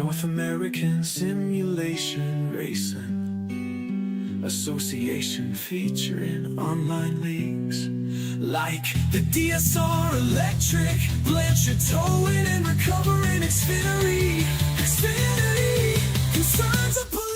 North American Simulation Racing Association, featuring online leagues like the DSR Electric, Blanchard towing and recovering Xfinity, concerns of police.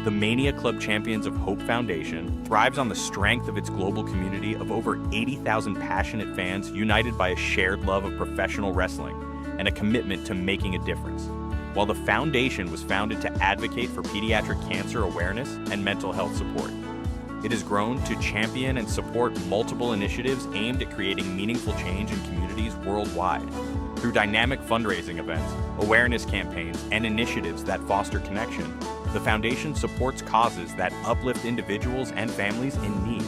The Mania Club Champions of Hope Foundation thrives on the strength of its global community of over 80,000 passionate fans united by a shared love of professional wrestling and a commitment to making a difference. While the foundation was founded to advocate for pediatric cancer awareness and mental health support, it has grown to champion and support multiple initiatives aimed at creating meaningful change in communities worldwide. Through dynamic fundraising events, awareness campaigns, and initiatives that foster connection, the Foundation supports causes that uplift individuals and families in need.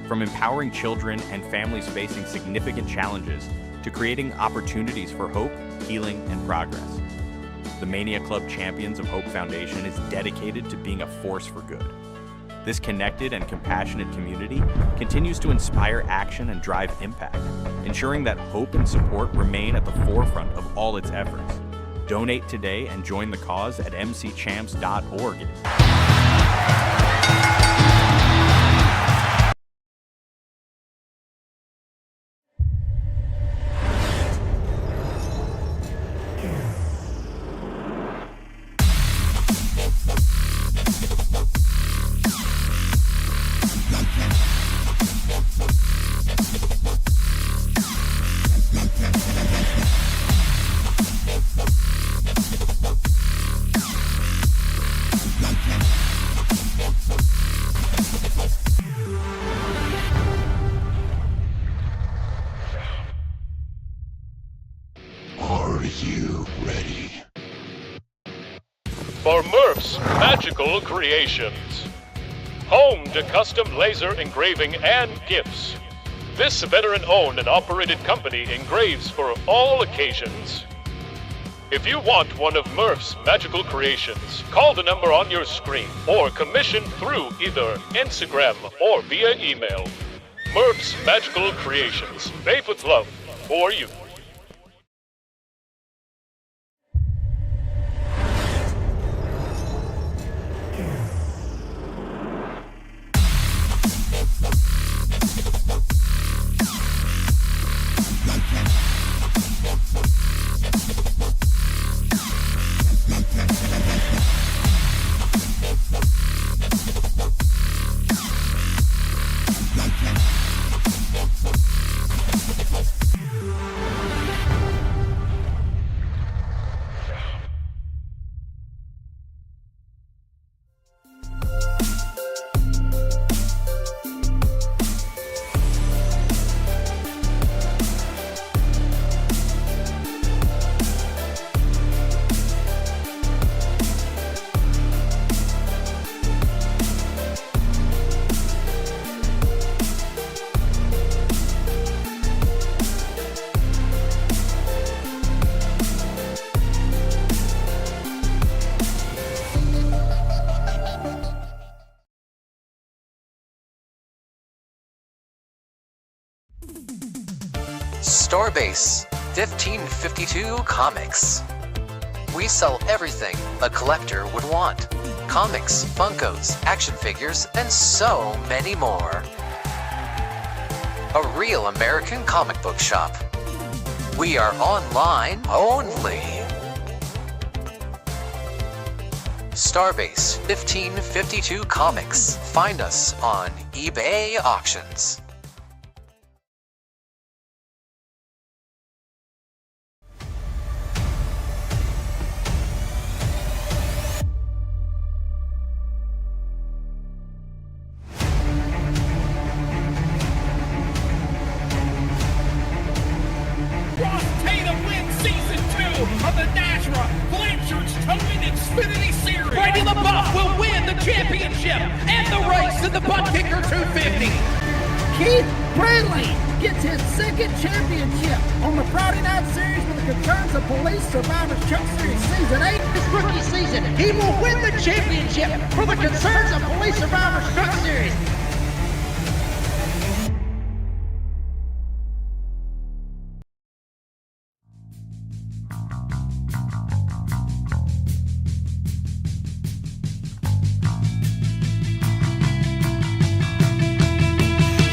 From empowering children and families facing significant challenges to creating opportunities for hope, healing, and progress. The Mania Club Champions of Hope Foundation is dedicated to being a force for good. This connected and compassionate community continues to inspire action and drive impact, ensuring that hope and support remain at the forefront of all its efforts. Donate today and join the cause at mcchamps.org. Are you ready? For Murph's Magical Creations. Home to custom laser engraving and gifts. This veteran-owned and operated company engraves for all occasions. If you want one of Murph's Magical Creations, call the number on your screen or commission through either Instagram or via email. Murph's Magical Creations, made with love for you. Starbase 1552 Comics. We sell everything a collector would want. Comics, Funkos, action figures, and so many more. A real American comic book shop. We are online only. Starbase 1552 Comics. Find us on eBay Auctions. Of the NASRA Blanchard's Towing Xfinity Series. Brady LaBeouf will win the championship and the race in the Butt Kicker 250. Keith Bradley gets his second championship on the Friday Night Series with the Concerns of Police Survivors Truck Series Season 8. This rookie season, he will win the championship for the Concerns of Police Survivors Truck Series.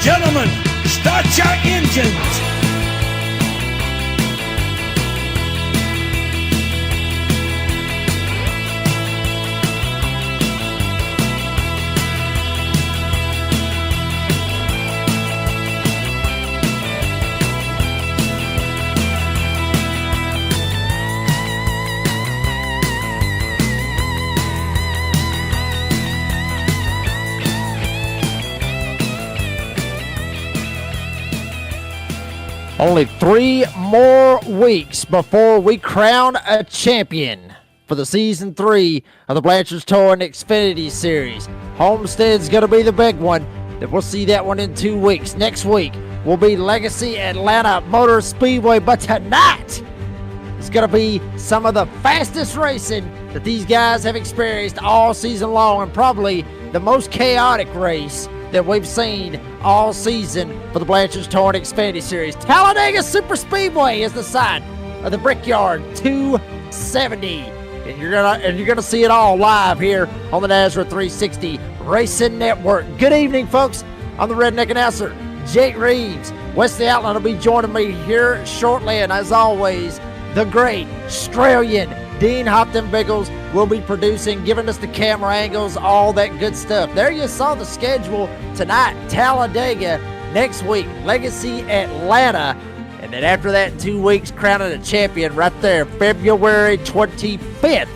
Gentlemen, start your engines. Only 3 more weeks before we crown a champion for the Season 3 of the Blanchard's Towing Xfinity Series. Homestead's going to be the big one. We'll see that one in 2 weeks. Next week will be Legacy Atlanta Motor Speedway. But tonight is going to be some of the fastest racing that these guys have experienced all season long, and probably the most chaotic race that we've seen all season for the Blanchard's Towing Xfinity Series. Talladega Superspeedway is the site of the Brickyard 270, and you're gonna see it all live here on the NASRA 360 Racing Network. Good evening, folks. I'm the Redneck Announcer, Jake Reeves. Wesley Outland will be joining me here shortly, and as always, the great Australian Dean Hopton Biggles will be producing, giving us the camera angles, all that good stuff. There you saw the schedule tonight. Talladega, next week, Legacy Atlanta, and then after that, in 2 weeks, crowning a champion right there. February 25th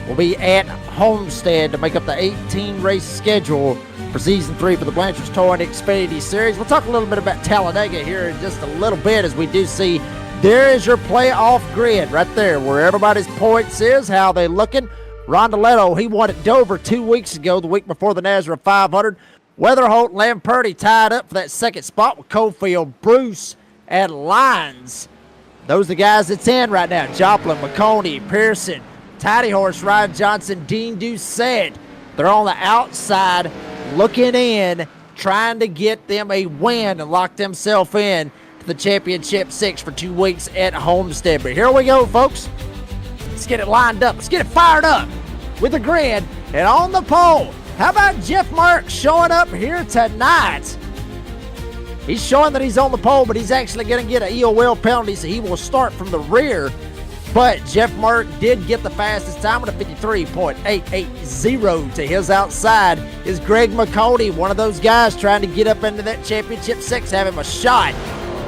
will be at Homestead to make up the 18-race schedule for Season 3 for the Blanchard's Towing Xfinity Series. We'll talk a little bit about Talladega here in just a little bit, as we do see there is your playoff grid right there, where everybody's points is, how they looking. Rondeletto, he won at Dover 2 weeks ago, the week before the NASRA 500. Weatherholt and Lamperti tied up for that second spot with Cofield, Bruce, and Lyons. Those are the guys that's in right now. Joplin, McConey, Pearson, Tidy Horse, Ryan Johnson, Dean Doucette. They're on the outside looking in, trying to get them a win and lock themselves in the Championship 6 for 2 weeks at Homestead. But here we go, folks. Let's get it lined up. Let's get it fired up with the grid and on the pole. How about Jeff Mark showing up here tonight? He's showing that he's on the pole, but he's actually going to get an EOL penalty, so he will start from the rear. But Jeff Mark did get the fastest time with a 53.880 to his outside is Greg McConey, one of those guys trying to get up into that Championship 6, have him a shot.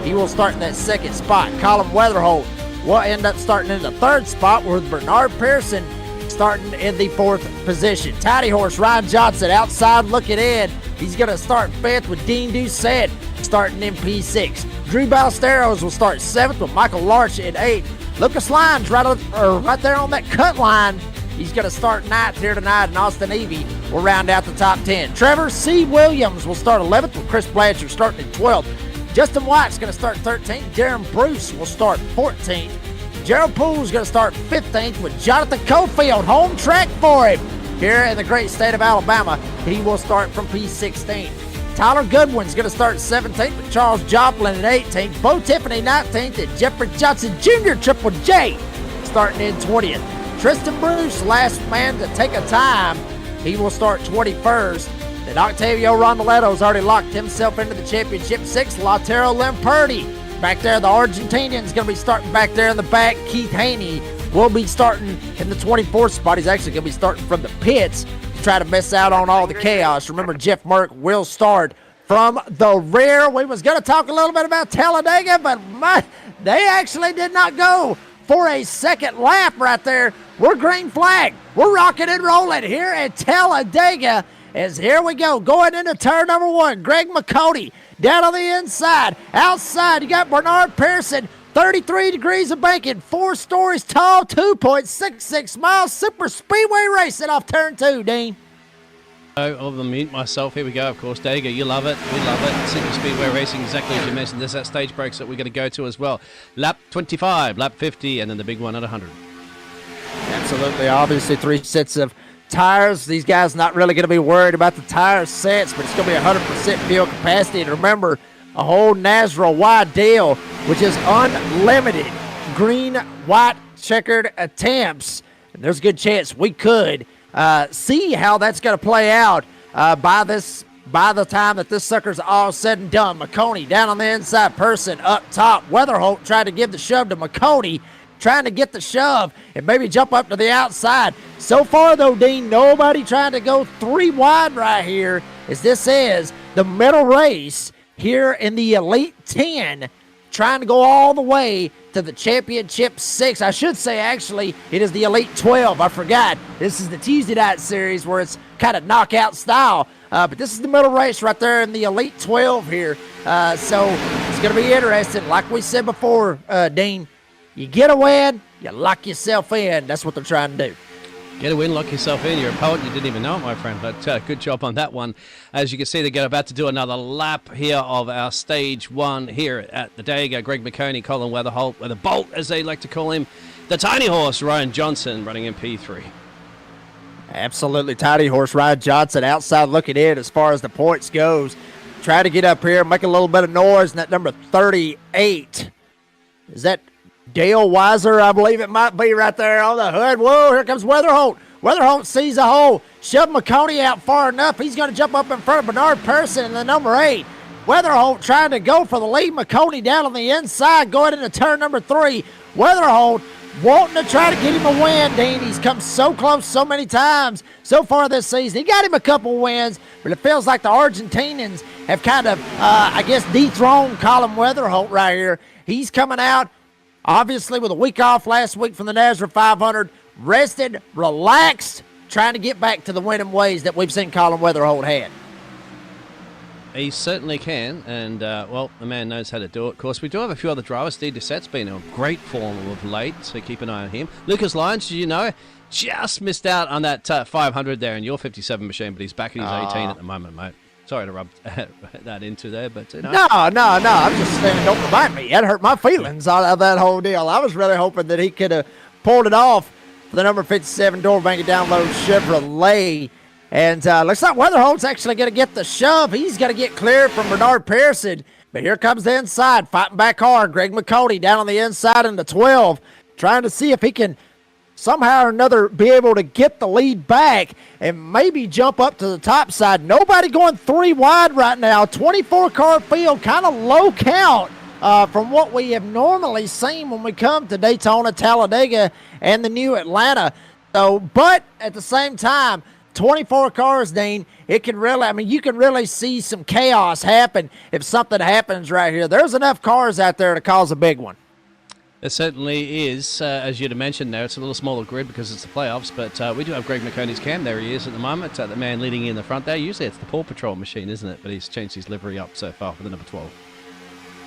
He will start in that second spot. Colin Weatherholt will end up starting in the third spot, with Bernard Pearson starting in the 4th position. Tidy Horse, Ryan Johnson outside looking in. He's going to start 5th with Dean Doucette starting in P6. Drew Ballesteros will start 7th with Michael Larch in 8th. Lucas Lyons right there on that cut line. He's going to start 9th here tonight, and Austin Evie will round out the top 10. Trevor C. Williams will start 11th with Chris Blanchard starting in 12th. Justin White's going to start 13th. Darren Bruce will start 14th. Gerald Poole's going to start 15th with Jonathan Cofield. Home track for him here in the great state of Alabama. He will start from P16. Tyler Goodwin's going to start 17th with Charles Joplin at 18th. Bo Tiffany 19th and Jeffrey Johnson Jr. Triple J starting in 20th. Tristan Bruce, last man to take a time. He will start 21st. Then Octavio Rondeletto's already locked himself into the Championship 6. Lautaro Lamperti back there. The Argentinian's going to be starting back there in the back. Keith Haney will be starting in the 24th spot. He's actually going to be starting from the pits to try to miss out on all the chaos. Remember, Jeff Merck will start from the rear. We was going to talk a little bit about Talladega, but they actually did not go for a second lap right there. We're green flag. We're rocking and rolling here at Talladega. As here we go, going into turn number 1. Greg McCody down on the inside. Outside, you got Bernard Pearson. 33 degrees of banking, 4 stories tall, 2.66 miles. Superspeedway racing off turn 2, Dean. I'll mute myself. Here we go, of course. Dega, you love it. We love it. Superspeedway racing, exactly as you mentioned. There's that stage breaks that we're going to go to as well. Lap 25, lap 50, and then the big one at 100. Absolutely. Obviously, 3 sets of tires. These guys not really going to be worried about the tire sets, but it's going to be 100% fuel capacity. And remember, a whole NASRA wide deal, which is unlimited green, white, checkered attempts. And there's a good chance we could see how that's going to play out by the time that this sucker's all said and done. McConey down on the inside, Person up top. Weatherholt tried to give the shove to McConey, trying to get the shove and maybe jump up to the outside. So far, though, Dean, nobody trying to go 3 wide right here, as this is the middle race here in the Elite 10, trying to go all the way to the Championship 6. I should say, actually, it is the Elite 12. I forgot. This is the Tuesday night series where it's kind of knockout style. But this is the middle race right there in the Elite 12 here. So it's going to be interesting. Like we said before, Dean, you get a win, you lock yourself in. That's what they're trying to do. Get a win, lock yourself in. You're a poet. You didn't even know it, my friend. But good job on that one. As you can see, they're about to do another lap here of our stage 1 here at the Dega. Greg McConey, Colin Weatherholt, with a Bolt, as they like to call him. The Tiny Horse, Ryan Johnson, running in P3. Absolutely, Tiny Horse, Ryan Johnson, outside looking in as far as the points goes. Try to get up here, make a little bit of noise, and that number 38. Is that Dale Weiser? I believe it might be right there on the hood. Whoa, here comes Weatherholt. Weatherholt sees a hole. Shove McConey out far enough. He's going to jump up in front of Bernard Pearson in the number 8. Weatherholt trying to go for the lead. McConey down on the inside going into turn number 3. Weatherholt wanting to try to get him a win, Dean. He's come so close so many times so far this season. He got him a couple wins, but it feels like the Argentinians have kind of, dethroned Colin Weatherholt right here. He's coming out, obviously, with a week off last week from the NASRA 500, rested, relaxed, trying to get back to the winning ways that we've seen Colin Weatherholt had. He certainly can, and, the man knows how to do it. Of course, we do have a few other drivers. Steve Dissette's been in great form of late, so keep an eye on him. Lucas Lyons, did you know, just missed out on that 500 there in your 57 machine, but he's back in his 18 at the moment, mate. Sorry to rub that into there, but you know. No. I'm just saying, don't remind me. That hurt my feelings out of that whole deal. I was really hoping that he could have pulled it off for the number 57 door banking down low Chevrolet. And looks like Weatherholt's actually going to get the shove. He's going to get clear from Bernard Pearson. But here comes the inside, fighting back hard. Greg McConey down on the inside in the 12, trying to see if he can somehow or another be able to get the lead back and maybe jump up to the top side. Nobody going 3 wide right now. 24-car field, kind of low count from what we have normally seen when we come to Daytona, Talladega, and the new Atlanta. So, but at the same time, 24 cars, Dean, it can really, you can really see some chaos happen if something happens right here. There's enough cars out there to cause a big one. It certainly is. As you'd have mentioned there, it's a little smaller grid because it's the playoffs, but we do have Greg McConey's cam. There he is at the moment, the man leading in the front there. Usually it's the Paw Patrol machine, isn't it? But he's changed his livery up so far for the number 12.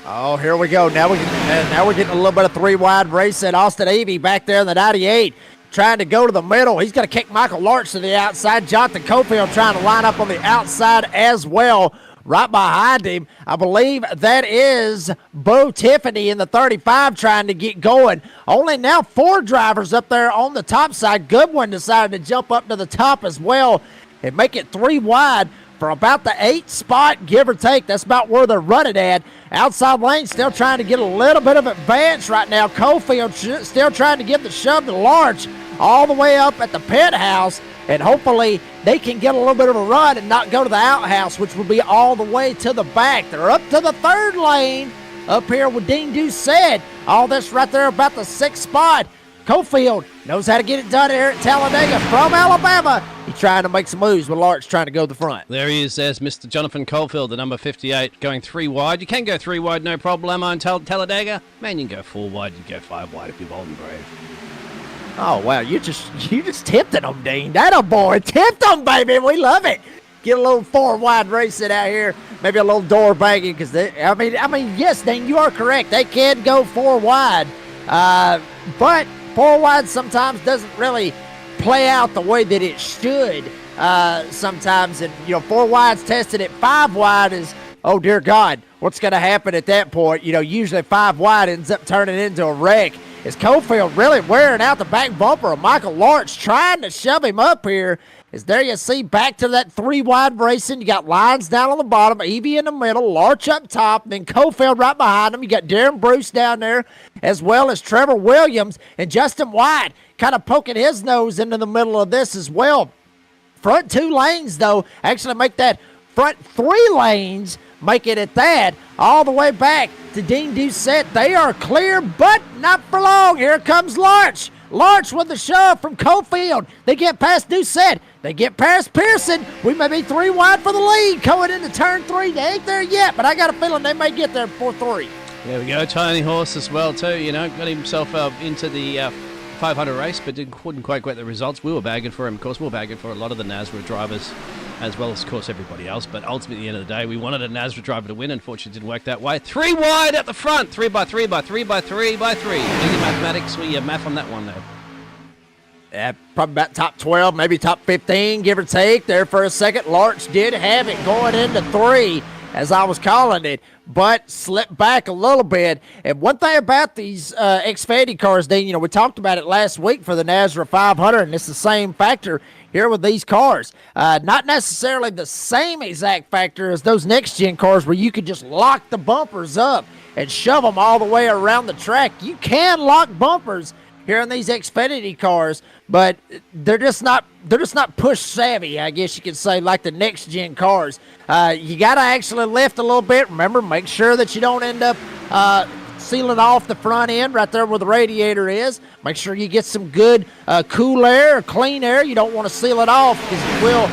Oh, here we go. Now we're getting a little bit of 3 wide race at Austin Avey back there in the 98. Trying to go to the middle. He's going to kick Michael Larch to the outside. Jonathan Cofield trying to line up on the outside as well. Right behind him, I believe that is Bo Tiffany in the 35 trying to get going. Only now 4 drivers up there on the top side. Goodwin decided to jump up to the top as well and make it 3 wide for about the 8th spot, give or take. That's about where they're running at. Outside lane still trying to get a little bit of advance right now. Cofield still trying to give the shove to Larch all the way up at the pit house, and hopefully they can get a little bit of a run and not go to the outhouse, which will be all the way to the back. They're up to the 3rd lane up here with Dean Doucette. All this right there about the 6th spot. Cofield knows how to get it done here at Talladega from Alabama. He's trying to make some moves with Larch trying to go to the front. There he is. There's Mr. Jonathan Caulfield, the number 58, going 3 wide. You can go 3 wide, no problem on Talladega. Man, you can go 4 wide, you can go 5 wide if you're bold and brave. Oh, wow. You just tipped them, Dean. That a boy. Tipped them, baby. We love it. Get a little 4 wide racing out here. Maybe a little door banging because I mean, yes, Dean, you are correct. They can go 4 wide. But 4 wide sometimes doesn't really play out the way that it should sometimes. And, 4 wide's tested at 5 wide is, oh, dear God, what's going to happen at that point? Usually 5 wide ends up turning into a wreck. Is Cofield really wearing out the back bumper of Michael Larch, trying to shove him up here? Is there you see back to that 3 wide racing. You got Lyons down on the bottom, Evie in the middle, Larch up top, then Cofield right behind him. You got Darren Bruce down there, as well as Trevor Williams and Justin White kind of poking his nose into the middle of this as well. Front 2 lanes, though, actually make that front 3 lanes, make it at that, all the way back to Dean Doucette. They are clear, but not for long. Here comes Larch. Larch with the shove from Cofield. They get past Doucette. They get past Pearson. We may be 3 wide for the lead going into turn 3. They ain't there yet, but I got a feeling they may get there before 3. There we go. Tiny Horse as well, too. Got himself into the 500 race, but couldn't quite get the results. We were bagging for him. Of course, we were bagging for a lot of the NASRA drivers, as well as, of course, everybody else. But ultimately, at the end of the day, we wanted a NASRA driver to win. Unfortunately, it didn't work that way. 3 wide at the front. 3 by 3 by 3 by 3 by 3. Do your mathematics. Your math on that one, though. Probably about top 12, maybe top 15, give or take. There for a second, Larch did have it going into 3, as I was calling it, but slipped back a little bit. And one thing about these Xfinity cars, Dean, we talked about it last week for the NASRA 500, and it's the same factor here with these cars. Not necessarily the same exact factor as those next-gen cars where you could just lock the bumpers up and shove them all the way around the track. You can lock bumpers here in these Xfinity cars, but they're just not push savvy, I guess you could say, like the next gen cars. You got to actually lift a little bit. Remember, make sure that you don't end up sealing off the front end right there where the radiator is. Make sure you get some good cool air or clean air. You don't want to seal it off because it will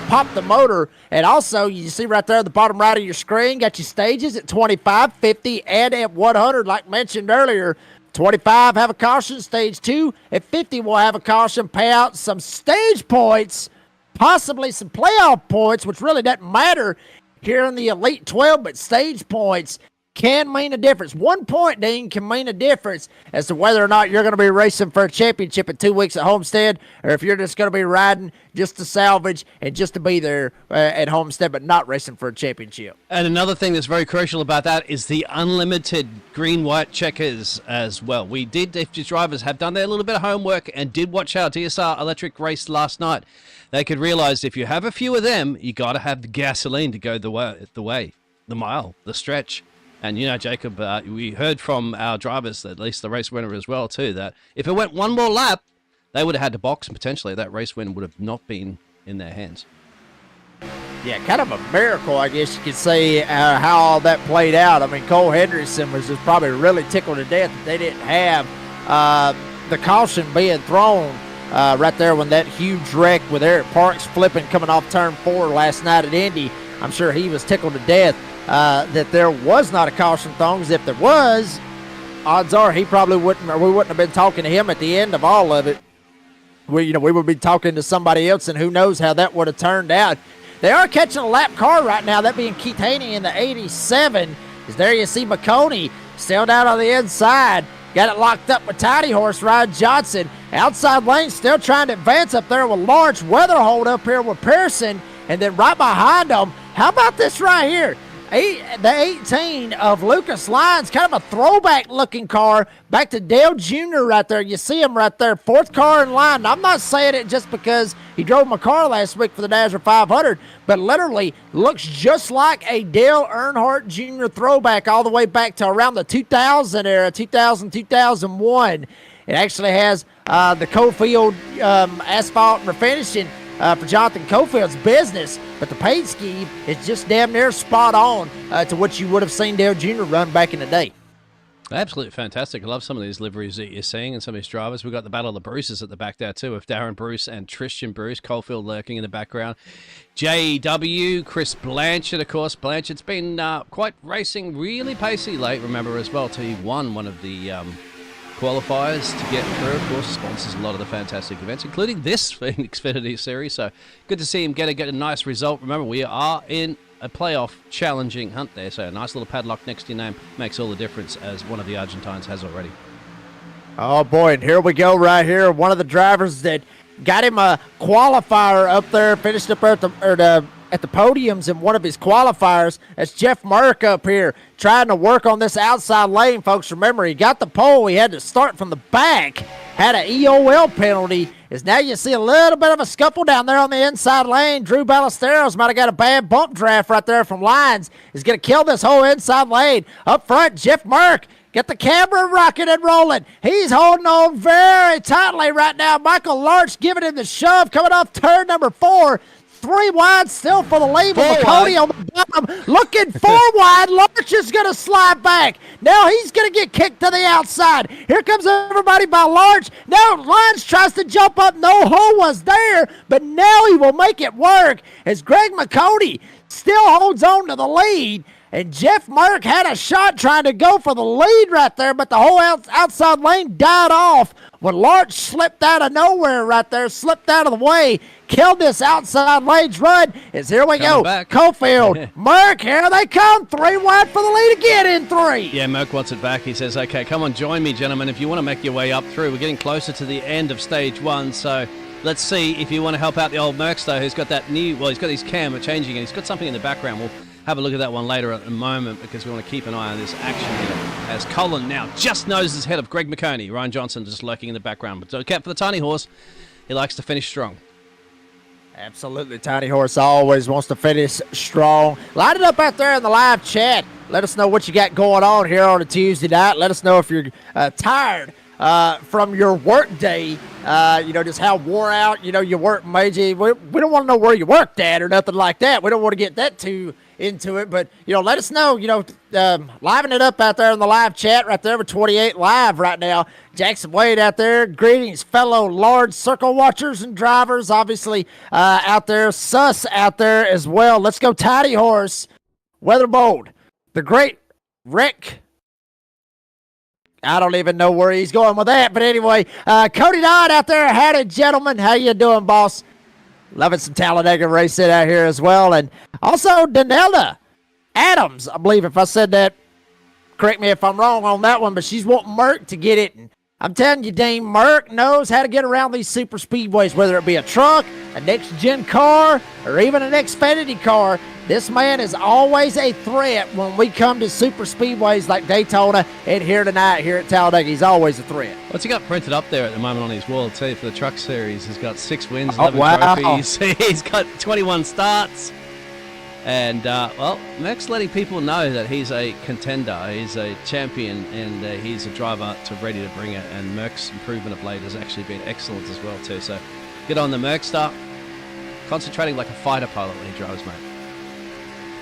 pop the motor. And also, you see right there at the bottom right of your screen, got your stages at 25, 50, and at 100, like mentioned earlier. 25 have a caution, stage 2 at 50 will have a caution, pay out some stage points, possibly some playoff points, which really doesn't matter here in the Elite 12, but stage points can mean a difference. 1 point, Dean, can mean a difference as to whether or not you're going to be racing for a championship in 2 weeks at Homestead, or if you're just going to be riding just to salvage and just to be there at Homestead, but not racing for a championship. And another thing that's very crucial about that is the unlimited green-white checkers as well. We did, if your drivers have done their little bit of homework and did watch our DSR electric race last night, they could realize if you have a few of them, you got to have the gasoline to go the mile, the stretch. And, Jacob, we heard from our drivers, at least the race winner as well, too, that if it went one more lap, they would have had to box, and potentially that race win would have not been in their hands. Yeah, kind of a miracle, I guess you could say, how all that played out. I mean, Cole Hendrickson was just probably really tickled to death that they didn't have the caution being thrown right there when that huge wreck with Eric Parks flipping coming off turn 4 last night at Indy. I'm sure he was tickled to death that there was not a caution thrown, because if there was, odds are he probably wouldn't, or we wouldn't have been talking to him at the end of all of it. We would be talking to somebody else, and who knows how that would have turned out. They are catching a lap car right now, that being Keith Haney in the 87. Is there you see McConey still down on the inside. Got it locked up with Tiny Horse, Ryan Johnson. Outside lane still trying to advance up there with Larch. Weatherhold up here with Pearson. And then right behind them, how about this right here? The 18 of Lucas Lyons, kind of a throwback-looking car. Back to Dale Jr. right there. You see him right there, 4th car in line. I'm not saying it just because he drove my car last week for the NASRA 500, but literally looks just like a Dale Earnhardt Jr. throwback all the way back to around the 2000 era, 2000, 2001. It actually has the Cofield asphalt refinishing for Jonathan Cofield's business, but the paint scheme is just damn near spot on to what you would have seen Dale Jr. run back in the day. Absolutely fantastic. I love some of these liveries that you're seeing and some of these drivers. We've got the Battle of the Bruces at the back there too, with Darren Bruce and Tristan Bruce. Caulfield lurking in the background. JW, Chris Blanchard, of course. Blanchard's been quite racing, really pacey late, remember, as well. He won one of the qualifiers to get through. Of course, sponsors a lot of the fantastic events, including this Xfinity series. So good to see him get a nice result. Remember, we are in a playoff challenging hunt there, so a nice little padlock next to your name makes all the difference, as one of the Argentines has already. Oh boy, and here we go right here. One of the drivers that got him a qualifier up there, finished up at the podiums in one of his qualifiers. That's Jeff Merck up here trying to work on this outside lane, folks. Remember, he got the pole. He had to start from the back, had an EOL penalty. Is now you see a little bit of a scuffle down there on the inside lane. Drew Ballesteros might have got a bad bump draft right there from Lyons. Is going to kill this whole inside lane. Up front, Jeff Merck. Get the camera rocking and rolling. He's holding on very tightly right now. Michael Larch giving him the shove coming off turn number 4. 3 wide still for the lead with McCody on the bottom. Looking 4 wide. Larch is going to slide back. Now he's going to get kicked to the outside. Here comes everybody by Larch. Now Lyons tries to jump up. No hole was there, but now he will make it work as Greg McCody still holds on to the lead. And Jeff Merck had a shot trying to go for the lead right there, but the whole outside lane died off when Larch slipped out of nowhere right there, slipped out of the way, killed this outside lane's run. As here we go, back. Caulfield, Merck, here they come, 3 wide for the lead again in 3. Yeah, Merck wants it back. He says, okay, come on, join me, gentlemen, if you want to make your way up through. We're getting closer to the end of stage 1, so let's see if you want to help out the old Merckster, who's got that new, well, he's got his camera changing, and he's got something in the background. We'll have a look at that one later at the moment, because we want to keep an eye on this action here, as Colin now just noses ahead of Greg McConey. Ryan Johnson just lurking in the background. But okay for the Tiny Horse. He likes to finish strong. Absolutely. Tiny Horse always wants to finish strong. Line it up out there in the live chat. Let us know what you got going on here on a Tuesday night. Let us know if you're tired from your work day, just how wore out, you work, Major. We don't want to know where you worked at or nothing like that. We don't want to get that too into it, but, let us know, liven it up out there in the live chat right there with 28 live right now. Jackson Wade out there. Greetings, fellow large circle watchers and drivers, obviously out there. Sus out there as well. Let's go Tiny Horse. Weatherbold. The great Rick. I don't even know where he's going with that, but anyway, Cody Dodd out there. Howdy, gentlemen. How you doing, boss? Loving some Talladega racing out here as well. And also Danella Adams, I believe, if I said that, correct me if I'm wrong on that one, but she's wanting Merck to get it. And I'm telling you, Dean, Merck knows how to get around these super speedways, whether it be a truck, a next-gen car, or even an Xfinity car. This man is always a threat when we come to super speedways like Daytona and here tonight here at Talladega. He's always a threat. What's he got printed up there at the moment on his wall? I'll tell you, for the truck series, he's got 6 wins, 11 trophies. He's got 21 starts. And, Merck's letting people know that he's a contender, he's a champion, and he's a driver ready to bring it. And Merck's improvement of late has actually been excellent as well, too. So get on the Merckster, concentrating like a fighter pilot when he drives, mate.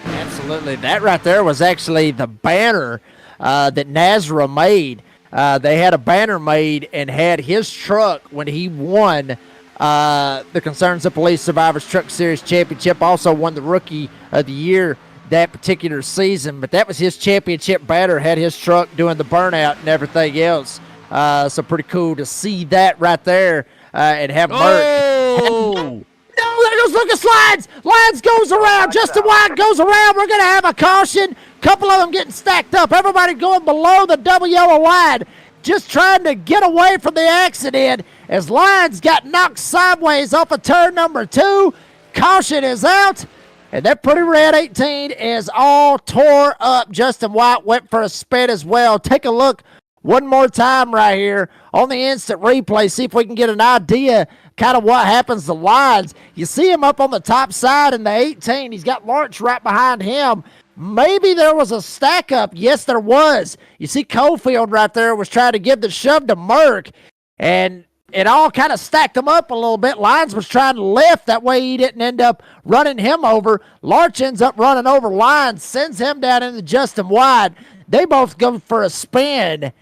Absolutely. That right there was actually the banner that Nazra made. They had a banner made and had his truck when he won the Concerns of Police Survivors Truck Series Championship. Also won the Rookie of the Year that particular season. But that was his championship banner, had his truck doing the burnout and everything else. So pretty cool to see that right there and have Merck. No, there goes Lucas Lyons. Lyons goes around. Justin White goes around. We're going to have a caution. Couple of them getting stacked up. Everybody going below the double yellow line. Just trying to get away from the accident as Lyons got knocked sideways off of turn number 2. Caution is out. And that pretty red 18 is all tore up. Justin White went for a spin as well. Take a look one more time right here on the instant replay. See if we can get an idea kind of what happens to Lyons. You see him up on the top side in the 18. He's got Larch right behind him. Maybe there was a stack up. Yes, there was. You see Caulfield right there was trying to give the shove to Merck. And it all kind of stacked them up a little bit. Lyons was trying to lift. That way he didn't end up running him over. Larch ends up running over Lyons, sends him down into Justin White. They both go for a spin.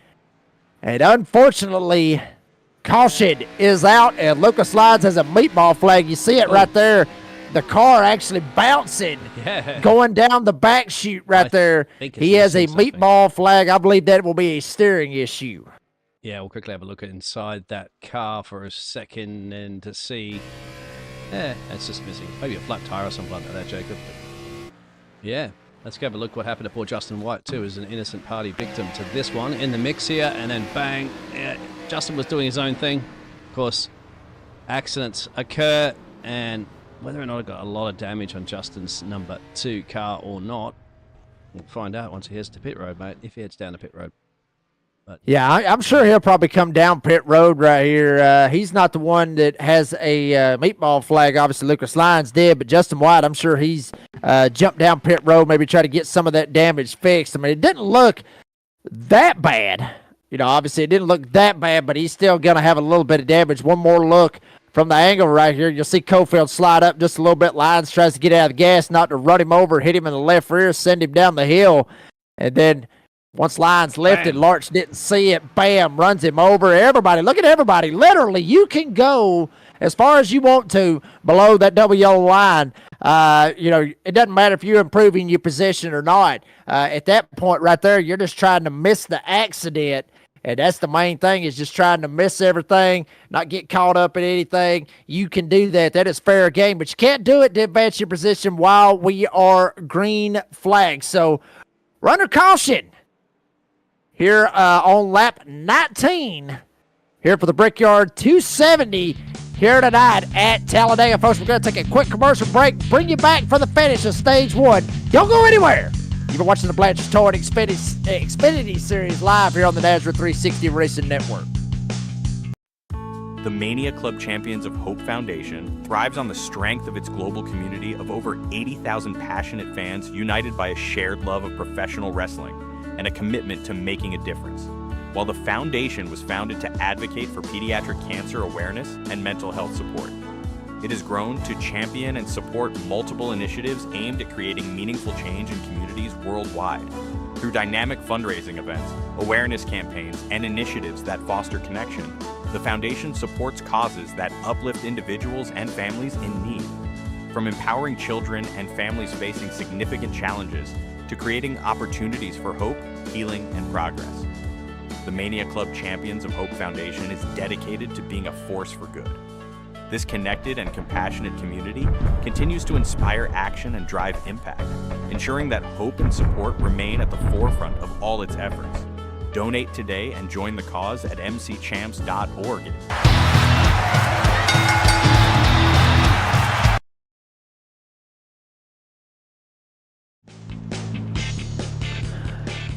And unfortunately, caution is out, and Lucas Lyons has a meatball flag. You see it right there. The car actually bouncing, going down the back chute right there. He has a meatball flag. I believe that will be a steering issue. Yeah, we'll quickly have a look at inside that car for a second and to see. That's just missing. Maybe a flat tire or something like that, Jacob. But yeah, let's go have a look what happened to poor Justin White, too, as an innocent party victim to this one. In the mix here, and then bang. Yeah, Justin was doing his own thing. Of course, accidents occur, and whether or not it got a lot of damage on Justin's number 2 car or not, we'll find out once he heads to pit road, mate, if he heads down to pit road. But yeah, I'm sure he'll probably come down pit road right here. He's not the one that has a meatball flag. Obviously, Lucas Lyons did, but Justin White, I'm sure he's jumped down pit road, maybe try to get some of that damage fixed. I mean, it didn't look that bad. You know, obviously it didn't look that bad, but he's still going to have a little bit of damage. One more look from the angle right here. You'll see Cofield slide up just a little bit. Lyons tries to get out of the gas, not to run him over, hit him in the left rear, send him down the hill. And then once Lyons lifted, Larch didn't see it. Bam, runs him over. Everybody, look at everybody. Literally, you can go as far as you want to below that double yellow line. You know, it doesn't matter if you're improving your position or not. At that point right there, you're just trying to miss the accident. And that's the main thing, is just trying to miss everything, not get caught up in anything. You can do that. That is fair game. But you can't do it to advance your position while we are green flags. So, runner caution here on lap 19 here for the Brickyard 270 here tonight at Talladega. Folks, we're going to take a quick commercial break, bring you back for the finish of Stage 1. Don't go anywhere. You've been watching the Blanchard Tour and Xfinity Series live here on the NASRA 360 Racing Network. The Mania Club Champions of Hope Foundation thrives on the strength of its global community of over 80,000 passionate fans united by a shared love of professional wrestling and a commitment to making a difference. While the foundation was founded to advocate for pediatric cancer awareness and mental health support, it has grown to champion and support multiple initiatives aimed at creating meaningful change in communities worldwide. Through dynamic fundraising events, awareness campaigns, and initiatives that foster connection, the foundation supports causes that uplift individuals and families in need. From empowering children and families facing significant challenges to creating opportunities for hope, healing, and progress. The Mania Club Champions of Hope Foundation is dedicated to being a force for good. This connected and compassionate community continues to inspire action and drive impact, ensuring that hope and support remain at the forefront of all its efforts. Donate today and join the cause at mcchamps.org.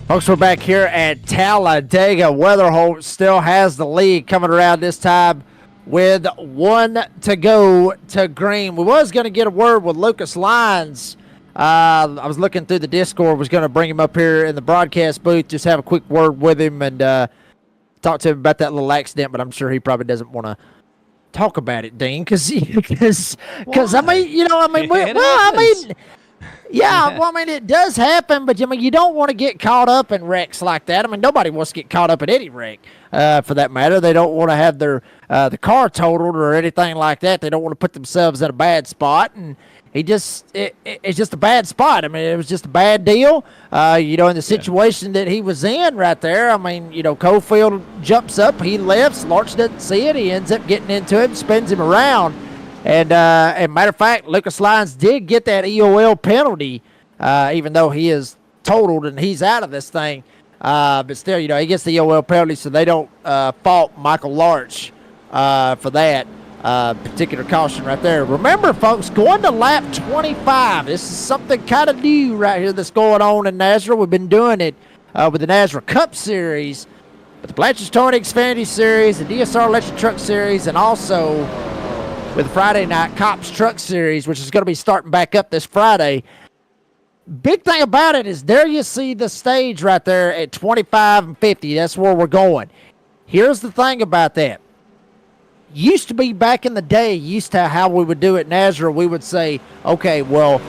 Folks, we're back here at Talladega. Weatherholt still has the lead coming around this time with 1 to go to green. We was going to get a word with Lucas Lyons. I was looking through the Discord, was going to bring him up here in the broadcast booth, just have a quick word with him and talk to him about that little accident, but I'm sure he probably doesn't want to talk about it, Dean, because I mean, you know, I mean, it does happen, but I mean, you don't want to get caught up in wrecks like that. I mean, nobody wants to get caught up in any wreck, for that matter. They don't want to have their the car totaled or anything like that. They don't want to put themselves in a bad spot, and it's just a bad spot. I mean, it was just a bad deal. You know, in the situation that he was in right there, I mean, you know, Cofield jumps up, he lifts, Larch doesn't see it, he ends up getting into him, spins him around. And matter of fact, Lucas Lyons did get that EOL penalty, even though he is totaled and he's out of this thing. But still, you know, he gets the EOL penalty, so they don't fault Michael Larch for that particular caution right there. Remember, folks, going to lap 25. This is something kind of new right here that's going on in NASRA. We've been doing it with the NASRA Cup Series, but the Blanchard Tour Xfinity Series, the DSR Electric Truck Series, and also with the Friday Night Cops Truck Series, which is going to be starting back up this Friday. Big thing about it is there you see the stage right there at 25 and 50. That's where we're going. Here's the thing about that. used to be back in the day, used to how we would do it in Nazareth, we would say, okay, well,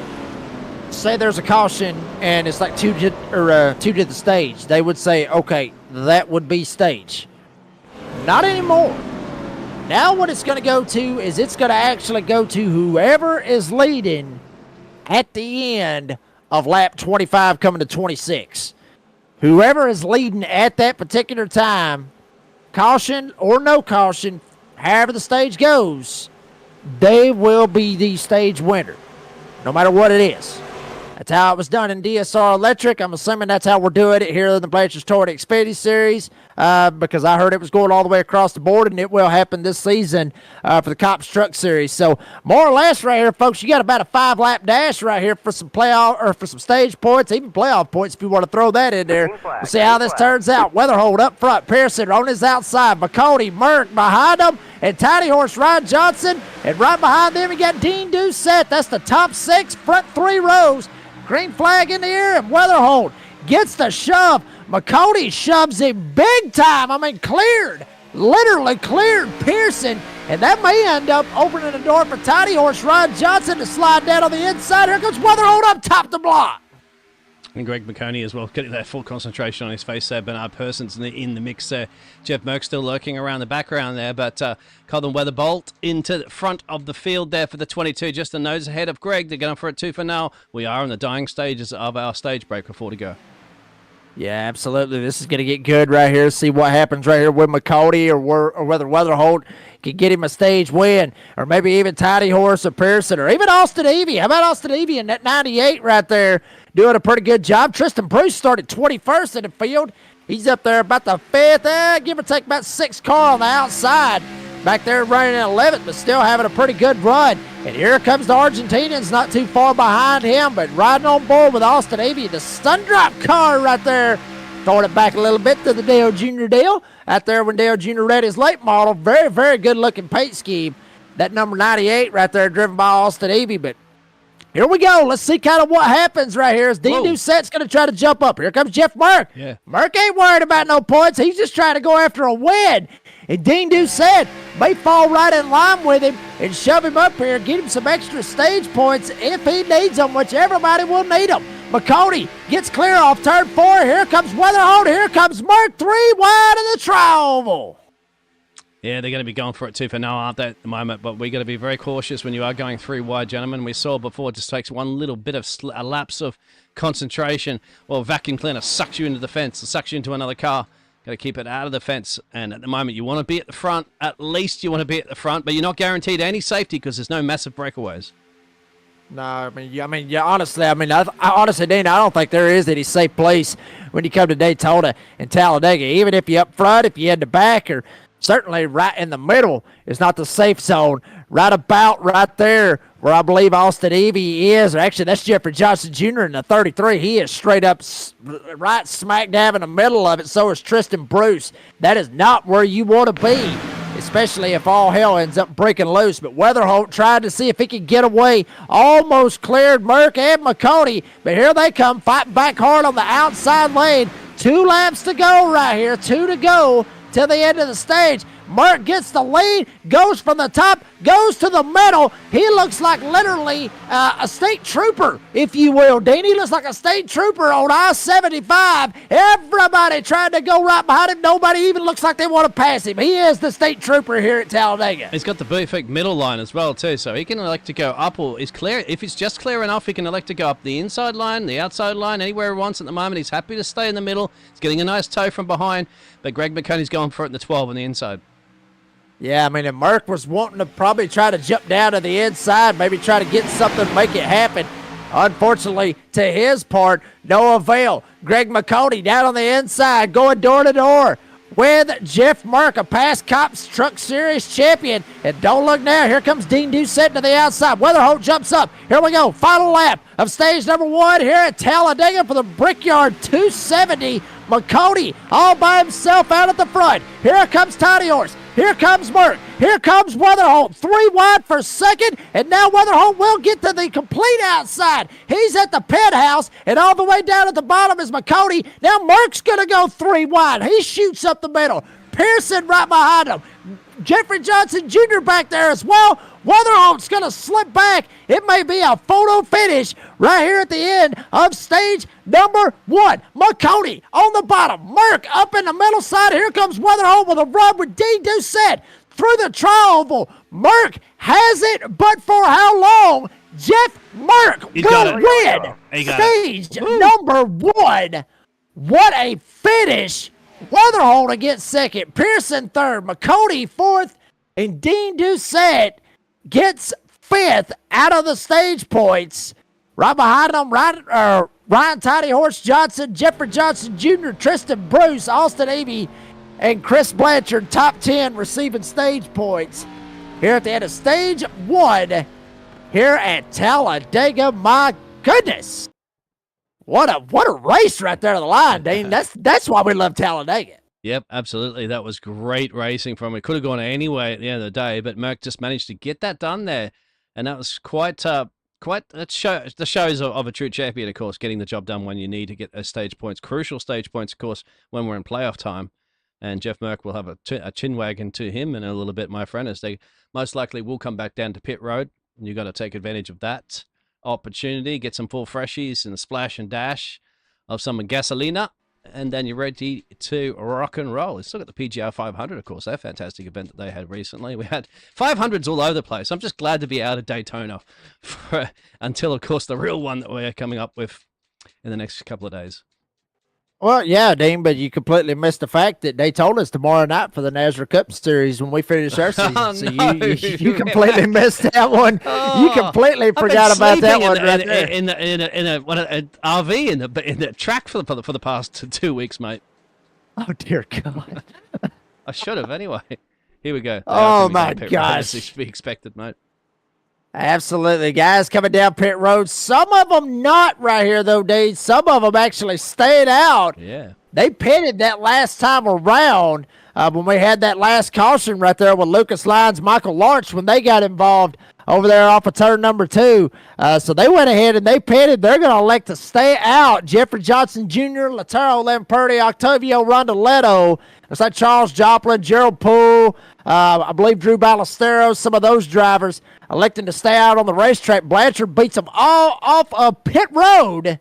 say there's a caution and it's like two to the stage. They would say, okay, that would be stage. Not anymore. Now what it's going to go to is it's going to actually go to whoever is leading at the end of lap 25 coming to 26. Whoever is leading at that particular time, caution or no caution, however the stage goes, they will be the stage winner, no matter what it is. That's how it was done in DSR Electric. I'm assuming that's how we're doing it here in the Blanchard Tour and Xfinity Series, because I heard it was going all the way across the board, and it will happen this season for the Cops Truck Series. So more or less right here, folks, you got about a 5-lap dash right here for some playoff or for some stage points, even playoff points if you want to throw that in there. We'll see how this turns out. Weatherhold up front, Pearson on his outside, McCody, Merck behind him, and Tiny Horse Ryan Johnson, and right behind them we got Dean Doucette. That's the top 6, front 3 rows. Green flag in the air, and Weatherhold gets the shove. McCody shoves him big time. I mean, literally cleared Pearson, and that may end up opening the door for Tiny Horse Ryan Johnson to slide down on the inside. Here comes Weatherhold up top the block. And Greg McConey as well, getting that full concentration on his face there. Bernard Persons in the mix there. Jeff Merck still lurking around the background there, but Colin Weatherbolt into the front of the field there for the 22, just a nose ahead of Greg. They're going for it 2 for now. We are in the dying stages of our stage break with 4 to go. Yeah, absolutely. This is going to get good right here. See what happens right here with McCody or whether Weatherhold can get him a stage win, or maybe even Tiny Horse or Pearson, or even Austin Evie. How about Austin Evie in that 98 right there? Doing a pretty good job. Tristan Bruce started 21st in the field. He's up there about the 5th, give or take about 6 car on the outside. Back there running in 11th, but still having a pretty good run. And here comes the Argentinians, not too far behind him, but riding on board with Austin Evie. The Sundrop car right there. Throwing it back a little bit to the Dale Jr. deal. Out there when Dale Jr. read his late model. Very, very good-looking paint scheme. That number 98 right there driven by Austin Evie, but here we go. Let's see kind of what happens right here as Dean Doucette's going to try to jump up. Here comes Jeff Merck. Yeah. Merck ain't worried about no points. He's just trying to go after a win. And Dean Doucette may fall right in line with him and shove him up here, get him some extra stage points if he needs them, which everybody will need them. McCody gets clear off turn 4. Here comes Weatherhold. Here comes Merck. 3 wide in the tri-oval. Yeah, they're going to be going for it 2 for now, aren't they, at the moment? But we got to be very cautious when you are going 3 wide, gentlemen. We saw before it just takes one little bit of a lapse of concentration. Well, vacuum cleaner sucks you into the fence, sucks you into another car. Got to keep it out of the fence. And at the moment, you want to be at the front. At least you want to be at the front, but you're not guaranteed any safety because there's no massive breakaways. No, honestly, honestly, Dean, I don't think there is any safe place when you come to Daytona and Talladega. Even if you're up front, if you're in the back, or certainly right in the middle is not the safe zone. Right about right there where I believe Austin Evie is, or actually that's Jeffrey Johnson Jr. in the 33. He is straight up right smack dab in the middle of it. So is Tristan Bruce. That is not where you want to be, especially if all hell ends up breaking loose. But Weatherholt tried to see if he could get away. Almost cleared Merck and McCody, but here they come, fighting back hard on the outside lane. 2 laps to go right here, 2 to go till the end of the stage. Merck gets the lead, goes from the top, goes to the middle. He looks like literally a state trooper, if you will, Dean. He looks like a state trooper on I-75. Everybody trying to go right behind him. Nobody even looks like they want to pass him. He is the state trooper here at Talladega. He's got the perfect middle line as well, too, so he can elect to go up or is clear. If it's just clear enough, he can elect to go up the inside line, the outside line, anywhere he wants at the moment. He's happy to stay in the middle. He's getting a nice tow from behind, but Greg McConey's going for it in the 12 on the inside. Yeah, and Merck was wanting to probably try to jump down to the inside, maybe try to get something to make it happen. Unfortunately, to his part, no avail. Greg McConey down on the inside, going door to door with Jeff Merck, a past Cops Truck Series champion. And don't look now, here comes Dean Doucette to the outside. Weatherholt jumps up. Here we go, final lap of stage number 1 here at Talladega for the Brickyard 270. McConey all by himself out at the front. Here comes Tiny Horse. Here comes Merck. Here comes Weatherholt. 3 wide for second. And now Weatherholt will get to the complete outside. He's at the penthouse. And all the way down at the bottom is McConey. Now Merck's going to go 3 wide. He shoots up the middle. Pearson right behind him. Jeffrey Johnson Jr. back there as well. Weatherhold's going to slip back. It may be a photo finish right here at the end of stage number 1. McConey on the bottom. Merck up in the middle side. Here comes Weatherhold with a run with Dean Doucette through the tri-oval. Merck has it, but for how long? Jeff Merck will win stage number 1. What a finish. Weatherhold against second. Pearson third. McConey fourth. And Dean Doucette gets 5th out of the stage points. Right behind them, Ryan Tiny Horse Johnson, Jeffrey Johnson Jr., Tristan Bruce, Austin Eby, and Chris Blanchard, top 10 receiving stage points. Here at the end of stage 1, here at Talladega. My goodness. What a race right there to the line, Dean. That's why we love Talladega. Yep, absolutely. That was great racing from it. Could have gone anyway at the end of the day, but Merck just managed to get that done there, and that was quite the shows of a true champion, of course, getting the job done when you need to get those stage points, crucial stage points, of course, when we're in playoff time. And Jeff Merck will have a chin wagon to him in a little bit, my friend, as they most likely will come back down to pit road, and you've got to take advantage of that opportunity, get some full freshies and a splash and dash of some gasolina, and then you're ready to rock and roll. Let's look at the PGR 500, of course, that fantastic event that they had recently. We had 500s all over the place. I'm just glad to be out of Daytona until, of course, the real one that we're coming up with in the next couple of days. Well, yeah, Dean, but you completely missed the fact that they told us tomorrow night for the NASCAR Cup Series when we finish our season. So you completely missed that one. You completely forgot about that one right there. In a RV in the track for the past 2 weeks, mate. Oh dear God! I should have anyway. Here we go. Oh my gosh! As be expected, mate. Absolutely, guys coming down pit road. Some of them not right here, though, Dave. Some of them actually stayed out. Yeah. They pitted that last time around when we had that last caution right there with Lucas Lyons, Michael Lawrence, when they got involved over there off of turn number 2. So they went ahead and they pitted. They're going to elect to stay out. Jeffrey Johnson Jr., Lataro Lamperti, Octavio Rondoletto. It's like Charles Joplin, Gerald Poole, I believe Drew Ballesteros, some of those drivers electing to stay out on the racetrack. Blanchard beats them all off of pit road.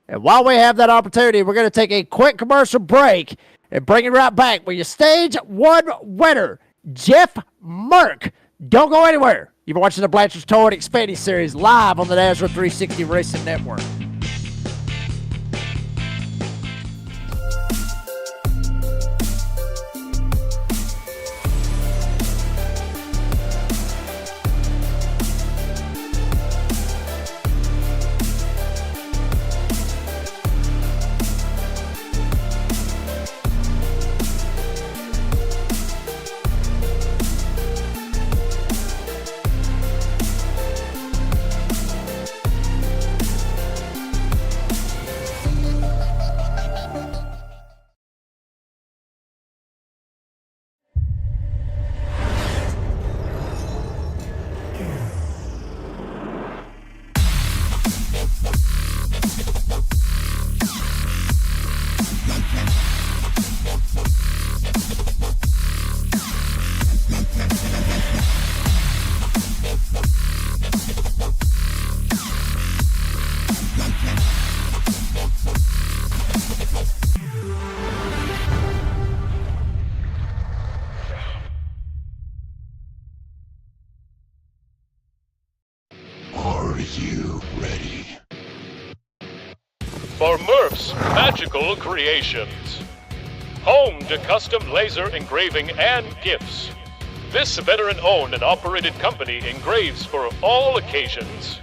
And while we have that opportunity, we're going to take a quick commercial break and bring it right back with your stage 1 winner, Jeff Merck. Don't go anywhere. You've been watching the Blanchard's Tour and Xfinity Series live on the NASCAR 360 Racing Network. Are you ready? For Murph's Magical Creations. Home to custom laser engraving and gifts. This veteran-owned and operated company engraves for all occasions.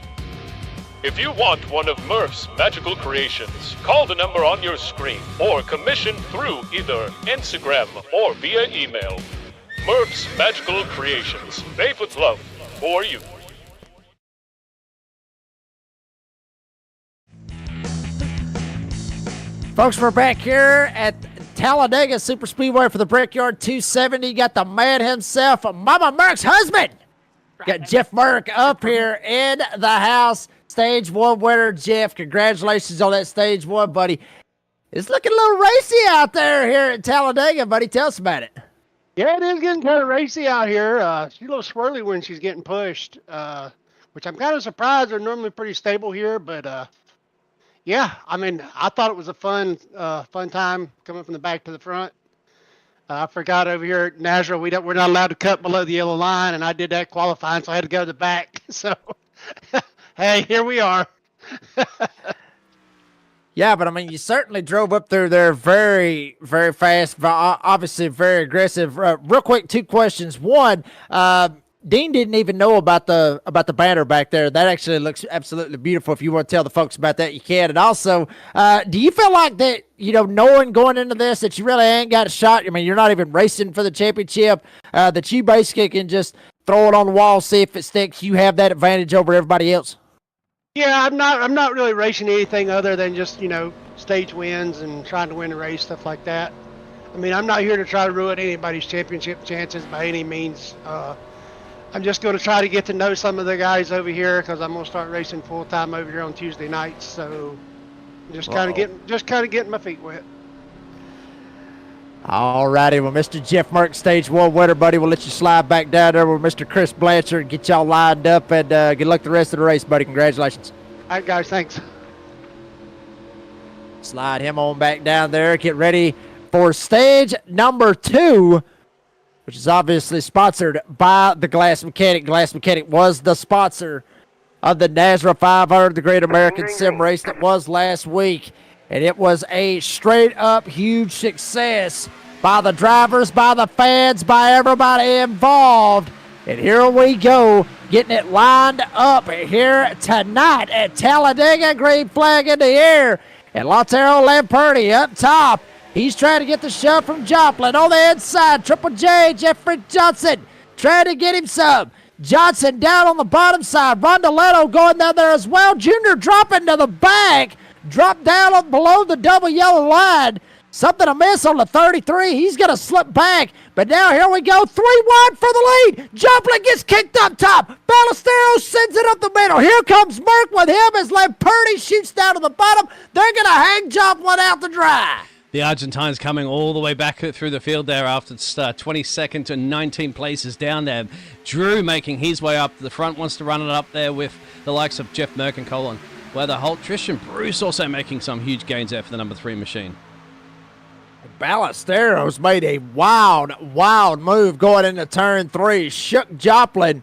If you want one of Murph's Magical Creations, call the number on your screen or commission through either Instagram or via email. Murph's Magical Creations, made with love for you. Folks, we're back here at Talladega Superspeedway for the Brickyard 270. Got the man himself, Mama Merck's husband. Got Jeff Merck up here in the house. Stage 1 winner, Jeff. Congratulations on that stage 1, buddy. It's looking a little racy out there here at Talladega, buddy. Tell us about it. Yeah, it is getting kind of racy out here. She's a little swirly when she's getting pushed, which I'm kind of surprised. They're normally pretty stable here, but yeah, I mean, I thought it was a fun time coming from the back to the front. I forgot over here at Nashville, we're not allowed to cut below the yellow line, and I did that qualifying, so I had to go to the back. So, hey, here we are. Yeah, but I mean, you certainly drove up through there very, very fast. Obviously, very aggressive. Real quick, 2 questions. One, Dean didn't even know about the banner back there. That actually looks absolutely beautiful. If you want to tell the folks about that, you can. And also, do you feel like that, knowing going into this that you really ain't got a shot? I mean, you're not even racing for the championship, that you basically can just throw it on the wall, see if it sticks. You have that advantage over everybody else. Yeah, I'm not really racing anything other than just, stage wins and trying to win a race, stuff like that. I mean, I'm not here to try to ruin anybody's championship chances by any means. I'm just going to try to get to know some of the guys over here because I'm going to start racing full time over here on Tuesday nights. So just kind of getting my feet wet. All righty, well, Mr. Jeff Merck, Stage 1 winner, buddy. We'll let you slide back down there with Mr. Chris Blanchard and get y'all lined up, and good luck the rest of the race, buddy. Congratulations. All right, guys, thanks. Slide him on back down there. Get ready for stage number 2, which is obviously sponsored by the Glass Mechanic. Glass Mechanic was the sponsor of the NASRA 500, the Great American Sim Race that was last week. And it was a straight-up huge success by the drivers, by the fans, by everybody involved. And here we go, getting it lined up here tonight at Talladega. Green flag in the air. And Lautaro Lamperti up top. He's trying to get the shove from Joplin. On the inside, Triple J, Jeffrey Johnson, trying to get him some. Johnson down on the bottom side. Rondoletto going down there as well. Junior dropping to the back. Drop down below the double yellow line. Something amiss on the 33. He's going to slip back. But now here we go. 3 wide for the lead. Joplin gets kicked up top. Ballesteros sends it up the middle. Here comes Merck with him as Lamperti shoots down to the bottom. They're going to hang Joplin out to dry. The Argentines coming all the way back through the field there after 22nd to 19 places down there. Drew making his way up to the front, wants to run it up there with the likes of Jeff Merck and Colin. Weatherholt, Tristan Bruce also making some huge gains there for the number 3 machine. Ballesteros made a wild move going into turn 3. Shook Joplin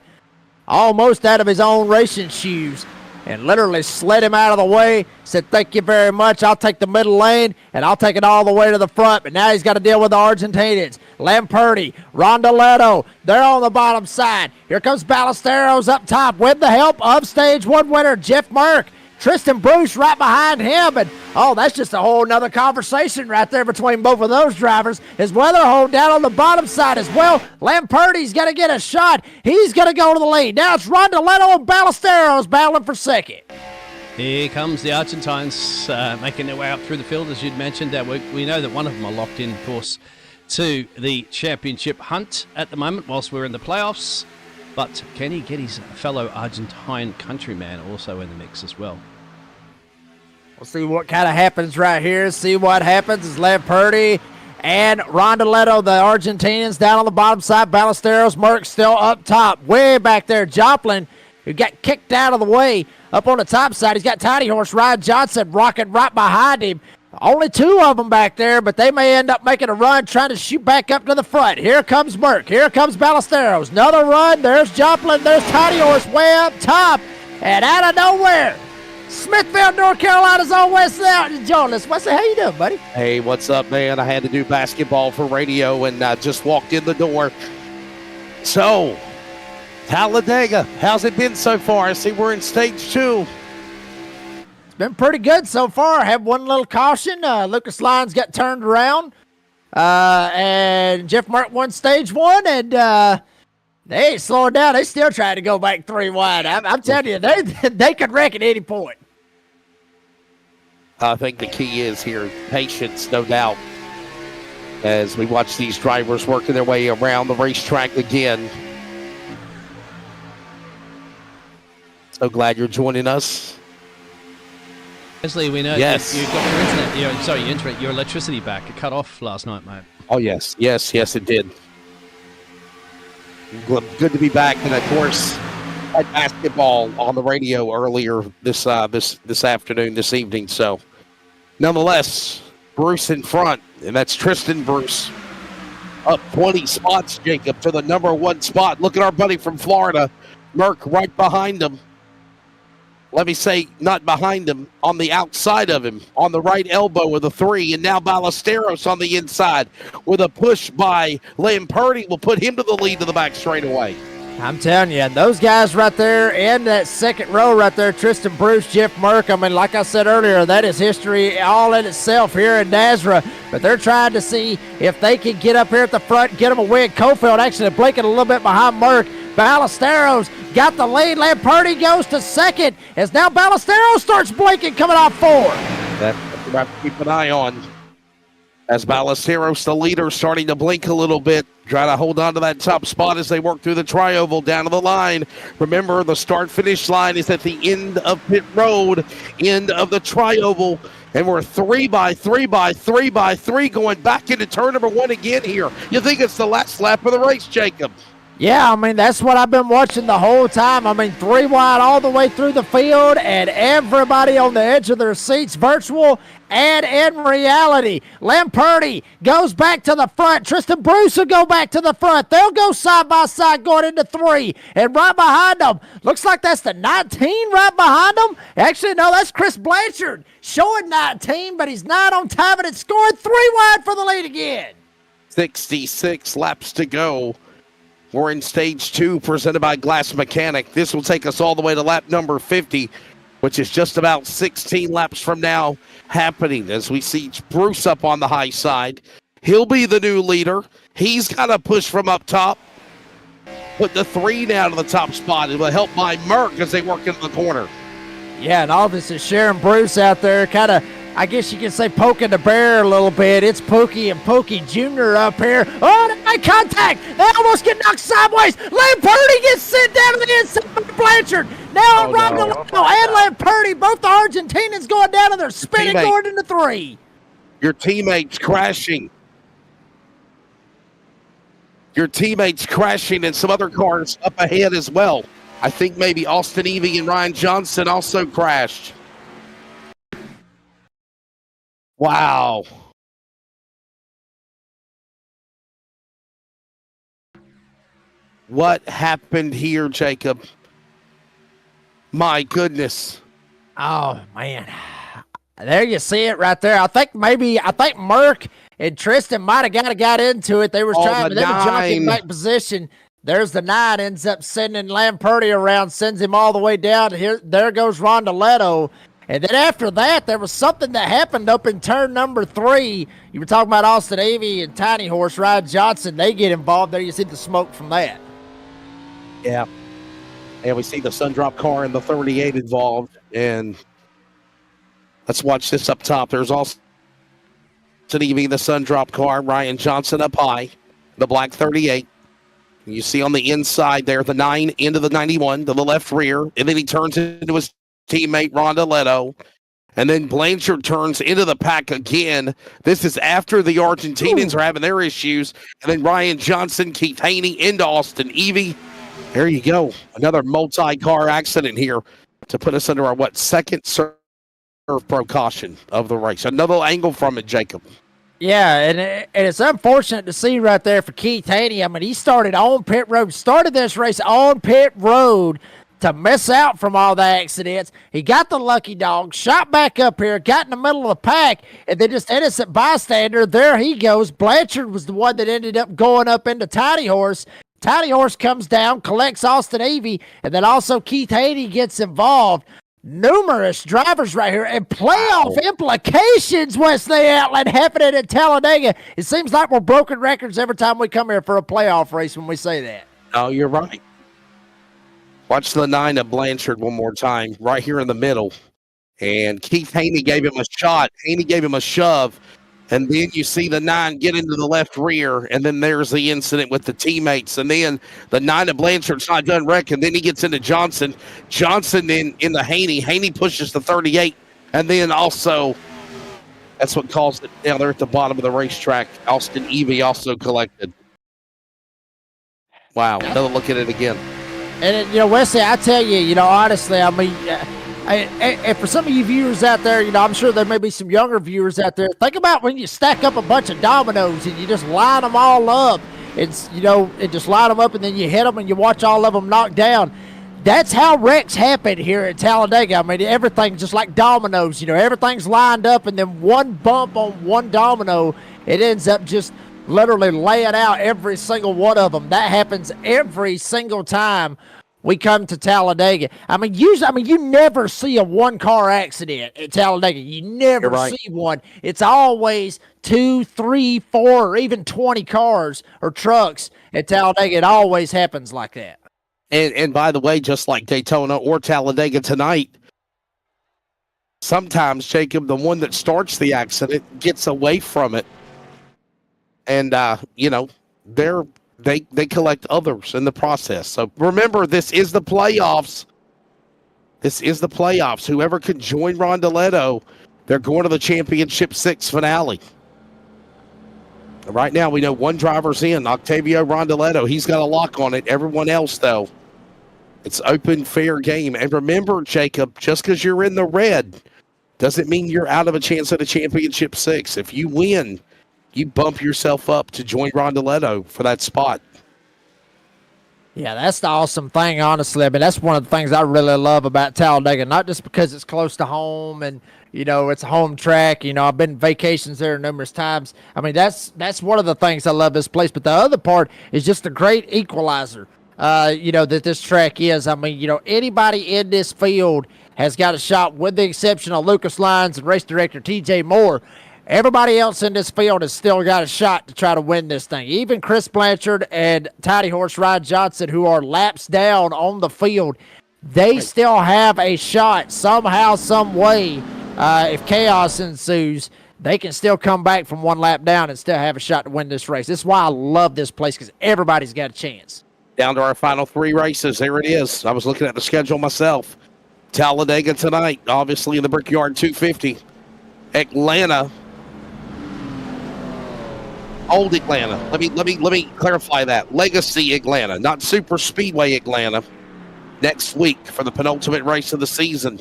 almost out of his own racing shoes and literally slid him out of the way. Said, thank you very much. I'll take the middle lane, and I'll take it all the way to the front. But now he's got to deal with the Argentinians. Lamperti, Rondoletto, they're on the bottom side. Here comes Ballesteros up top with the help of Stage 1 winner Jeff Merck. Tristan Bruce right behind him, and that's just a whole nother conversation right there between both of those drivers. As Weatherhold down on the bottom side as well. Lamperti's got to get a shot. He's going to go to the lead. Now it's Rondoletto and Ballesteros battling for second. Here comes the Argentines making their way up through the field, as you'd mentioned. We know that one of them are locked in, of course, to the championship hunt at the moment whilst we're in the playoffs. But can he get his fellow Argentine countryman also in the mix as well? We'll see what kind of happens right here. See what happens as Lamperti and Rondoletto, the Argentinians, down on the bottom side. Ballesteros, Merck still up top. Way back there, Joplin, who got kicked out of the way. Up on the top side, he's got Tiny Horse Ryan Johnson rocking right behind him. Only 2 of them back there, but they may end up making a run trying to shoot back up to the front. Here comes Merck. Here comes Ballesteros. Another run. There's Joplin. There's Tiny Horse way up top. And out of nowhere, Smithfield, North Carolina's own Wesley Jonas. Wesley, how you doing, buddy? Hey, what's up, man? I had to do basketball for radio and just walked in the door. So, Talladega, how's it been so far? I see we're in stage 2. Been pretty good so far. I have one little caution. Lucas Lyons got turned around. And Jeff Merck won stage 1. And they ain't slowing down. They still trying to go back 3 wide. I'm telling you, they could wreck at any point. I think the key is here patience, no doubt, as we watch these drivers working their way around the racetrack again. So glad you're joining us. Wesley, we know yes. you got your electricity back. It cut off last night, mate. Oh, yes, it did. Good to be back. And, of course, had basketball on the radio earlier this afternoon, this evening. So, nonetheless, Bruce in front, and that's Tristan Bruce. Up 20 spots, Jacob, to the number 1 spot. Look at our buddy from Florida, Merck, right behind him. Let me say, not behind him, on the outside of him, on the right elbow with a 3, and now Ballesteros on the inside with a push by Lamperti will put him to the lead to the back straightaway. I'm telling you, those guys right there in that second row right there, Tristan Bruce, Jeff Merck, I mean, like I said earlier, that is history all in itself here in Nazareth, but they're trying to see if they can get up here at the front, get them a win. Cofield actually blinking a little bit behind Merck. Ballesteros got the lead. Lamperti goes to second as now Ballesteros starts blinking coming off 4. That's what we have to keep an eye on. As Ballesteros, the leader, starting to blink a little bit, trying to hold on to that top spot as they work through the tri-oval down to the line. Remember, the start-finish line is at the end of pit road, end of the tri-oval, and we're 3 by 3 by 3 by 3 going back into turn number 1 again here. You think it's the last lap of the race, Jacob? Yeah, I mean, that's what I've been watching the whole time. I mean, 3 wide all the way through the field, and everybody on the edge of their seats, virtual and in reality. Lamperti goes back to the front. Tristan Bruce will go back to the front. They'll go side by side going into 3. And right behind them, looks like that's the 19 right behind them. Actually, no, that's Chris Blanchard showing 19, but he's not on time, and it's scored 3 wide for the lead again. 66 laps to go. We're in stage 2, presented by Glass Mechanic. This will take us all the way to lap number 50, which is just about 16 laps from now happening as we see Bruce up on the high side. He'll be the new leader. He's got to push from up top. Put the 3 down to the top spot. It will help by Merck as they work into the corner. Yeah, and all this is Sharon Bruce out there kind of, I guess you can say, poking the bear a little bit. It's Pookie and Pookie Jr. up here. Oh, they contact. They almost get knocked sideways. Lamperti gets sent down to the inside by Blanchard. Now Ronaldo and Lamperti, both the Argentinians going down and they're spinning going into 3. Your teammates crashing. Your teammates crashing and some other cars up ahead as well. I think maybe Austin Evie and Ryan Johnson also crashed. Wow. What happened here, Jacob? My goodness. Oh, man. There you see it right there. I think Merck and Tristan might have got into it. They were trying, but they were jumping back position. There's the 9, ends up sending Lamperti around, sends him all the way down. Here, there goes Rondaletto. And then after that, there was something that happened up in turn number 3. You were talking about Austin Avey and Tiny Horse, Ryan Johnson. They get involved there. You see the smoke from that. Yeah. And we see the Sundrop car and the 38 involved. And let's watch this up top. There's also Avey, the Sundrop car, Ryan Johnson up high, the black 38. You see on the inside there, the 9 into the 91 to the left rear. And then he turns into his teammate Rondaletto, and then Blanchard turns into the pack again. This is after the Argentinians are having their issues, and then Ryan Johnson, Keith Haney into Austin Evey. There you go, another multi-car accident here to put us under our second serve pro caution of the race. Another angle from it, Jacob. Yeah, and it's unfortunate to see right there for Keith Haney. I mean, he started on pit road, started this race on pit road to miss out from all the accidents. He got the lucky dog, shot back up here, got in the middle of the pack, and then just innocent bystander, there he goes. Blanchard was the one that ended up going up into Tiny Horse. Tiny Horse comes down, collects Austin Evey, and then also Keith Haney gets involved. Numerous drivers right here, and playoff implications, Wesley Outland, happening at Talladega. It seems like we're broken records every time we come here for a playoff race when we say that. Oh, you're right. Watch the 9 of Blanchard one more time, right here in the middle. And Keith Haney gave him a shot. Haney gave him a shove. And then you see the 9 get into the left rear. And then there's the incident with the teammates. And then the 9 of Blanchard's not done wrecking. Then he gets into Johnson. Johnson in the Haney. Haney pushes the 38. And then also, that's what caused it down there at the bottom of the racetrack. Austin Evey also collected. Wow. Another look at it again. And, Wesley, I tell you, honestly, I mean, and for some of you viewers out there, I'm sure there may be some younger viewers out there. Think about when you stack up a bunch of dominoes and you just line them all up. It's, and just line them up and then you hit them and you watch all of them knock down. That's how wrecks happen here at Talladega. I mean, everything's just like dominoes. Everything's lined up, and then one bump on one domino, it ends up just literally laying out every single one of them. That happens every single time we come to Talladega. I mean, usually, you never see a one-car accident at Talladega. You never see one. It's always 2, 3, 4, or even 20 cars or trucks at Talladega. It always happens like that. And by the way, just like Daytona or Talladega tonight, sometimes, Jacob, the one that starts the accident gets away from it. And, they collect others in the process. So remember, this is the playoffs. Whoever can join Rondeletto, they're going to the Championship 6 finale. Right now, we know one driver's in, Octavio Rondeletto. He's got a lock on it. Everyone else, though, it's open, fair game. And remember, Jacob, just because you're in the red doesn't mean you're out of a chance at a Championship 6. If you win, you bump yourself up to join Rondeletto for that spot. Yeah, that's the awesome thing, honestly. I mean, that's one of the things I really love about Talladega, not just because it's close to home and, it's a home track. I've been vacations there numerous times. I mean, that's one of the things I love this place. But the other part is just a great equalizer, that this track is. I mean, anybody in this field has got a shot, with the exception of Lucas Lyons and race director TJ Moore. Everybody else in this field has still got a shot to try to win this thing. Even Chris Blanchard and Tiny Horse Ryan Johnson, who are laps down on the field, they still have a shot somehow, some way. If chaos ensues, they can still come back from one lap down and still have a shot to win this race. This is why I love this place, because everybody's got a chance. Down to our final 3 races. There it is. I was looking at the schedule myself. Talladega tonight, obviously in the Brickyard 250. Atlanta. Old Atlanta. Let me clarify that. Legacy Atlanta, not Super Speedway Atlanta. Next week for the penultimate race of the season.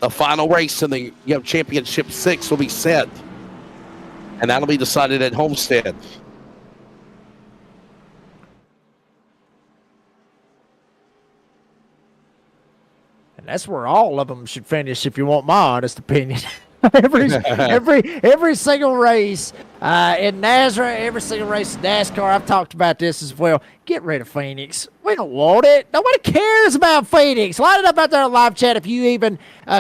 The final race in the Championship 6 will be set, and that'll be decided at Homestead. And that's where all of them should finish, if you want my honest opinion. every single race in Nazareth, every single race in NASCAR. I've talked about this as well. Get rid of Phoenix. We don't want it. Nobody cares about Phoenix. Line it up out there in live chat if you even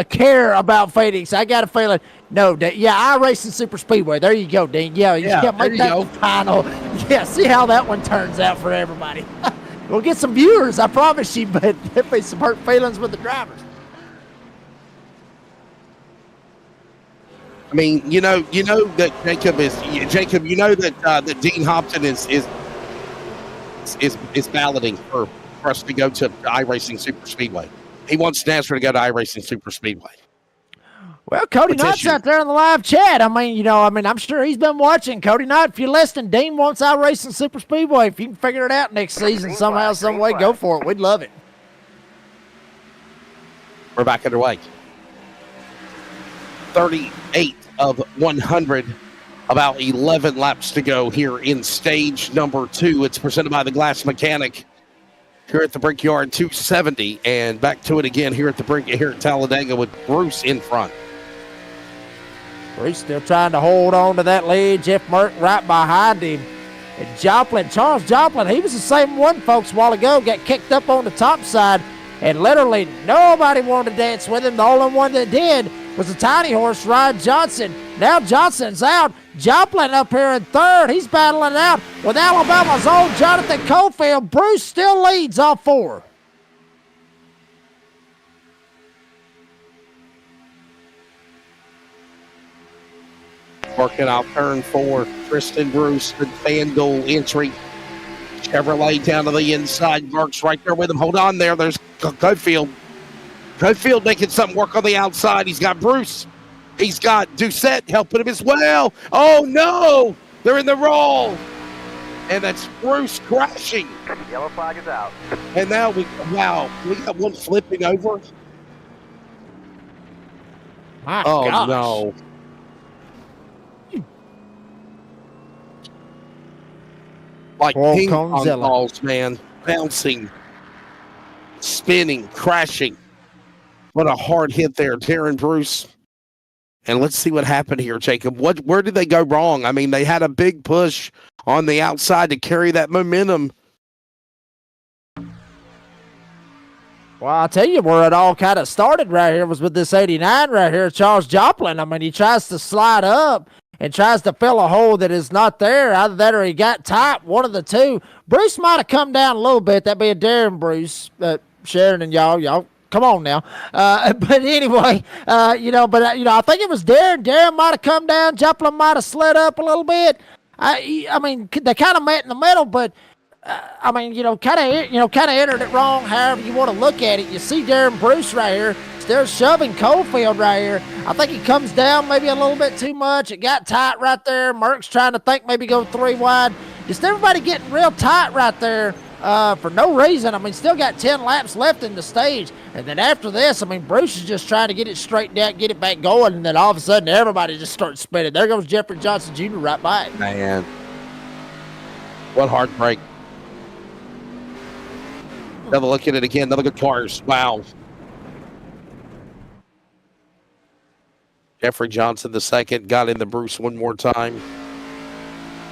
care about Phoenix. I got a feeling. No, I race in Super Speedway. There you go, Dean. Yeah, you can't make that final. Yeah, see how that one turns out for everybody. We'll get some viewers, I promise you, but there'll be some hurt feelings with the drivers. I mean, you know that Jacob. You know that Dean Hopton is balloting for us to go to iRacing Super Speedway. He wants NASCAR to go to iRacing Super Speedway. Well, Cody Knight's out there in the live chat. I mean, I'm sure he's been watching. Cody Knight, if you're listening, Dean wants iRacing Super Speedway. If you can figure it out next season somehow, some way, go for it. We'd love it. We're back underway. 38 of 100, about 11 laps to go here in stage number 2. It's presented by the Glass Mechanic here at the Brickyard 270, and back to it again here at Talladega with Bruce in front. Bruce still trying to hold on to that lead. Jeff Merck right behind him. And Charles Joplin, he was the same one, folks, a while ago, got kicked up on the top side, and literally nobody wanted to dance with him. The only one that did was the Tiny Horse, Ryan Johnson. Now Johnson's out. Joplin up here in third. He's battling it out with Alabama's own Jonathan Cofield. Bruce still leads all 4. Working out turn 4. Tristan Bruce, the FanDuel entry. Chevrolet down to the inside. Mark's right there with him. Hold on there. There's Cofield. Cofield making something work on the outside. He's got Bruce. He's got Doucette helping him as well. Oh, no. They're in the roll. And that's Bruce crashing. Yellow flag is out. And now we got one flipping over. My Oh, gosh. no. Like Poor ping pong Conzilla. balls, man. Bouncing, spinning, crashing. What a hard hit there, Darren Bruce. And let's see what happened here, Jacob. Where did they go wrong? I mean, they had a big push on the outside to carry that momentum. Well, I'll tell you where it all kind of started right here was with this 89 right here, Charles Joplin. I mean, he tries to slide up and tries to fill a hole that is not there. Either that or he got tight, one of the two. Bruce might have come down a little bit. That being Darren Bruce, Sharon and y'all. Come on now. But anyway, I think it was Darren. Darren might have come down. Joplin might have slid up a little bit. I mean, they kind of met in the middle, but kind of entered it wrong. However you want to look at it, you see Darren Bruce right here. They're shoving Cofield right here. I think he comes down maybe a little bit too much. It got tight right there. Merck's trying to think maybe go 3 wide. Just everybody getting real tight right there. For no reason. I mean, still got 10 laps left in the stage. And then after this, I mean, Bruce is just trying to get it straightened out, get it back going, and then all of a sudden everybody just starts spinning. There goes Jeffrey Johnson Jr. right by it. Man. What heartbreak. Another look at it again. Another good cars. Wow. Jeffrey Johnson the second got in the Bruce one more time.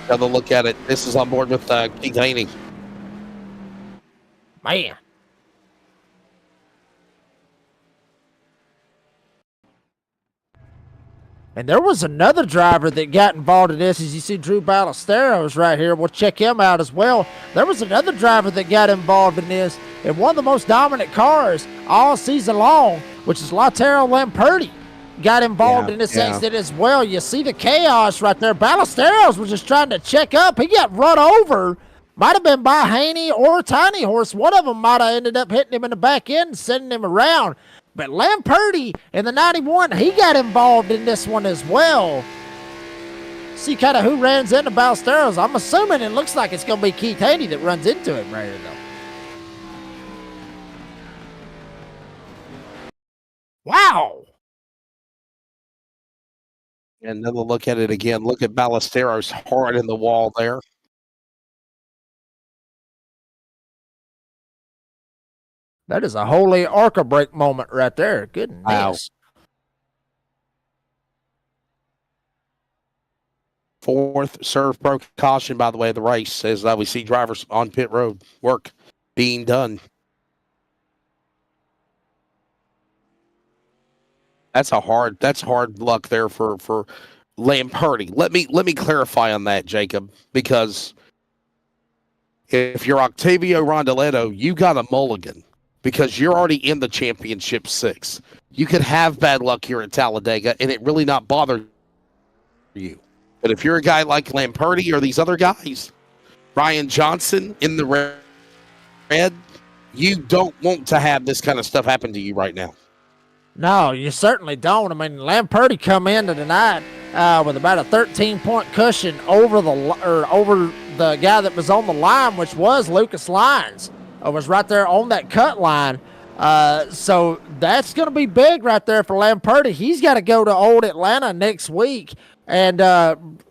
Another look at it. This is on board with Keith Haney. Man. And there was another driver that got involved in this. As you see, Drew Ballesteros right here. We'll check him out as well. There was another driver that got involved in this in one of the most dominant cars all season long, which is Lautaro Lamperti. Got involved in this accident as well. You see the chaos right there. Ballesteros was just trying to check up. He got run over. Might have been by Haney or Tiny Horse. One of them might have ended up hitting him in the back end and sending him around. But Lamperti in the 91, he got involved in this one as well. See kind of who runs into Ballesteros. I'm assuming it looks like it's going to be Keith Haney that runs into him right here, though. Wow. And another look at it again. Look at Ballesteros hard in the wall there. That is a holy arca break moment right there. Goodness. Wow. Fourth serve pro caution, by the way, of the race, as we see drivers on pit road work being done. That's hard luck there for Lamperti. Let me clarify on that, Jacob, because if you're Octavio Rondeletto, you got a mulligan because you're already in the championship 6. You could have bad luck here at Talladega and it really not bother you. But if you're a guy like Lamperti or these other guys, Ryan Johnson in the red, you don't want to have this kind of stuff happen to you right now. No, you certainly don't. I mean, Lamperti come into tonight with about a 13-point cushion over the guy that was on the line, which was Lucas Lyons. Was right there on that cut line. So that's going to be big right there for Lamperti. He's got to go to old Atlanta next week and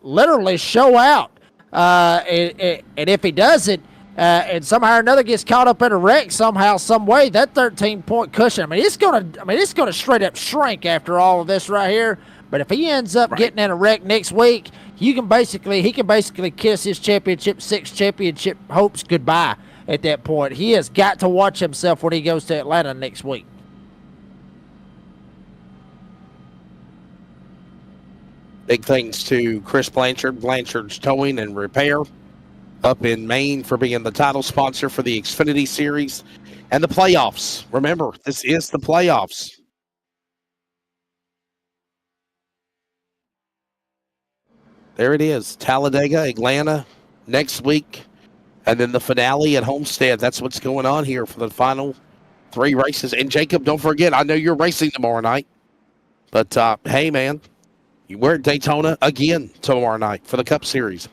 literally show out. And if he does it, and somehow or another gets caught up in a wreck somehow, some way, that 13-point cushion, it's gonna straight up shrink after all of this right here. But if he ends up getting in a wreck next week, he can basically kiss his championship 6 championship hopes goodbye at that point. He has got to watch himself when he goes to Atlanta next week. Big thanks to Chris Blanchard, Blanchard's Towing and Repair up in Maine for being the title sponsor for the Xfinity Series and the playoffs. Remember, this is the playoffs. There it is. Talladega, Atlanta next week. And then the finale at Homestead. That's what's going on here for the final 3 races. And Jacob, don't forget, I know you're racing tomorrow night. But, hey, man, we're at Daytona again tomorrow night for the Cup Series.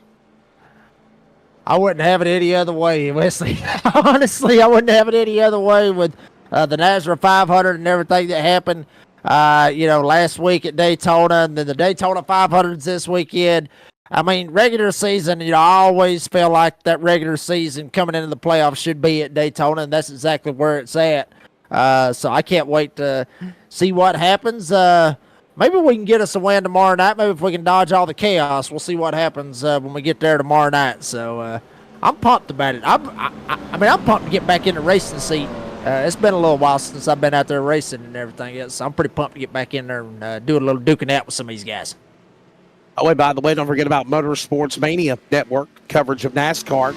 I wouldn't have it any other way, Wesley. Honestly, I wouldn't have it any other way with the NASRA 500 and everything that happened, last week at Daytona, and then the Daytona 500s this weekend. I mean, regular season, I always feel like that regular season coming into the playoffs should be at Daytona, and that's exactly where it's at. So I can't wait to see what happens. Maybe we can get us a win tomorrow night. Maybe if we can dodge all the chaos, we'll see what happens when we get there tomorrow night. So I'm pumped about it. I'm pumped to get back in the racing seat. It's been a little while since I've been out there racing and everything else. So I'm pretty pumped to get back in there and do a little duking out with some of these guys. Oh, and by the way, don't forget about Motorsports Mania Network coverage of NASCAR.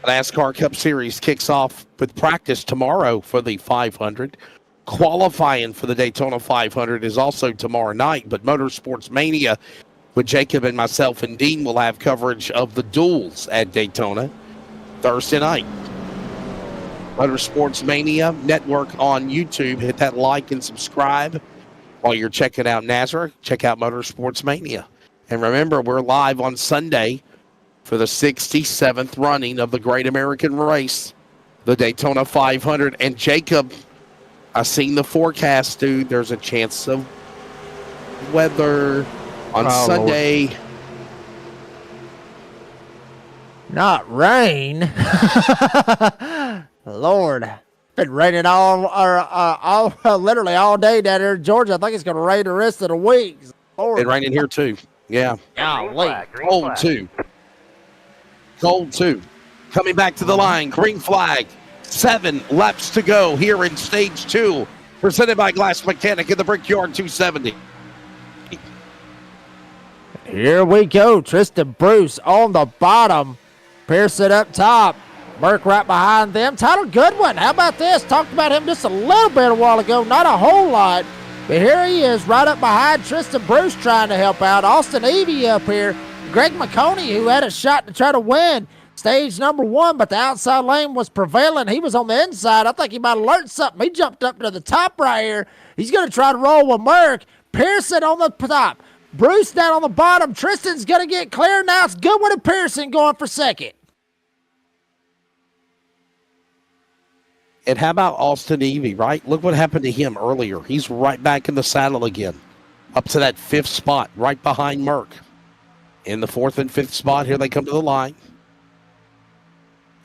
The NASCAR Cup Series kicks off with practice tomorrow for the 500. Qualifying for the Daytona 500 is also tomorrow night, but Motorsports Mania with Jacob and myself and Dean will have coverage of the duels at Daytona Thursday night. Motorsports Mania Network on YouTube. Hit that like and subscribe while you're checking out NASCAR. Check out Motorsports Mania. And remember, we're live on Sunday for the 67th running of the Great American Race, the Daytona 500. And Jacob, I've seen the forecast, dude. There's a chance of weather on Sunday. Lord. Not rain. Lord, been raining literally all day down here in Georgia. I think it's going to rain the rest of the week. Lord. It's raining here too. Yeah. Cold too. Cold too. Coming back to the line. Green flag. 7 laps to go here in stage 2. Presented by Glass Mechanic in the Brickyard 270. Here we go. Tristan Bruce on the bottom. Pearson up top. Burke right behind them. Tyler Goodwin, how about this? Talked about him just a little bit a while ago. Not a whole lot. But here he is right up behind Tristan Bruce trying to help out. Austin Evie up here. Greg McConey, who had a shot to try to win stage number 1, but the outside lane was prevailing. He was on the inside. I think he might have learned something. He jumped up to the top right here. He's going to try to roll with Merck. Pearson on the top. Bruce down on the bottom. Tristan's going to get clear. Now it's Goodwin and Pearson going for second. And how about Austin Evie, right? Look what happened to him earlier. He's right back in the saddle again. Up to that 5th spot, right behind Merck. In the 4th and 5th spot, here they come to the line.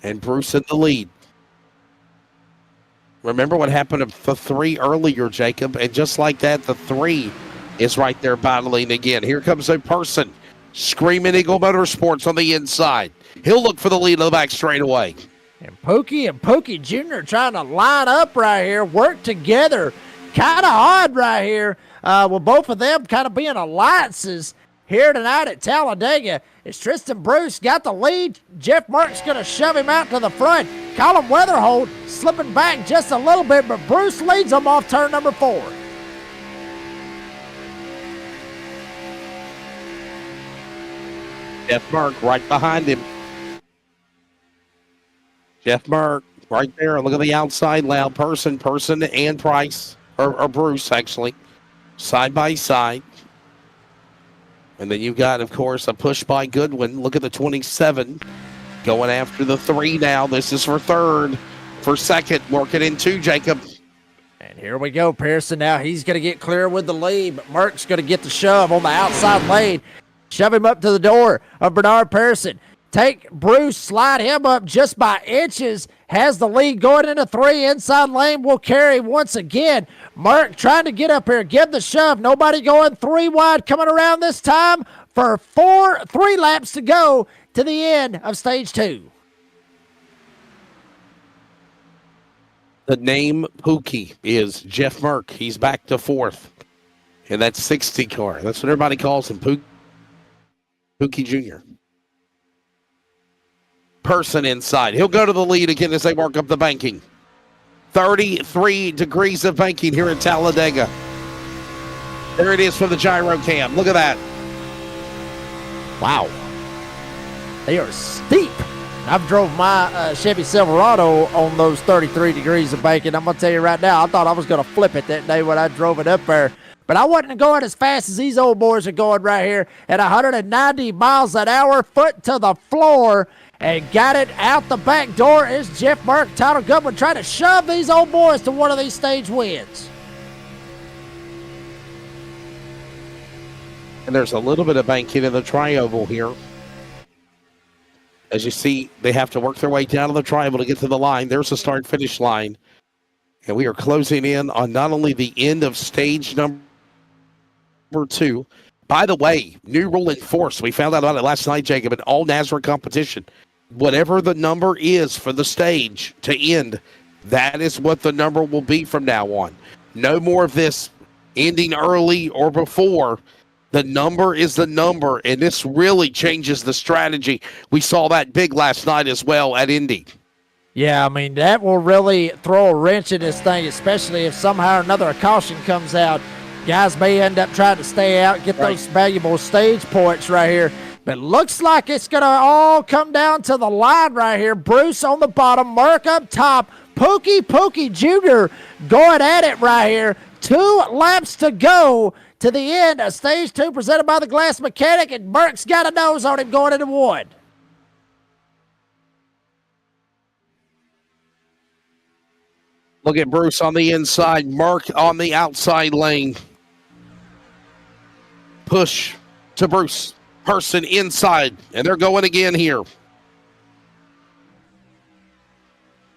And Bruce in the lead. Remember what happened to the 3 earlier, Jacob? And just like that, the 3 is right there battling again. Here comes a person. Screaming Eagle Motorsports on the inside. He'll look for the lead on the back straightaway. And Pookie Jr. trying to line up right here, work together. Kind of odd right here with both of them kind of being alliances here tonight at Talladega. It's Tristan Bruce got the lead. Jeff Merck's going to shove him out to the front. Colin Weatherholt slipping back just a little bit, but Bruce leads him off turn number 4. Jeff Merck right behind him. Jeff Merck right there. Look at the outside. Loud Person and Price, or Bruce actually, side by side. And then you've got, of course, a push by Goodwin. Look at the 27 going after the 3 now. This is for 3rd. For 2nd, working in 2, Jacob. And here we go. Pearson now. He's going to get clear with the lead, but Merck's going to get the shove on the outside lane. Shove him up to the door of Bernard Pearson. Take Bruce, slide him up just by inches. Has the lead going into 3. Inside lane will carry once again. Merck trying to get up here, give the shove. Nobody going 3 wide coming around this time for 3 laps to go to the end of stage 2. The name Pookie is Jeff Merck. He's back to 4th in that 60 car. That's what everybody calls him, Pookie Jr. Person inside. He'll go to the lead again as they work up the banking. 33 degrees of banking here in Talladega. There it is for the gyro cam. Look at that. Wow. They are steep. I've drove my Chevy Silverado on those 33 degrees of banking. I'm going to tell you right now, I thought I was going to flip it that day when I drove it up there. but I wasn't going as fast as these old boys are going right here at 190 miles an hour, foot to the floor, and got it out the back door is Jeff Burke. Tyler Goodwin trying to shove these old boys to one of these stage wins. And there's a little bit of banking in the tri-oval here. As you see, they have to work their way down to the tri-oval to get to the line. There's the start-finish line. And we are closing in on not only the end of stage number 2. By the way, new rule in force. We found out about it last night, Jacob, in all NASCAR competition. Whatever the number is for the stage to end, that is what the number will be from now on. No more of this ending early or before. The number is the number, and this really changes the strategy. We saw that big last night as well at Indy. Yeah, I mean, that will really throw a wrench in this thing, especially if somehow or another a caution comes out. Guys may end up trying to stay out, get those valuable stage points right here. But looks like it's going to all come down to the line right here. Bruce on the bottom, Mark up top, Pookie Jr. going at it right here. 2 laps to go to the end of stage 2 presented by the Glass Mechanic, and Burke's got a nose on him going into 1. Look at Bruce on the inside, Mark on the outside lane. Push to Bruce, Person inside, and they're going again here.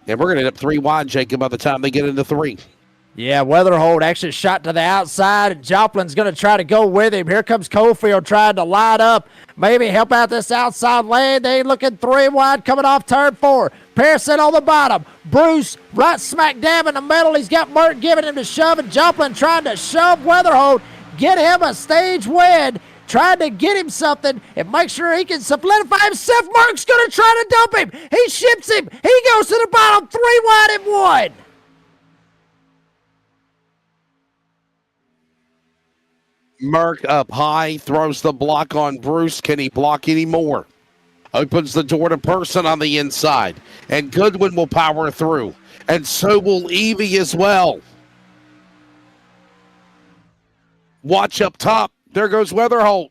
And we're going to end up 3 wide, Jacob, by the time they get into 3. Yeah, Weatherholt actually shot to the outside, and Joplin's going to try to go with him. Here comes Cofield trying to line up, maybe help out this outside lane. They looking 3 wide coming off turn 4. Pearson on the bottom. Bruce right smack dab in the middle. He's got Mert giving him to shove, and Joplin trying to shove Weatherholt, get him a stage win, trying to get him something and make sure he can solidify himself. Merck's going to try to dump him. He ships him. He goes to the bottom, 3 wide and 1. Merck up high, throws the block on Bruce. Can he block anymore? Opens the door to Person on the inside. And Goodwin will power through. And so will Evie as well. Watch up top. There goes Weatherholt.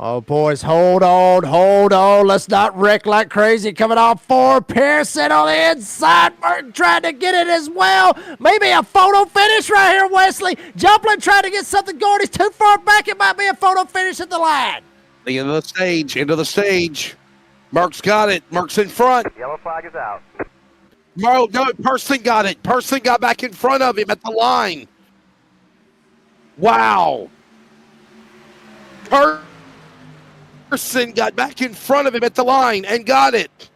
Oh, boys, hold on. Let's not wreck like crazy. Coming off 4, Pearson on the inside. Burton trying to get it as well. Maybe a photo finish right here, Wesley. Joplin trying to get something going. He's too far back. It might be a photo finish at the line. The end of the stage. Merck's got it. Merck's in front. Yellow flag is out. No, Person got it. Person got back in front of him at the line. Wow. Person got back in front of him at the line and got it.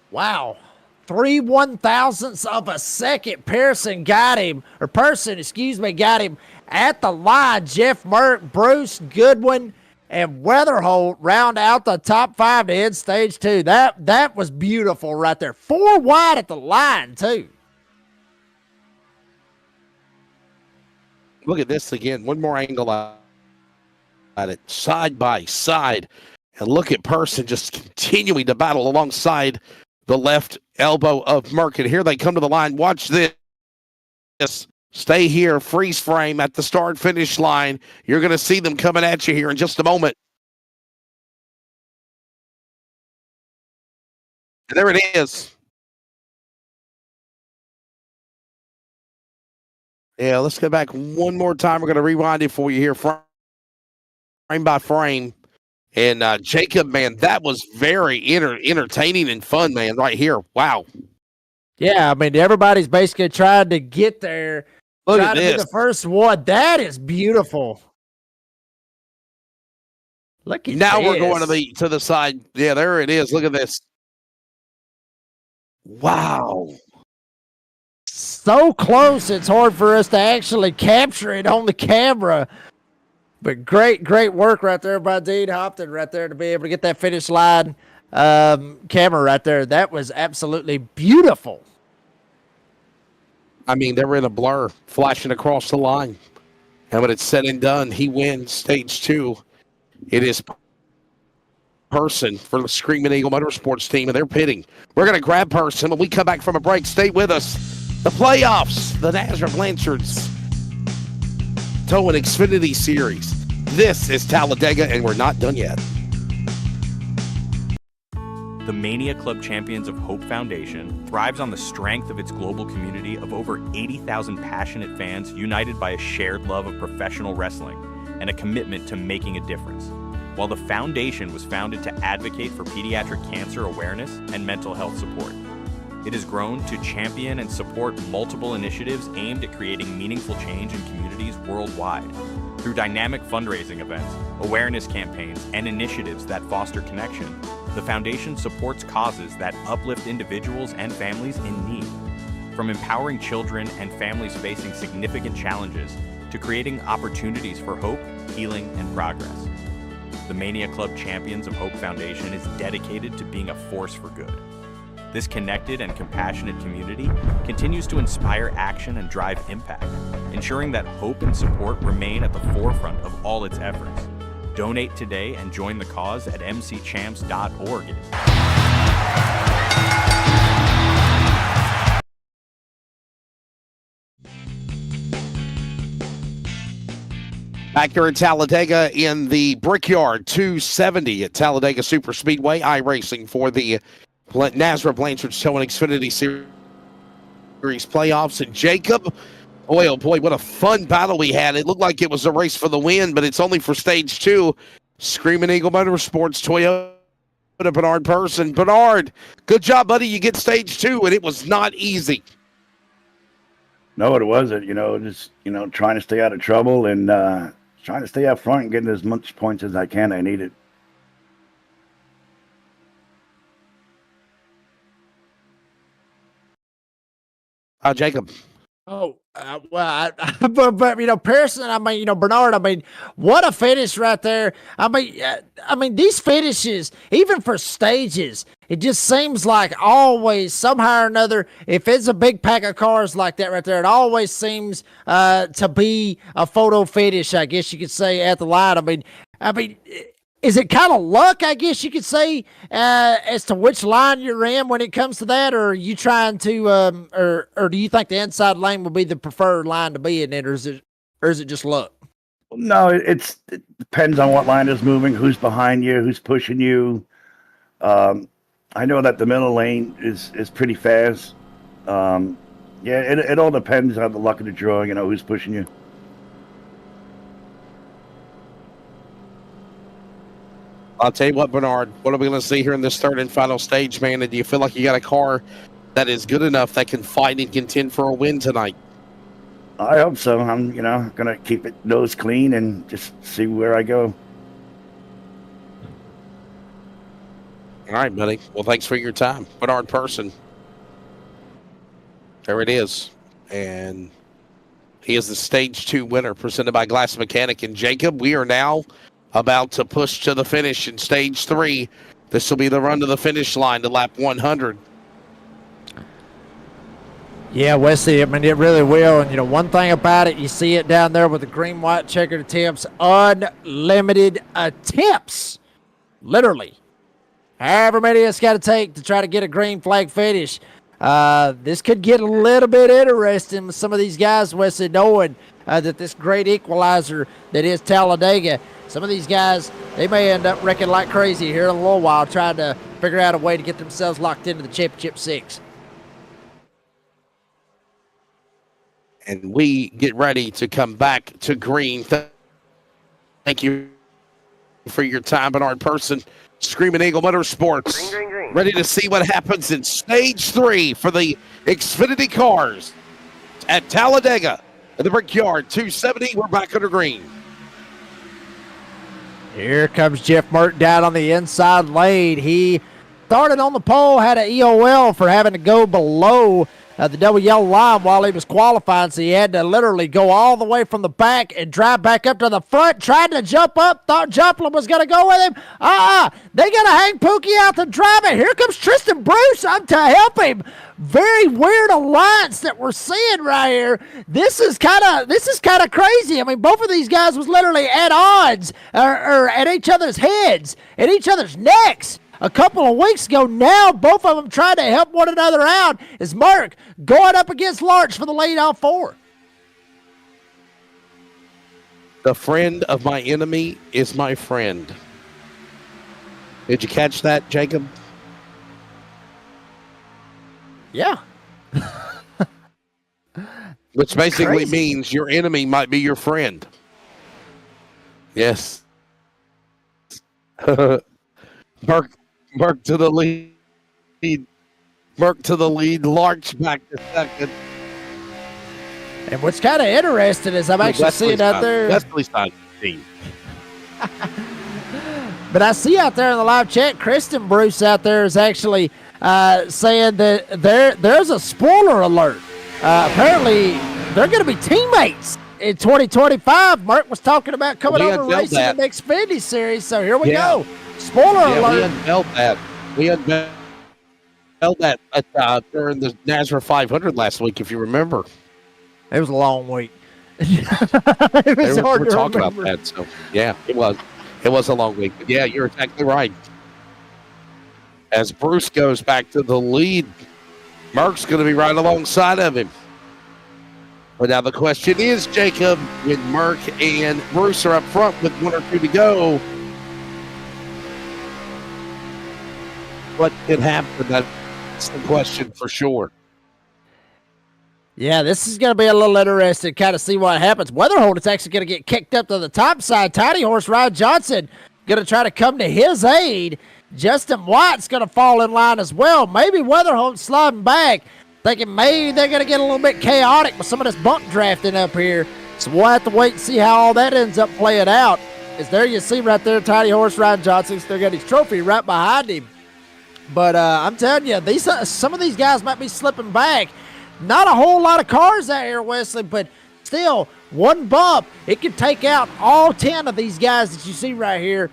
Wow. 3 1,000ths of a second. Person got him at the line. Jeff Merck, Bruce Goodwin, and Weatherholt round out the top 5 to end stage 2. That was beautiful right there. 4 wide at the line, too. Look at this again. One more angle at it, side by side. And look at Person just continuing to battle alongside the left elbow of Merck. And here they come to the line. Watch this. Stay here, freeze frame at the start-finish line. You're going to see them coming at you here in just a moment. And there it is. Yeah, let's go back one more time. We're going to rewind it for you here, frame by frame. And Jacob, man, that was very entertaining and fun, man, right here. Wow. Yeah, I mean, everybody's basically trying to get there. Look trying at to this. be the first one. That is beautiful. Look at now this. We're going to the side. Yeah, there it is. Look at this. Wow. So close, it's hard for us to actually capture it on the camera. But great work right there by Dean Hopton right there to be able to get that finish line camera right there. That was absolutely beautiful. I mean, they were in a blur flashing across the line. And when it's said and done, he wins stage 2. It is Person for the Screaming Eagle Motorsports team, and they're pitting. We're going to grab Person when we come back from a break. Stay with us. The playoffs, the Nazareth Blanchards Towing Xfinity Series. This is Talladega, and we're not done yet. The Mania Club Champions of Hope Foundation thrives on the strength of its global community of over 80,000 passionate fans united by a shared love of professional wrestling and a commitment to making a difference. While the foundation was founded to advocate for pediatric cancer awareness and mental health support, it has grown to champion and support multiple initiatives aimed at creating meaningful change in communities worldwide. Through dynamic fundraising events, awareness campaigns, and initiatives that foster connection, the foundation supports causes that uplift individuals and families in need. From empowering children and families facing significant challenges to creating opportunities for hope, healing, and progress. The Mania Club Champions of Hope Foundation is dedicated to being a force for good. This connected and compassionate community continues to inspire action and drive impact, ensuring that hope and support remain at the forefront of all its efforts. Donate today and join the cause at mcchamps.org. Back here in Talladega in the Brickyard 270 at Talladega Superspeedway, iRacing for the Nazareth Blanchard Towing Xfinity Series playoffs. And Jacob, boy, oh boy, what a fun battle we had. It looked like it was a race for the win, but it's only for stage 2. Screaming Eagle Motorsports, Toyota, Bernard Person. Bernard, good job, buddy. You get stage 2, and it was not easy. No, it wasn't. Just, trying to stay out of trouble and trying to stay up front and getting as much points as I can. I need it. Jacob. Oh, but Pearson, Bernard, what a finish right there. These finishes, even for stages, it just seems like always, somehow or another, if it's a big pack of cars like that right there, it always seems to be a photo finish, I guess you could say, at the line. Is it kind of luck, I guess you could say, as to which line you're in when it comes to that, or are you trying to, or do you think the inside lane would be the preferred line to be in it, or is it just luck? No, it depends on what line is moving, who's behind you, who's pushing you. I know that the middle lane is pretty fast. It all depends on the luck of the draw, who's pushing you. I'll tell you what, Bernard, what are we going to see here in this third and final stage, man? And do you feel like you got a car that is good enough that can fight and contend for a win tonight? I hope so. I'm, going to keep it nose clean and just see where I go. All right, buddy. Well, thanks for your time. Bernard Person. There it is. And he is the stage 2 winner presented by Glass Mechanic. And Jacob, we are now about to push to the finish in stage 3. This will be the run to the finish line to lap 100. Yeah, Wesley, it really will. And, one thing about it, you see it down there with the green, white checkered attempts, unlimited attempts. Literally. However many it's got to take to try to get a green flag finish. This could get a little bit interesting with some of these guys, Wesley, knowing that this great equalizer that is Talladega, some of these guys, they may end up wrecking like crazy here in a little while, trying to figure out a way to get themselves locked into the Championship 6. And we get ready to come back to green. Thank you for your time, Bernard Person. Screaming Eagle Motorsports. Green. Ready to see what happens in stage 3 for the Xfinity cars at Talladega at the Brickyard 270. We're back under green. Here comes Jeff Merton down on the inside lane. He started on the pole, had an EOL for having to go below the double yellow line while he was qualifying, so he had to literally go all the way from the back and drive back up to the front, tried to jump up, thought Joplin was going to go with him. They got to hang Pookie out to drive it. Here comes Tristan Bruce up to help him. Very weird alliance that we're seeing right here. This is kind of crazy. Both of these guys was literally at odds or at each other's heads, at each other's necks. a couple of weeks ago. Now both of them trying to help one another out. Is Mark going up against Larch for the lead on 4? The friend of my enemy is my friend. Did you catch that, Jacob? Yeah. Which basically Crazy. means your enemy might be your friend. Yes. Merck to the lead. Merck to the lead. Larch back to second. And what's kind of interesting is I'm actually seeing out there. Wesley's not team. But I see out there in the live chat, Kristen Bruce out there is actually saying that there's a spoiler alert. Apparently, they're going to be teammates in 2025. Mark was talking about coming over and racing in the Xfinity series, so here we go. Spoiler alert. We unveiled that. We unveiled that during the NASRA 500 last week, if you remember. It was a long week. It was hard we're to talking remember. about that, so yeah, it was. It was a long week. But yeah, you're exactly right. As Bruce goes back to the lead, Merck's going to be right alongside of him. But now the question is, Jacob, when Merck and Bruce are up front with 1 or 2 to go, what could happen? That's the question for sure. Yeah, this is going to be a little interesting to kind of see what happens. Weatherhold is actually going to get kicked up to the top side. Tiny Horse Ryan Johnson going to try to come to his aid. Justin White's going to fall in line as well. Maybe Weatherhold sliding back, thinking maybe they're going to get a little bit chaotic with some of this bump drafting up here. So we'll have to wait and see how all that ends up playing out. As there you see right there, Tiny Horse Ryan Johnson still got his trophy right behind him. But I'm telling you, some of these guys might be slipping back. Not a whole lot of cars out here, Wesley, but still, one bump, it could take out all 10 of these guys that you see right here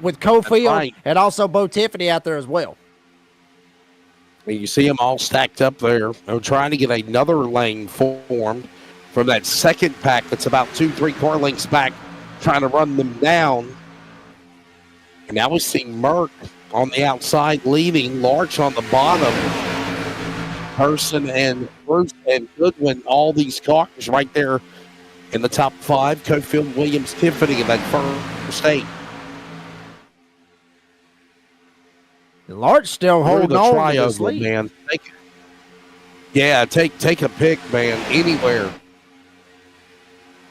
with Cofield and also Bo Tiffany out there as well. You see them all stacked up there. They're trying to get another lane formed from that second pack that's about 2-3 car lengths back, trying to run them down. And now we see Merck on the outside leading, Larch on the bottom. Person and Bruce and Goodwin, all these cars right there in the top 5. Cofield, Williams, Tiffany in that first 8. Larch still holding on to this lead. Man. Take a pick, man, anywhere.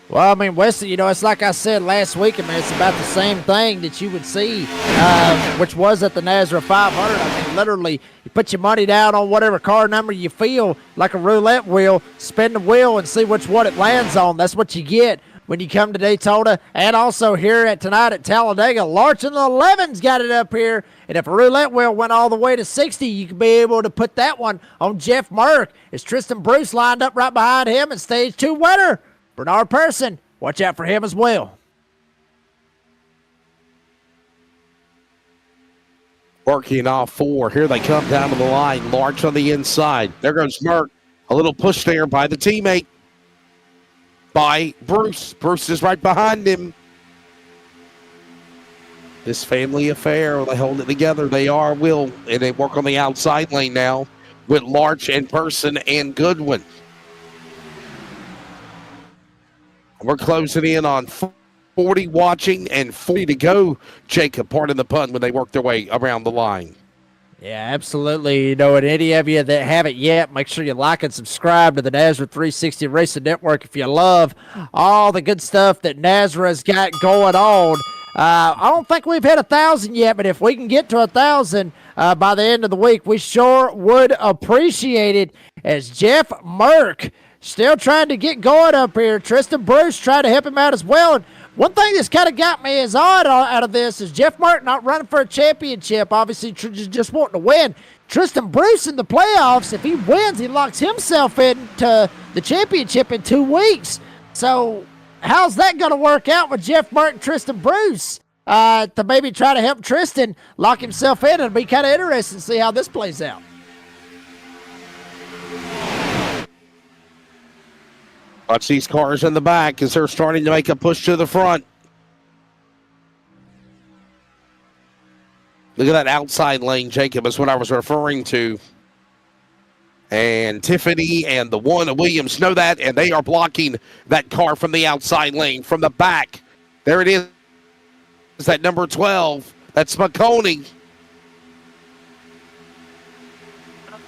Well, I mean, Wesley, it's like I said last week, man, it's about the same thing that you would see, which was at the NASRA 500. I mean, literally, you put your money down on whatever car number you feel, like a roulette wheel, spin the wheel and see which one it lands on. That's what you get when you come to Daytona. And also here tonight at Talladega, Larch in the 11's got it up here. And if a roulette wheel went all the way to 60, you could be able to put that one on Jeff Merck. As Tristan Bruce lined up right behind him and stage 2 winner. Bernard Person, watch out for him as well. Working off 4. Here they come down to the line. Larch on the inside. There goes Merck. A little push there by the teammate. By Bruce. Bruce is right behind him. This family affair, they hold it together. They will. And they work on the outside lane now with Larch and Person and Goodwin. We're closing in on 40 watching and 40 to go, Jacob, pardon the pun, when they work their way around the line. Yeah, absolutely. And any of you that haven't yet, make sure you like and subscribe to the NASRA 360 Racing Network if you love all the good stuff that NASRA's got going on. I don't think we've hit 1,000 yet, but if we can get to 1,000 by the end of the week, we sure would appreciate it. As Jeff Merck still trying to get going up here. Tristan Bruce trying to help him out as well. And one thing that's kind of got me as odd out of this is Jeff Martin not running for a championship, obviously just wanting to win. Tristan Bruce in the playoffs, if he wins, he locks himself into the championship in 2 weeks. So how's that going to work out with Jeff Martin, Tristan Bruce to maybe try to help Tristan lock himself in? It'll be kind of interesting to see how this plays out. Watch these cars in the back as they're starting to make a push to the front. Look at that outside lane, Jacob, is what I was referring to. And Tiffany and the one of Williams know that, and they are blocking that car from the outside lane, from the back. There it is. It's that number 12. That's McConey.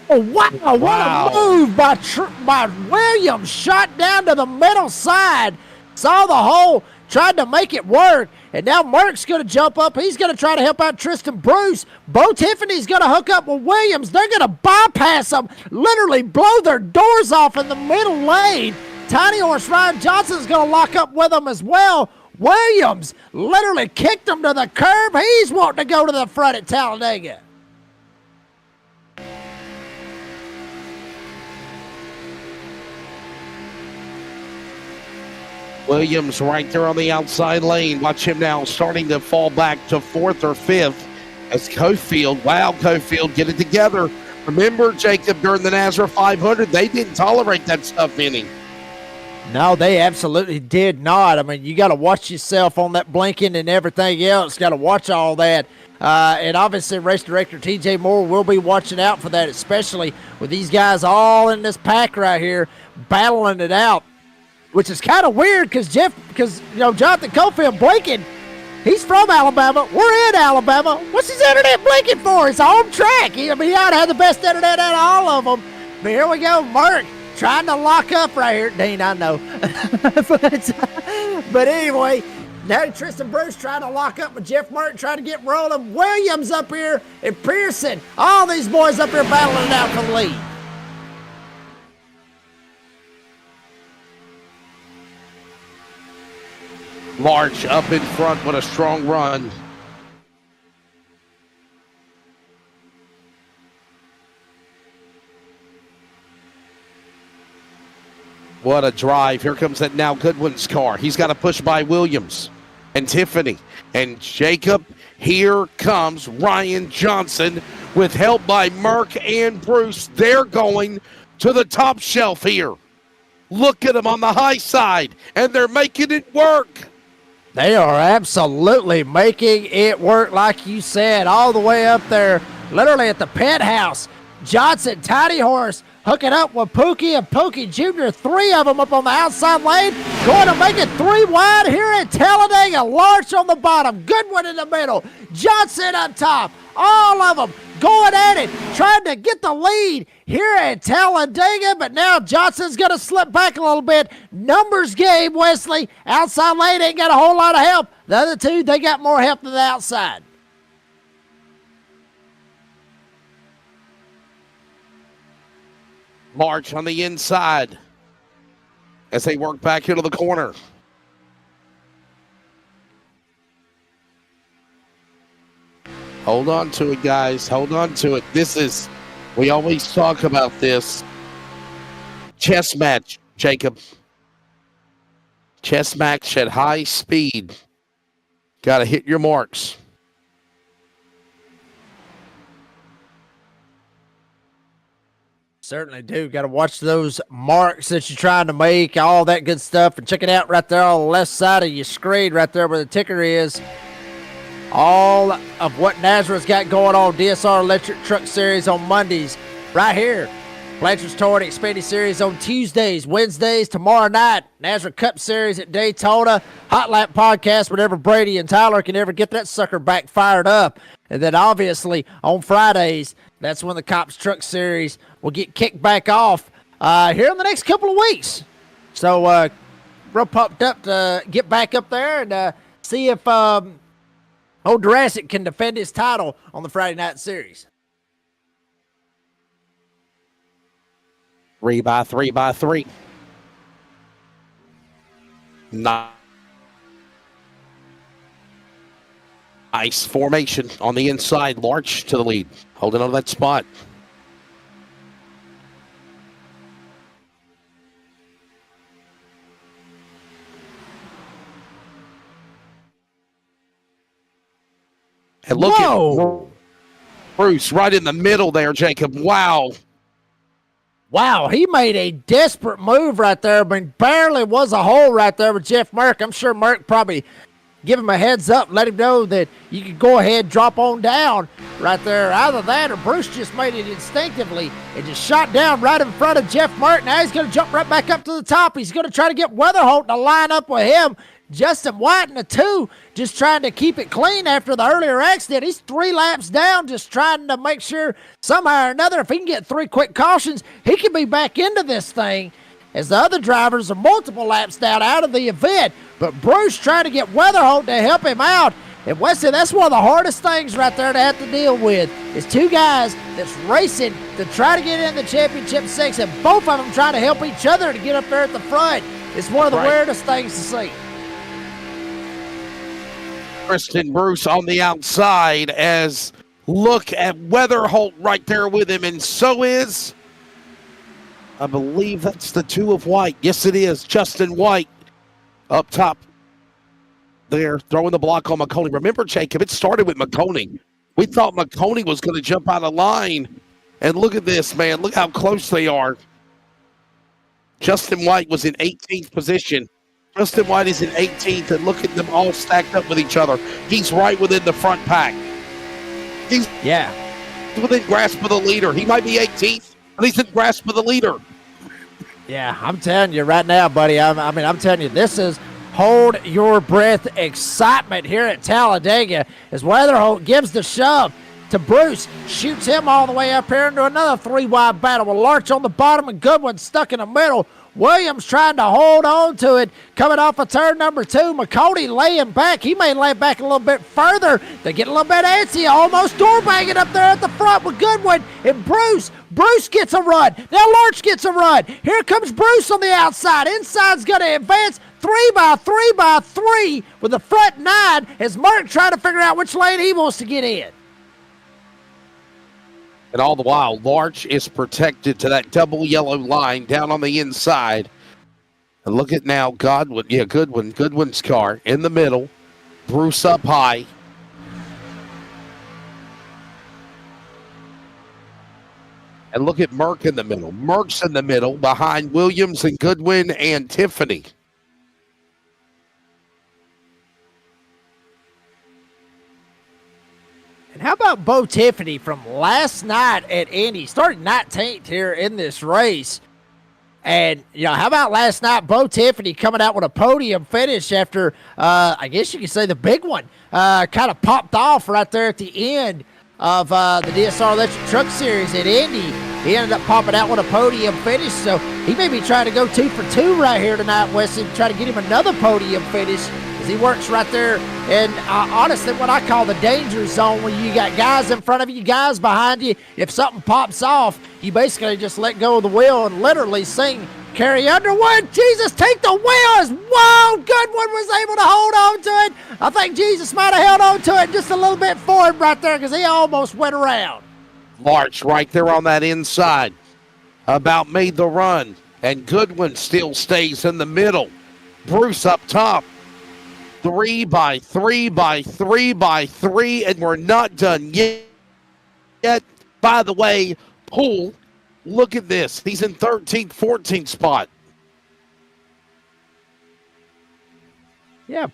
Oh, wow. What a move by Williams. Shot down to the middle side. Saw the hole, tried to make it work. And now Merck's going to jump up. He's going to try to help out Tristan Bruce. Bo Tiffany's going to hook up with Williams. They're going to bypass them, literally blow their doors off in the middle lane. Tiny Horse Ryan Johnson's going to lock up with them as well. Williams literally kicked him to the curb. He's wanting to go to the front at Talladega. Williams right there on the outside lane. Watch him now starting to fall back to 4th or 5th as Cofield. Wow, Cofield, get it together. Remember, Jacob, during the NASRA 500, they didn't tolerate that stuff any. No, they absolutely did not. I mean, you got to watch yourself on that blinking and everything else. Got to watch all that. And obviously, race director TJ Moore will be watching out for that, especially with these guys all in this pack right here battling it out. Which is kind of weird because Jonathan Cofield blinking, he's from Alabama. We're in Alabama. What's his internet blinking for? It's a home track. He ought to have the best internet out of all of them. But here we go, Merck trying to lock up right here. Dean, I know. but anyway, now Tristan Bruce trying to lock up with Jeff Merck, trying to get rolling. Williams up here and Pearson. All these boys up here battling it out for the lead. March up in front with a strong run. What a drive. Here comes that now Goodwin's car. He's got to push by Williams and Tiffany and Jacob. Here comes Ryan Johnson with help by Merck and Bruce. They're going to the top shelf here. Look at them on the high side, and they're making it work. They are absolutely making it work, like you said, all the way up there, literally at the penthouse. Johnson, Tiny Horse, hooking up with Pookie and Pookie Jr., 3 of them up on the outside lane, going to make it 3 wide here at Talladega. Larch on the bottom, Goodwin in the middle, Johnson up top, all of them going at it, trying to get the lead here at Talladega, but now Johnson's going to slip back a little bit. Numbers game, Wesley. Outside lane ain't got a whole lot of help. The other two, they got more help than the outside. March on the inside as they work back into the corner. Hold on to it, guys. Hold on to it. We always talk about this. Chess match, Jacob. Chess match at high speed. Got to hit your marks. Certainly do. Got to watch those marks that you're trying to make, all that good stuff. And check it out right there on the left side of your screen, right there where the ticker is. All of what NASRA's got going on, DSR Electric Truck Series on Mondays, right here. Blanchard's Tour and Xfinity Series on Tuesdays, Wednesdays, tomorrow night. NASRA Cup Series at Daytona. Hot Lap Podcast whenever Brady and Tyler can ever get that sucker back fired up. And then obviously on Fridays, that's when the Cops Truck Series will get kicked back off here in the next couple of weeks. So real pumped up to get back up there and see if old Jurassic can defend his title on the Friday night series. 3x3x3. Nice formation on the inside. Larch to the lead. Holding on to that spot. And look at Bruce right in the middle there, Jacob. Wow. Wow, he made a desperate move right there. I mean, barely was a hole right there with Jeff Merck. I'm sure Merck probably give him a heads up, let him know that you can go ahead, drop on down right there. Either that or Bruce just made it instinctively and just shot down right in front of Jeff Martin. Now he's going to jump right back up to the top. He's going to try to get Weatherholt to line up with him. Justin White in the 2, just trying to keep it clean after the earlier accident. He's 3 laps down, just trying to make sure somehow or another, if he can get 3 quick cautions, he can be back into this thing, as the other drivers are multiple laps down out of the event. But Bruce trying to get Weatherholt to help him out. And Wesley, that's one of the hardest things right there to have to deal with, is 2 guys that's racing to try to get in the championship 6, and both of them trying to help each other to get up there at the front. It's one of the weirdest things to see. Kristen Bruce on the outside, as look at Weatherholt right there with him, and so is, I believe that's the 2 of White. Yes, it is. Justin White up top there, throwing the block on McConey. Remember, Jacob, it started with McConey. We thought McConey was going to jump out of line, and look at this, man. Look how close they are. Justin White was in 18th position. Justin White is in 18th, and look at them all stacked up with each other. He's right within the front pack. He's within grasp of the leader. He might be 18th, but he's in grasp of the leader. Yeah, I'm telling you right now, buddy. I'm telling you, this is hold your breath excitement here at Talladega as Weatherholt gives the shove to Bruce, shoots him all the way up here into another 3-wide battle with Larch on the bottom and Goodwin stuck in the middle. Williams trying to hold on to it, coming off of turn number 2. McConey laying back. He may lay back a little bit further to get a little bit antsy, almost door banging up there at the front with Goodwin. And Bruce gets a run. Now Larch gets a run. Here comes Bruce on the outside. Inside's going to advance 3 by 3 by 3 with the front 9 as Mark trying to figure out which lane he wants to get in. And all the while, Larch is protected to that double yellow line down on the inside. And look at now, Godwin. Yeah, Goodwin. Goodwin's car in the middle. Bruce up high. And look at Merck in the middle. Merck's in the middle behind Williams and Goodwin and Tiffany. And how about Bo Tiffany from last night at Indy, starting 19th here in this race. And, how about last night, Bo Tiffany coming out with a podium finish after, I guess you could say the big one, kind of popped off right there at the end of the DSR Electric Truck Series at Indy. He ended up popping out with a podium finish, so he may be trying to go 2 for 2 right here tonight, Wesley, to try to get him another podium finish as he works right there. And honestly, what I call the danger zone, when you got guys in front of you, guys behind you, if something pops off, you basically just let go of the wheel and literally sing Carrie Underwood, Jesus, take the wheels. Whoa, Goodwin was able to hold on to it. I think Jesus might have held on to it just a little bit for him right there because he almost went around. Larch right there on that inside about made the run, and Goodwin still stays in the middle. Bruce up top. 3 by 3 by 3 by 3, and we're not done yet. By the way, Poole, look at this. He's in 13th, 14th spot. Yeah.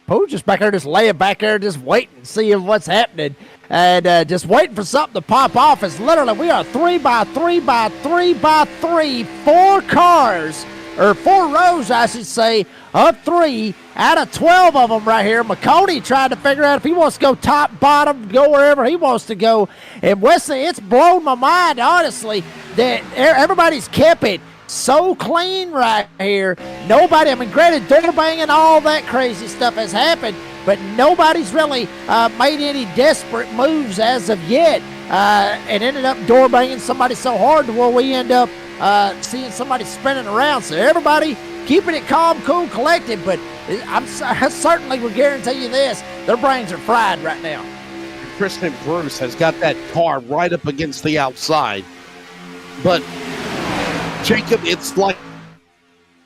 Poole just back there, just laying back there, just waiting, seeing what's happening, and just waiting for something to pop off. It's literally, we are 3 by 3 by 3 by 3, 4 cars, or 4 rows, I should say, of 3 out of 12 of them right here. McConey trying to figure out if he wants to go top, bottom, go wherever he wants to go. And Wesley, it's blown my mind, honestly, that everybody's kept it so clean right here. Nobody, granted, door banging, all that crazy stuff has happened, but nobody's really made any desperate moves as of yet, and ended up door banging somebody so hard to where we end up seeing somebody spinning around. So everybody keeping it calm, cool, collected, but I certainly will guarantee you this, their brains are fried right now. Kristen Bruce has got that car right up against the outside, but Jacob, it's like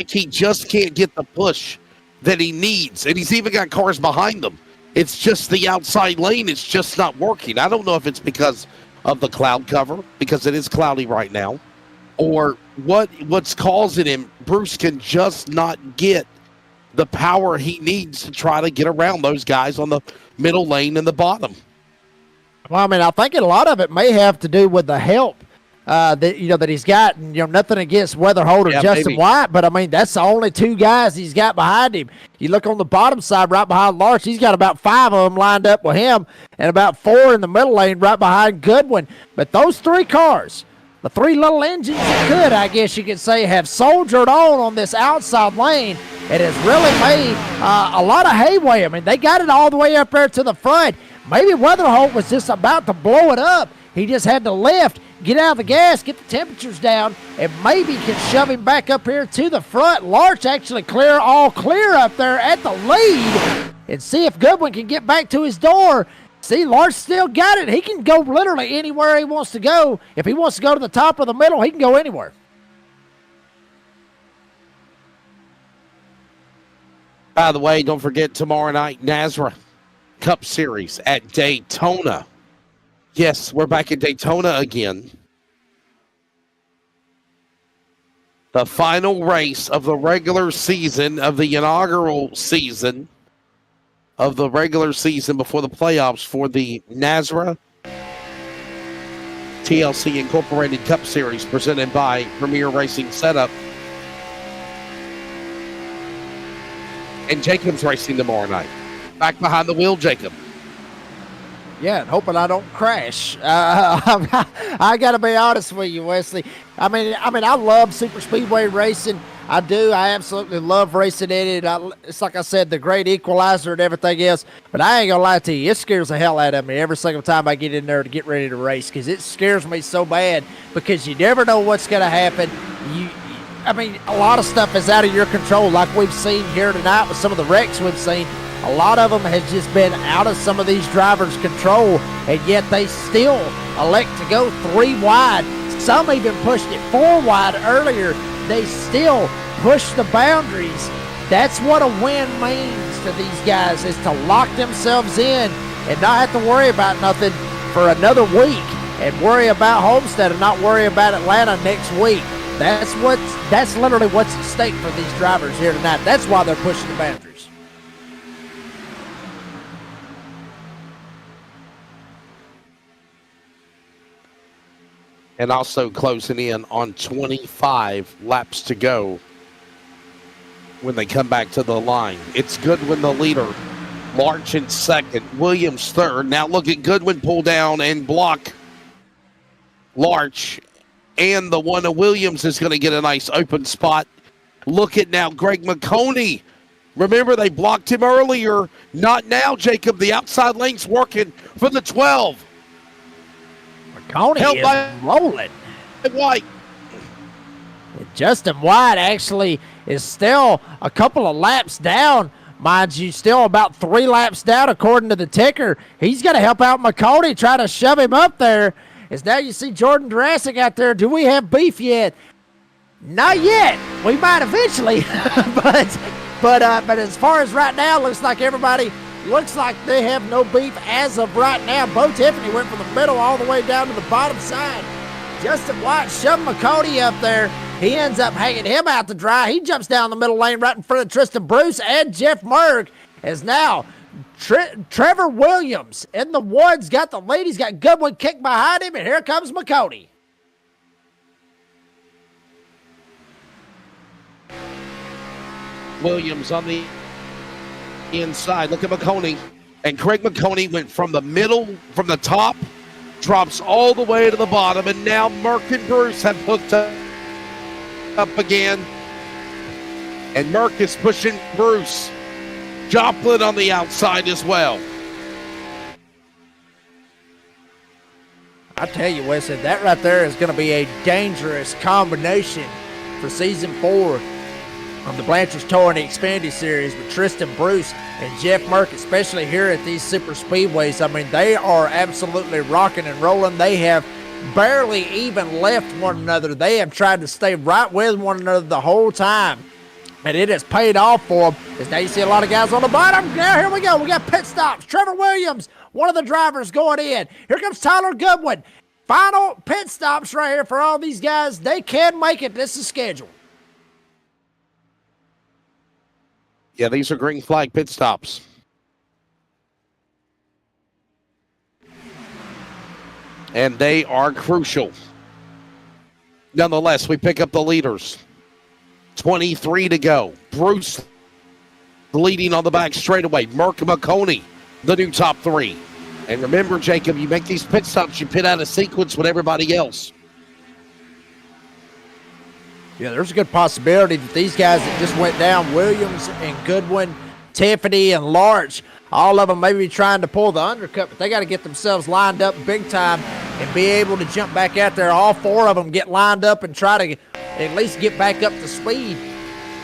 he just can't get the push that he needs, and he's even got cars behind him. It's just the outside lane, it's just not working. I don't know if it's because of the cloud cover, because it is cloudy right now, or what's causing him. Bruce can just not get the power he needs to try to get around those guys on the middle lane and the bottom. Well, I mean, I think a lot of it may have to do with the help that he's got. And, nothing against Weatherholt or Justin maybe. White, but I mean, that's the only two guys he's got behind him. You look on the bottom side, right behind Larch, he's got about 5 of them lined up with him, and about 4 in the middle lane, right behind Goodwin. But those 3 cars, the 3 little engines that could, I guess you could say, have soldiered on this outside lane. It has really made a lot of headway. I mean, they got it all the way up there to the front. Maybe Weatherholt was just about to blow it up. He just had to lift, get out of the gas, get the temperatures down, and maybe can shove him back up here to the front. Larch actually all clear up there at the lead, and see if Goodwin can get back to his door. See, Larch still got it. He can go literally anywhere he wants to go. If he wants to go to the top or the middle, he can go anywhere. By the way, don't forget tomorrow night, NASRA Cup Series at Daytona. Yes, we're back at Daytona again. The final race of the regular season, of the inaugural season, of the regular season before the playoffs for the NASRA TLC Incorporated Cup Series presented by Premier Racing Setup. And Jacob's racing tomorrow night. Back behind the wheel, Jacob. Yeah, and hoping I don't crash. I got to be honest with you, Wesley. I mean, I love super speedway racing. I do. I absolutely love racing in it. It's like I said, the great equalizer and everything else. But I ain't gonna lie to you, it scares the hell out of me every single time I get in there to get ready to race, because it scares me so bad, because you never know what's gonna happen. I mean, a lot of stuff is out of your control, like we've seen here tonight with some of the wrecks we've seen. A lot of them has just been out of some of these drivers' control, and yet they still elect to go 3 wide. Some even pushed it 4 wide earlier. They still push the boundaries. That's what a win means to these guys, is to lock themselves in and not have to worry about nothing for another week, and worry about Homestead and not worry about Atlanta next week. That's literally what's at stake for these drivers here tonight. That's why they're pushing the boundaries. And also closing in on 25 laps to go when they come back to the line. It's Goodwin the leader, Larch in second, Williams third. Now look at Goodwin pull down and block Larch, and the one of Williams is going to get a nice open spot. Look at now Greg McConey. Remember, they blocked him earlier. Not now, Jacob. The outside lane's working for the 12. McConey is rolling. White. Justin White actually is still a couple of laps down. Mind you, still about 3 laps down according to the ticker. He's got to help out McConey, try to shove him up there. As now you see Jordan Jurassic out there. Do we have beef yet? Not yet. We might eventually. but as far as right now, looks like they have no beef as of right now. Bo Tiffany went from the middle all the way down to the bottom side. Justin White shoved McConey up there. He ends up hanging him out to dry. He jumps down the middle lane right in front of Tristan Bruce and Jeff Merg. As now Trevor Williams in the woods got the lead. He's got Goodwin kicked behind him, and here comes McConey. Williams on the inside. Look at McConey. And Craig McConey went from the middle, from the top, drops all the way to the bottom, and now Merck and Bruce have hooked up again. And Merck is pushing Bruce. Joplin on the outside as well. I tell you, Wesley, that right there is going to be a dangerous combination for Season 4 of the Blanchard's Tour and the Xfinity Series with Tristan Bruce and Jeff Merck, especially here at these super speedways. I mean, they are absolutely rocking and rolling. They have barely even left one another. They have tried to stay right with one another the whole time, and it has paid off for them. As now you see a lot of guys on the bottom. Now here we go. We got pit stops. Trevor Williams, one of the drivers, going in. Here comes Tyler Goodwin. Final pit stops right here for all these guys. They can make it. This is scheduled. Yeah, these are green flag pit stops. And they are crucial. Nonetheless, we pick up the leaders. 23 to go. Bruce leading on the back straightaway. Merck McConey, the new top three. And remember, Jacob, you make these pit stops, you pit out of sequence with everybody else. Yeah, there's a good possibility that these guys that just went down, Williams and Goodwin, Tiffany and Larch, all of them may be trying to pull the undercut, but they got to get themselves lined up big time and be able to jump back out there. All four of them get lined up and try to at least get back up to speed.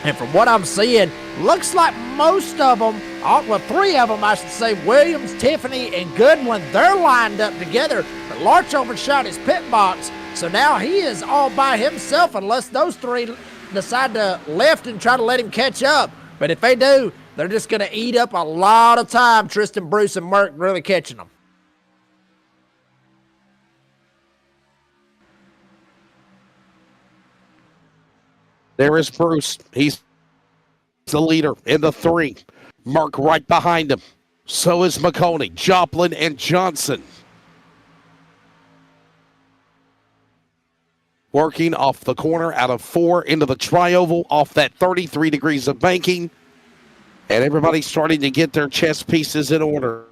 And from what I'm seeing, looks like most of them, well, three of them, I should say, Williams, Tiffany, and Goodwin, they're lined up together. But Larch overshot his pit box, so now he is all by himself unless those three decide to left and try to let him catch up. But if they do, they're just going to eat up a lot of time, Tristan, Bruce, and Merck really catching them. There is Bruce. He's the leader in the three. Merck right behind him. So is McConey, Joplin, and Johnson. Working off the corner out of 4 into the tri-oval off that 33 degrees of banking. And everybody's starting to get their chess pieces in order.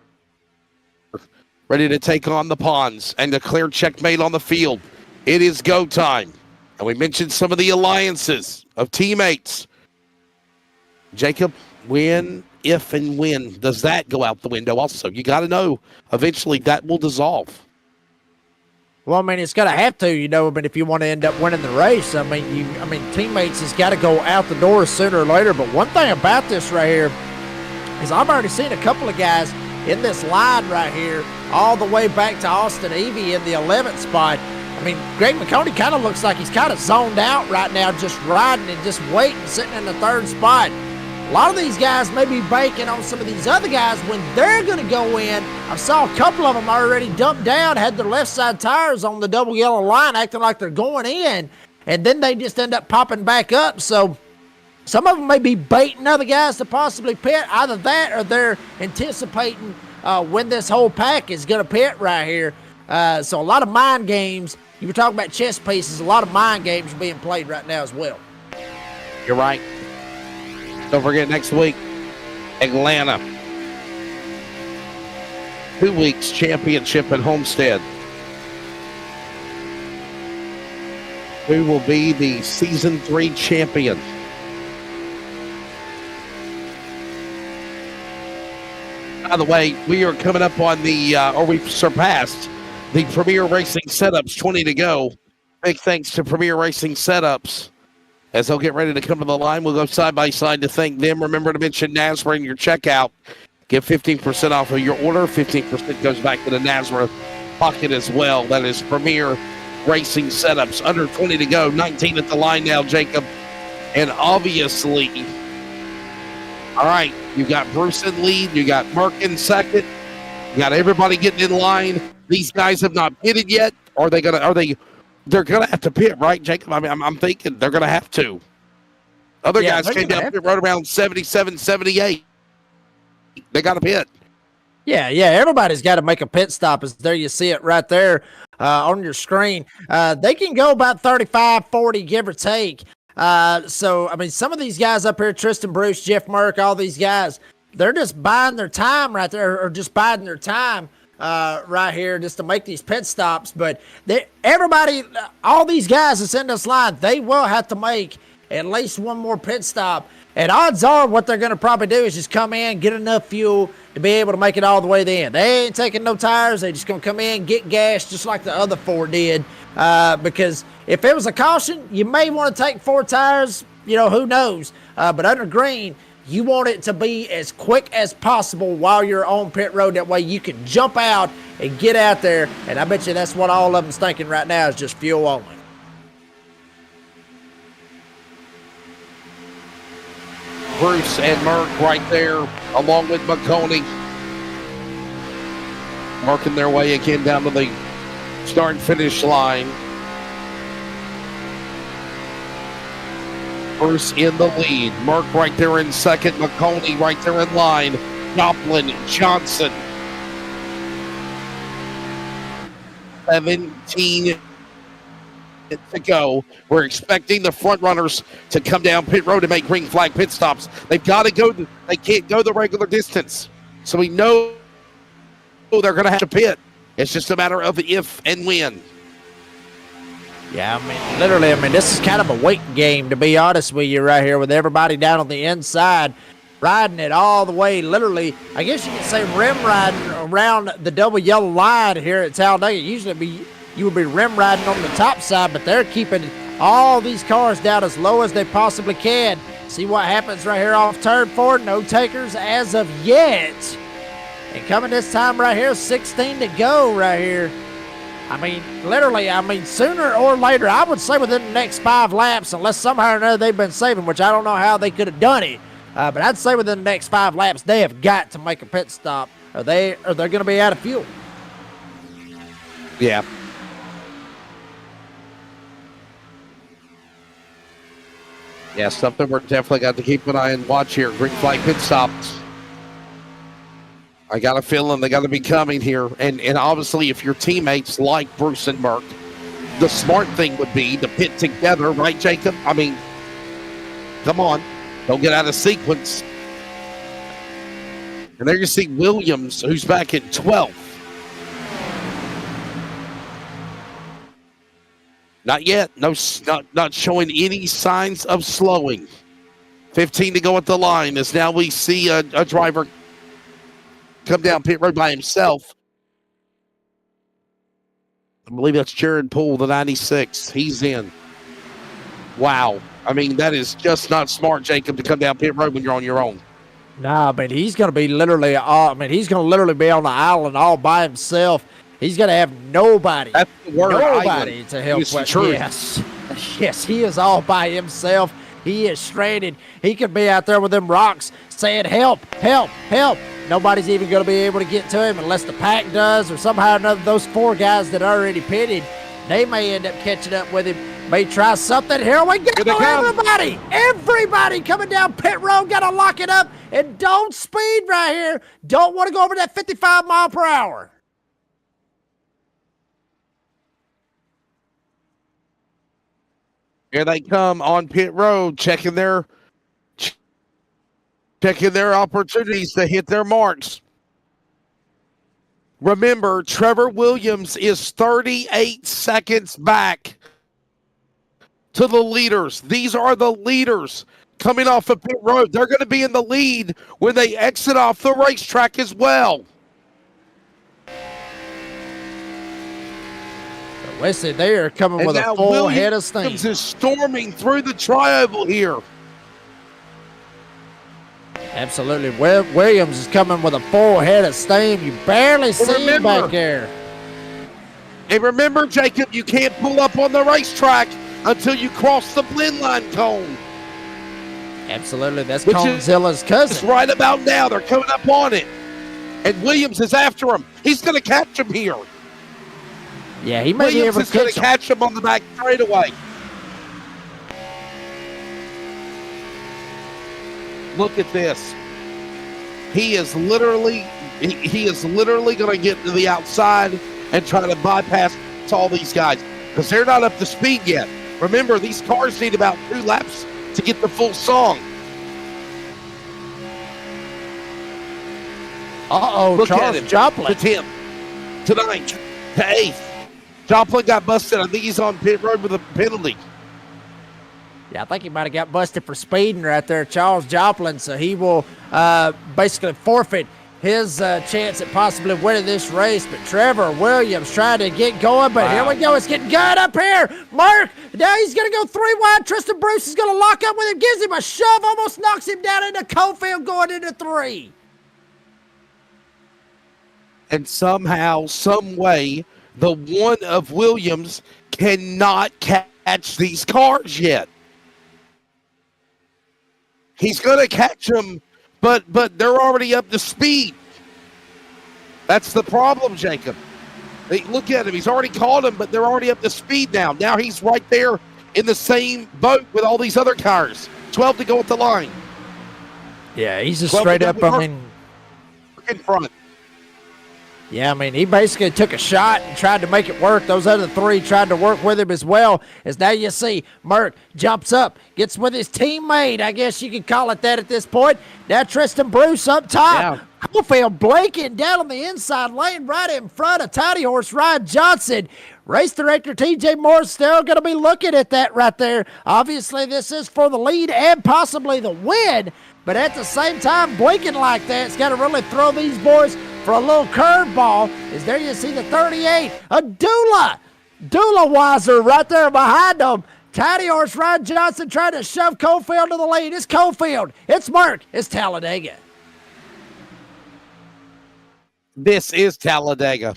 Ready to take on the pawns and declare checkmate on the field. It is go time. And we mentioned some of the alliances of teammates. Jacob, when, if, and when does that go out the window also? You got to know eventually that will dissolve. Well, I mean, it's going to have to, you know, but if you want to end up winning the race, I mean, teammates has got to go out the door sooner or later. But one thing about this right here is I've already seen a couple of guys in this line right here all the way back to Austin Evie in the 11th spot. I mean, Greg McConey kind of looks like he's kind of zoned out right now, just riding and just waiting, sitting in the 3rd spot. A lot of these guys may be banking on some of these other guys when they're going to go in. I saw a couple of them already dumped down, had their left side tires on the double yellow line, acting like they're going in, and then they just end up popping back up. So some of them may be baiting other guys to possibly pit. Either that or they're anticipating when this whole pack is going to pit right here. So a lot of mind games. You were talking about chess pieces. A lot of mind games are being played right now as well. You're right. Don't forget next week, Atlanta. 2 weeks championship at Homestead. Who will be the Season 3 champion? By the way, we are coming up on the, or we've surpassed the Premier Racing Setups, 20 to go. Big thanks to Premier Racing Setups. As they'll get ready to come to the line, we'll go side by side to thank them. Remember to mention Nazareth in your checkout. Get 15% off of your order. 15% goes back to the Nazareth pocket as well. That is Premier Racing Setups. Under 20 to go. 19 at the line now, Jacob. And obviously, all right, you got Bruce in lead. You got Merck in second. You got everybody getting in line. These guys have not pitted yet. Are they going to, they're going to have to pit, right, Jacob? I mean, I'm thinking they're going to have to. Other guys came down pit road around 77, 78. They got to pit. Yeah, everybody's got to make a pit stop. As there you see it right there on your screen. They can go about 35, 40, give or take. So, I mean, some of these guys up here, Tristan Bruce, Jeff Merck, all these guys, they're just buying their time right there, or just biding their time right here just to make these pit stops. But everybody, all these guys that's in this line, they will have to make at least one more pit stop. And odds are what they're going to probably do is just come in, get enough fuel to be able to make it all the way to the end. They ain't taking no tires. They just going to come in, get gas just like the other four did. Because if it was a caution, you may want to take 4 tires. You know, who knows? But under green, you want it to be as quick as possible while you're on pit road. That way you can jump out and get out there. And I bet you that's what all of them's thinking right now is just fuel only. Bruce and Merck right there, along with McConey, working their way again down to the start and finish line. Bruce in the lead. Merck right there in second. McConey right there in line. Joplin, Johnson. 17 to go. We're expecting the front runners to come down pit road and make green flag pit stops. They've got to go. They can't go the regular distance. So we know they're going to have to pit. It's just a matter of if and when. Yeah, I mean, literally, this is kind of a waiting game, to be honest with you, right here, with everybody down on the inside, riding it all the way, literally, I guess you could say rim riding around the double yellow line here at Talladega. Usually you would be rim riding on the top side, but they're keeping all these cars down as low as they possibly can. See what happens right here off turn 4. No takers as of yet. And coming this time right here, 16 to go right here. I mean, literally, sooner or later, I would say within the next 5 laps, unless somehow or another they've been saving, which I don't know how they could have done it. But I'd say within the next 5 laps, they have got to make a pit stop, or they're going to be out of fuel. Yeah. Yeah, something we're definitely got to keep an eye and watch here. Green flag pit stops. I got a feeling they got to be coming here. And obviously, if your teammates like Bruce and Merck, the smart thing would be to pit together, right, Jacob? I mean, come on. Don't get out of sequence. And there you see Williams, who's back in 12th. Not yet. No, not showing any signs of slowing. 15 to go at the line as now we see a driver come down pit road by himself. I believe that's Jared Poole, the 96. He's in. Wow. I mean, that is just not smart, Jacob, to come down pit road when you're on your own. Nah, but he's going to be literally, he's going to literally be on the island all by himself. He's going to have nobody. That's the word. Nobody to help with. Yes. Yes, he is all by himself. He is stranded. He could be out there with them rocks saying, help, help, help. Nobody's even going to be able to get to him unless the pack does, or somehow or another those 4 guys that already pitted, they may end up catching up with him. May try something. Here we go, everybody. Everybody coming down pit road. Got to lock it up and don't speed right here. Don't want to go over that 55 mile per hour. Here they come on pit road, checking their opportunities to hit their marks. Remember, Trevor Williams is 38 seconds back to the leaders. These are the leaders coming off of pit road. They're going to be in the lead when they exit off the racetrack as well. Listen, they are coming with a full head of steam. Williams is storming through the tri-oval here. Absolutely. Williams is coming with a full head of steam. You barely see him back there. And remember, Jacob, you can't pull up on the racetrack until you cross the blend line cone. Absolutely. That's Conezilla's cousin. It's right about now. They're coming up on it. And Williams is after him. He's going to catch him here. Yeah, he may be able to going to catch him on the back straightaway. Look at this. He is literally going to get to the outside and try to bypass all these guys because they're not up to speed yet. Remember, these cars need about 2 laps to get the full song. Look Charles Joplin. To 10th, to 9th, to 8th. Joplin got busted. I think he's on pit road with a penalty. Yeah, I think he might have got busted for speeding right there, Charles Joplin. So he will basically forfeit his chance at possibly winning this race. But Trevor Williams trying to get going. But Here we go. It's getting good up here. Mark, now he's going to go 3 wide. Tristan Bruce is going to lock up with him. Gives him a shove. Almost knocks him down into Cofield going into 3. And somehow, some way, the one of Williams cannot catch these cars yet. He's going to catch them, but they're already up to speed. That's the problem, Jacob. Look at him. He's already caught him, but they're already up to speed now. Now he's right there in the same boat with all these other cars. 12 to go at the line. Yeah, he's just 12 to straight go up, with I Mark mean, in front. yeah, I mean, he basically took a shot and tried to make it work. Those other three tried to work with him as well. As now you see, Merck jumps up, gets with his teammate. I guess you could call it that at this point. Now Tristan Bruce up top. Yeah. Cofield blanking down on the inside lane right in front of Tiny Horse Ryan Johnson. Race director TJ Moore's still going to be looking at that right there. Obviously, this is for the lead and possibly the win. But at the same time, blinking like that, it's got to really throw these boys for a little curveball. Is there you see the 38, a Dula Weiser right there behind them. Tiny Horse Ryan Johnson trying to shove Cofield to the lead. It's Cofield. It's Merck. It's Talladega. This is Talladega.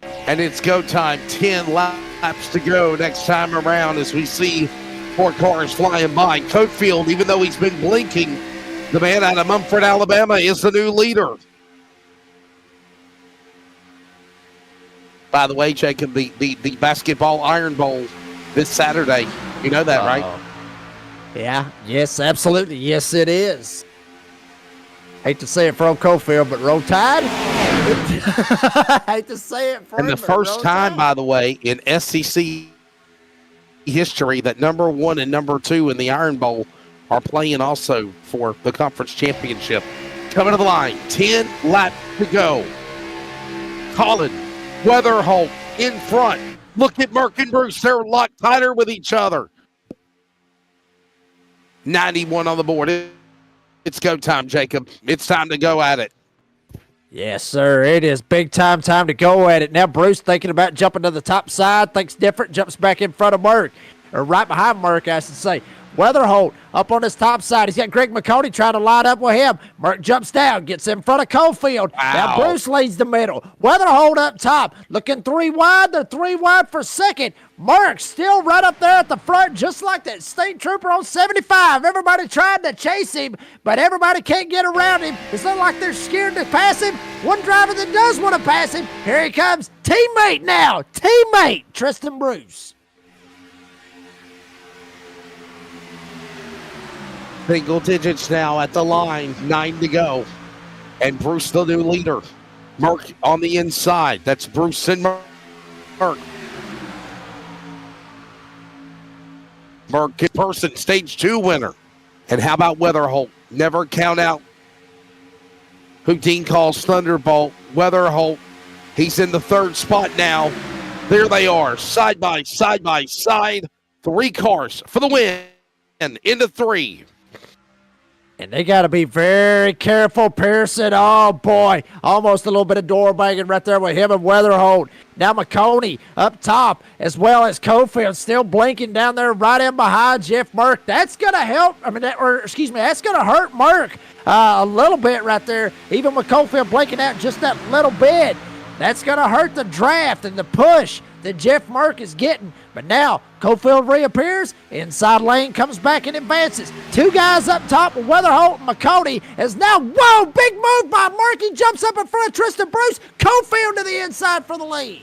And it's go time. 10 laps to go next time around as we see 4 cars flying by. Cofield, even though he's been blinking, the man out of Mumford, Alabama, is the new leader. By the way, Jacob, the basketball Iron Bowl this Saturday. You know that, right? Yeah, yes, absolutely. Yes, it is. Hate to say it for old Cofield, but Roll Tide. Hate to say it for And him, the but first Roll time, Tide. by the way, in SEC history that number 1 and number 2 in the Iron Bowl are playing also for the conference championship. Coming to the line, 10 laps to go. Colin Weatherholt in front. Look at Merck and Bruce. They're locked tighter with each other. 91 on the board. It's go time, Jacob. It's time to go at it. Yes, sir. It is big time to go at it. Now Bruce thinking about jumping to the top side, thinks different, jumps back in front of Merck. Or right behind Merck, I should say. Weatherholt up on his top side. He's got Greg McConey trying to line up with him. Merck jumps down, gets in front of Cofield. Wow. Now Bruce leads the middle. Weatherholt up top, looking 3 wide. They're 3 wide for second. Merck still right up there at the front, just like that state trooper on 75. Everybody tried to chase him, but everybody can't get around him. It's not like they're scared to pass him. One driver that does want to pass him. Here he comes. Teammate now. Teammate, Tristan Bruce. Single digits now at the line. 9 to go. And Bruce, the new leader. Merck on the inside. That's Bruce and Merck. Merck in person, stage 2 winner. And how about Weatherholt? Never count out who Dean calls Thunderbolt. Weatherholt, he's in the 3rd spot now. There they are, side by side. 3 cars for the win. And into 3. And they got to be very careful, Pearson. Oh, boy. Almost a little bit of door banging right there with him and Weatherholt. Now McConey up top, as well as Cofield still blinking down there right in behind Jeff Merck. That's going to help. That's going to hurt Merck a little bit right there. Even with Cofield blinking out just that little bit. That's going to hurt the draft and the push that Jeff Merck is getting. But now Cofield reappears. Inside lane comes back and advances. 2 guys up top with Weatherholt and McConey is now, whoa, big move by Merck. He jumps up in front of Tristan Bruce. Cofield to the inside for the lead.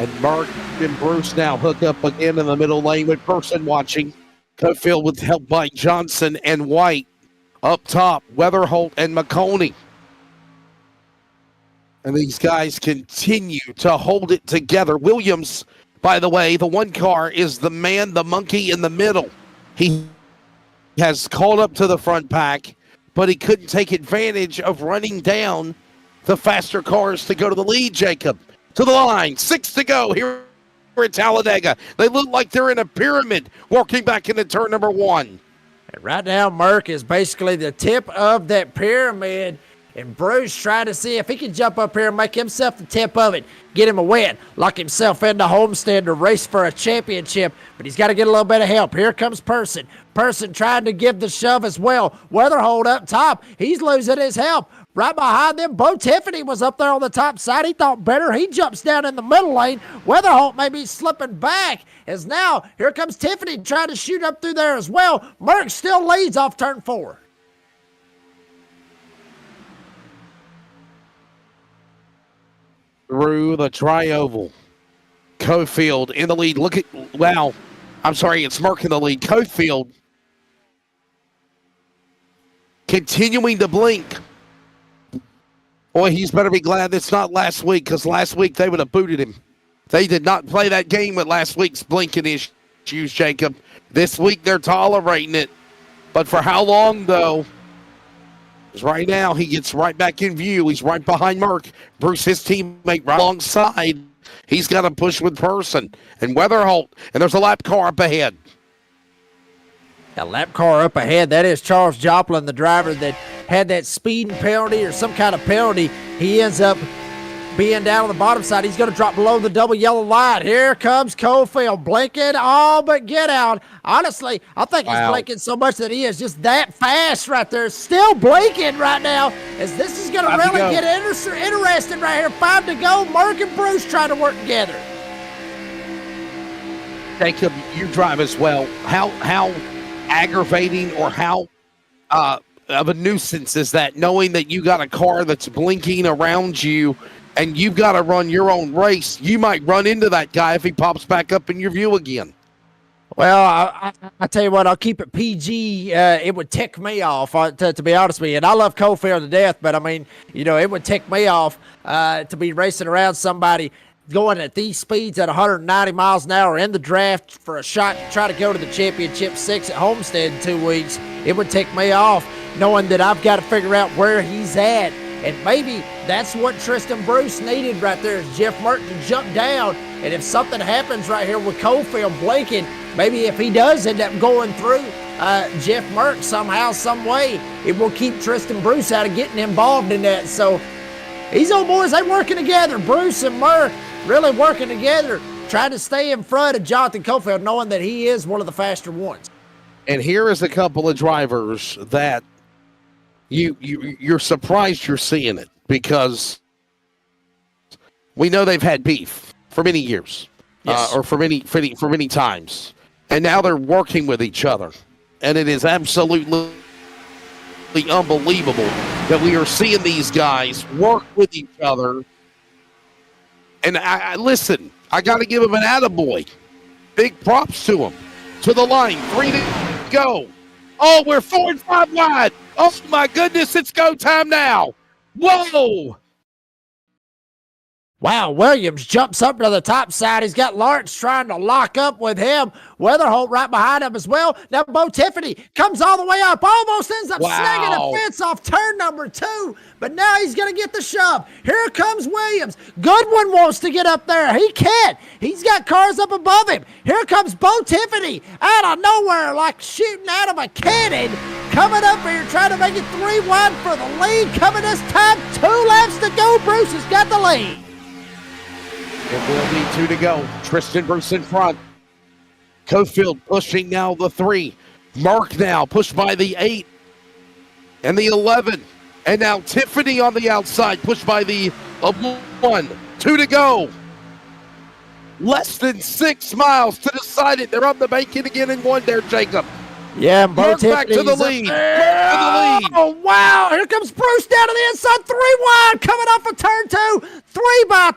And Merck and Bruce now hook up again in the middle lane with Person watching. Cofield with help by Johnson and White. Up top, Weatherholt and McConey. And these guys continue to hold it together. Williams, by the way, the 1 car is the man, the monkey in the middle. He has called up to the front pack, but he couldn't take advantage of running down the faster cars to go to the lead, Jacob. To the line, 6 to go here at Talladega. They look like they're in a pyramid walking back into turn number 1. And right now, Merck is basically the tip of that pyramid. And Bruce trying to see if he can jump up here and make himself the tip of it. Get him a win. Lock himself into Homestead to race for a championship. But he's got to get a little bit of help. Here comes Person. Person trying to give the shove as well. Weatherholt up top. He's losing his help. Right behind them, Bo Tiffany was up there on the top side. He thought better. He jumps down in the middle lane. Weatherholt may be slipping back. As now, here comes Tiffany trying to shoot up through there as well. Merck still leads off turn 4. Through the tri-oval. Cofield in the lead. I'm sorry, it's Merck in the lead. Cofield continuing to blink. Boy, he's better be glad it's not last week, because last week they would have booted him. They did not play that game with last week's blinking issues, Jacob. This week they're tolerating it. But for how long, though? Because right now he gets right back in view. He's right behind Merck. Bruce, his teammate, right alongside. He's got to push with Person and Weatherholt. And there's a lap car up ahead. A lap car up ahead. That is Charles Joplin, the driver that had that speeding penalty or some kind of penalty. He ends up being down on the bottom side. He's going to drop below the double yellow line. Here comes Cofield, blinking all but get out. Honestly, I think he's blinking so much that he is just that fast right there. Still blinking right now, as this is going to really get interesting right here. 5 to go. Merck and Bruce trying to work together. Jacob, you drive as well. How aggravating or how of a nuisance is that, knowing that you got a car that's blinking around you and you've got to run your own race? You might run into that guy if he pops back up in your view again. Well, I tell you what, I'll keep it PG. It would tick me off, to be honest with you. And I love Cofield to death, but I mean, it would tick me off to be racing around somebody going at these speeds at 190 miles an hour in the draft for a shot to try to go to the championship 6 at Homestead in 2 weeks. It would tick me off knowing that I've got to figure out where he's at. And maybe that's what Tristan Bruce needed right there, is Jeff Merck to jump down. And if something happens right here with Cofield blinking, maybe if he does end up going through Jeff Merck somehow, some way, it will keep Tristan Bruce out of getting involved in that. So these old boys, they working together. Bruce and Merck really working together, trying to stay in front of Jonathan Cofield, knowing that he is one of the faster ones. And here is a couple of drivers that you're surprised you're seeing it, because we know they've had beef for many years, or for many times, and now they're working with each other, and it is absolutely unbelievable that we are seeing these guys work with each other. And I listen, I got to give him an attaboy. Big props to him. To the line, 3 to go. Oh, we're 4 and 5 wide. Oh, my goodness, it's go time now. Whoa. Wow, Williams jumps up to the top side. He's got Lawrence trying to lock up with him. Weatherholt right behind him as well. Now Bo Tiffany comes all the way up. Almost ends up snagging the fence off turn number 2. But now he's going to get the shove. Here comes Williams. Goodwin wants to get up there. He can't. He's got cars up above him. Here comes Bo Tiffany out of nowhere, like shooting out of a cannon. Coming up here, trying to make it 3 wide for the lead. Coming this time, 2 laps to go. Bruce has got the lead. It will be 2 to go. Tristan Bruce in front. Cofield pushing now the 3. Mark now pushed by the 8 and the 11. And now Tiffany on the outside, pushed by the 1. 2 to go. Less than 6 miles to decide it. They're up the bacon again in 1 there, Jacob. Yeah, and Bo back to the lead. Oh, wow. Here comes Bruce down to the inside. 3 wide coming off of turn 2. 3 by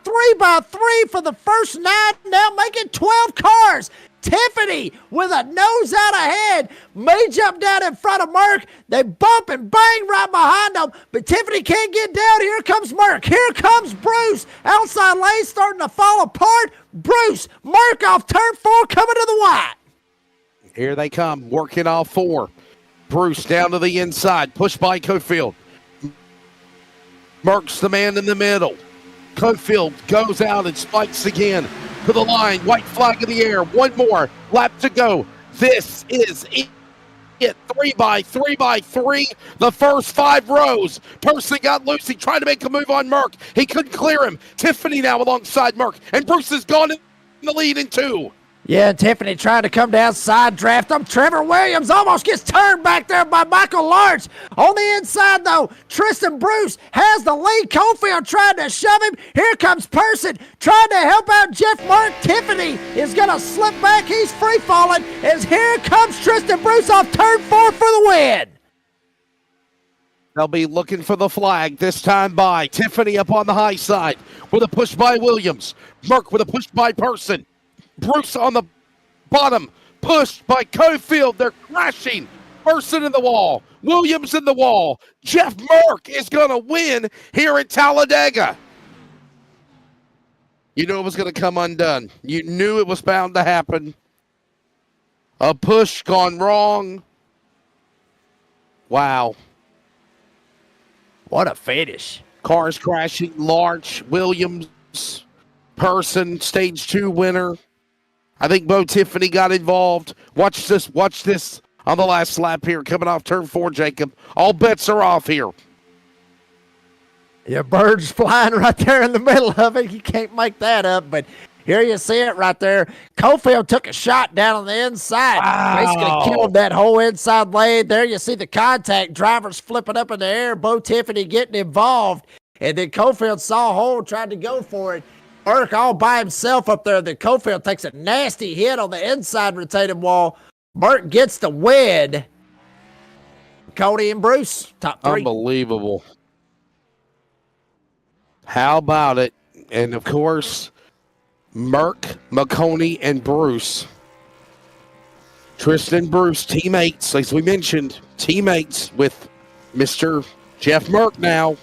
3 for the first 9. Now making 12 cars. Tiffany with a nose out ahead may jump down in front of Merck. They bump and bang right behind them, but Tiffany can't get down. Here comes Merck. Here comes Bruce. Outside lane starting to fall apart. Bruce, Merck off turn 4 coming to the white. Here they come, working all 4. Bruce down to the inside, pushed by Cofield. Merck's the man in the middle. Cofield goes out and spikes again to the line. White flag in the air. 1 more lap to go. This is it. 3 by 3. The first 5 rows. Person got loose. He tried to make a move on Merck. He couldn't clear him. Tiffany now alongside Merck. And Bruce has gone in the lead in 2. Yeah, Tiffany trying to come down side draft him. Trevor Williams almost gets turned back there by Michael Lawrence. On the inside, though, Tristan Bruce has the lead. Cofield trying to shove him. Here comes Person trying to help out Jeff Merck. Tiffany is going to slip back. He's free falling as here comes Tristan Bruce off turn 4 for the win. They'll be looking for the flag this time by Tiffany up on the high side with a push by Williams. Merck with a push by Person. Bruce on the bottom, pushed by Cofield. They're crashing. Person in the wall. Williams in the wall. Jeff Merck is going to win here at Talladega. You knew it was going to come undone. You knew it was bound to happen. A push gone wrong. Wow. What a finish. Cars crashing. Larch, Williams, Person, stage 2 winner. I think Bo Tiffany got involved. Watch this on the last lap here, coming off turn 4, Jacob. All bets are off here. Yeah, birds flying right there in the middle of it. You can't make that up, but here you see it right there. Cofield took a shot down on the inside. Wow. Basically killed that whole inside lane. There you see the contact. Drivers flipping up in the air. Bo Tiffany getting involved. And then Cofield saw a hole, tried to go for it. Merck all by himself up there. Then Cofield takes a nasty hit on the inside retaining wall. Merck gets the win. Cody and Bruce, top 3. Unbelievable. How about it? And, of course, Merck, McConey, and Bruce. Tristan Bruce, teammates, as we mentioned, teammates with Mr. Jeff Merck now.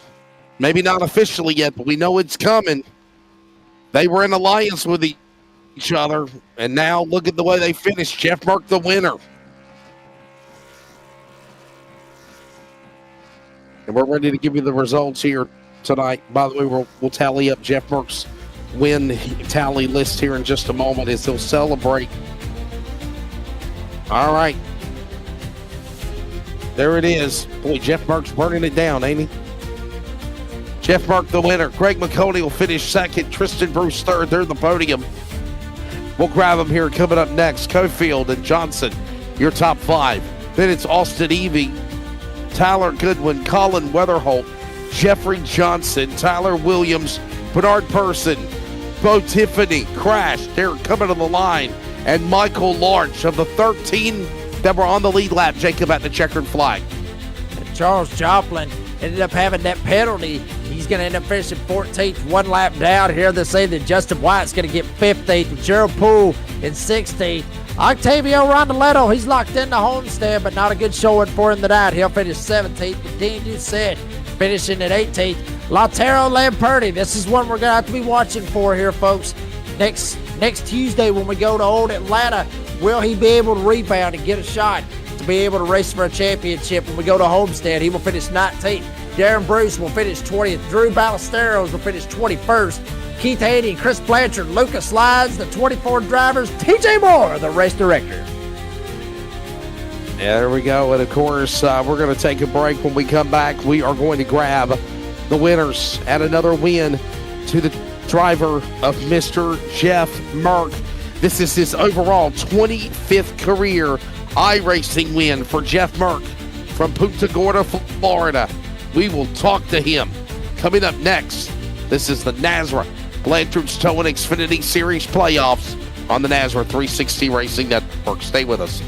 Maybe not officially yet, but we know it's coming. They were in alliance with each other, and now look at the way they finished. Jeff Merck, the winner. And we're ready to give you the results here tonight. By the way, we'll tally up Jeff Merck's win tally list here in just a moment as he'll celebrate. All right. There it is. Boy, Jeff Merck's burning it down, ain't he? Jeff Merck, the winner. Greg McConey will finish second. Tristan Bruce third. They're the podium. We'll grab them here coming up next. Cofield and Johnson, your top 5. Then it's Austin Evie, Tyler Goodwin, Colin Weatherholt, Jeffrey Johnson, Tyler Williams, Bernard Person, Bo Tiffany, Crash, they're coming to the line, and Michael Larch of the 13 that were on the lead lap, Jacob, at the checkered flag. Charles Joplin ended up having that penalty. He's going to end up finishing 14th, 1 lap down here. They say that Justin White's going to get 15th, Gerald Poole in 16th. Octavio Rondoletto, he's locked into Homestead, but not a good showing for him tonight. He'll finish 17th, and Dean Doucette finishing at 18th. Lautaro Lamperti, this is one we're going to have to be watching for here, folks. Next Tuesday when we go to Old Atlanta, will he be able to rebound and get a shot to be able to race for a championship when we go to Homestead? He will finish 19th. Darren Bruce will finish 20th. Drew Ballesteros will finish 21st. Keith Haney, Chris Blanchard, Lucas Lyons, the 24 drivers. TJ Moore, the race director. Yeah, there we go. And, of course, we're going to take a break. When we come back, we are going to grab the winners. Add another win to the driver of Mr. Jeff Merck. This is his overall 25th career iRacing win for Jeff Merck from Punta Gorda, Florida. We will talk to him coming up next. This is the NASRA Blanchard's Towing Xfinity Series playoffs on the NASRA 360 Racing Network. Stay with us.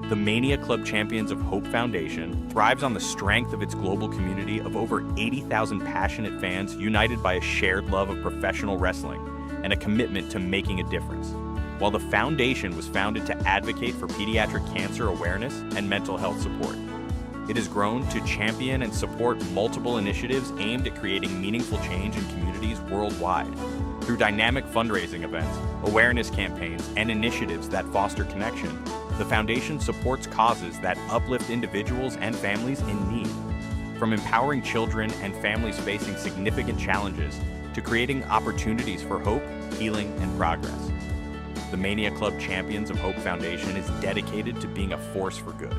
The Mania Club Champions of Hope Foundation thrives on the strength of its global community of over 80,000 passionate fans united by a shared love of professional wrestling and a commitment to making a difference. While the foundation was founded to advocate for pediatric cancer awareness and mental health support, it has grown to champion and support multiple initiatives aimed at creating meaningful change in communities worldwide. Through dynamic fundraising events, awareness campaigns, and initiatives that foster connection, the foundation supports causes that uplift individuals and families in need. From empowering children and families facing significant challenges to creating opportunities for hope, healing, and progress. The Mania Club Champions of Hope Foundation is dedicated to being a force for good.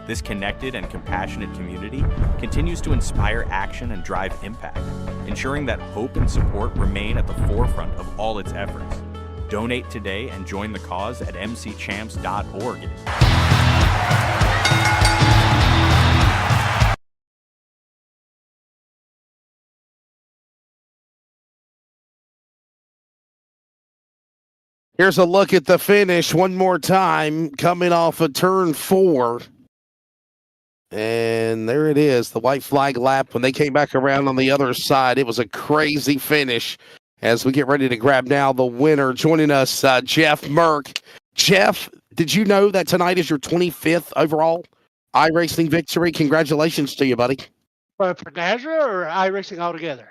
This connected and compassionate community continues to inspire action and drive impact, ensuring that hope and support remain at the forefront of all its efforts. Donate today and join the cause at mcchamps.org. Here's a look at the finish one more time, coming off of turn 4. And there it is, the white flag lap. When they came back around on the other side, it was a crazy finish. As we get ready to grab now the winner, joining us, Jeff Merck. Jeff, did you know that tonight is your 25th overall iRacing victory? Congratulations to you, buddy. For Nazra or iRacing altogether?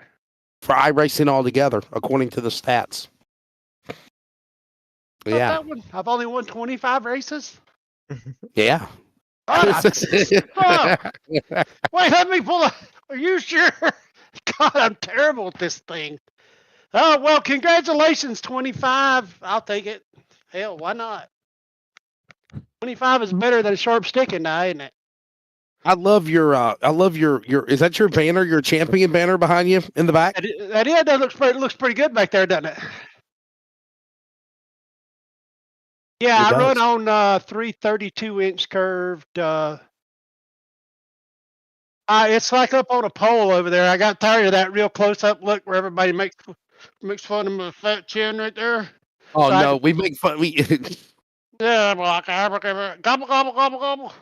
For iRacing altogether, according to the stats. Yeah. I've only won 25 races. Yeah. Oh, wait, let me pull up. Are you sure? God, I'm terrible at this thing. Oh, well, congratulations, 25. I'll take it. Hell, why not? 25 is better than a sharp stick now, isn't it? I love your is that your banner, your champion banner behind you in the back? That looks pretty good back there, doesn't it? Yeah, I run on 332-inch curved. It's like up on a pole over there. I got tired of that real close-up look where everybody makes fun of my fat chin right there. Oh, so no, we make fun. Yeah, I'm like, gobble, gobble, gobble, gobble.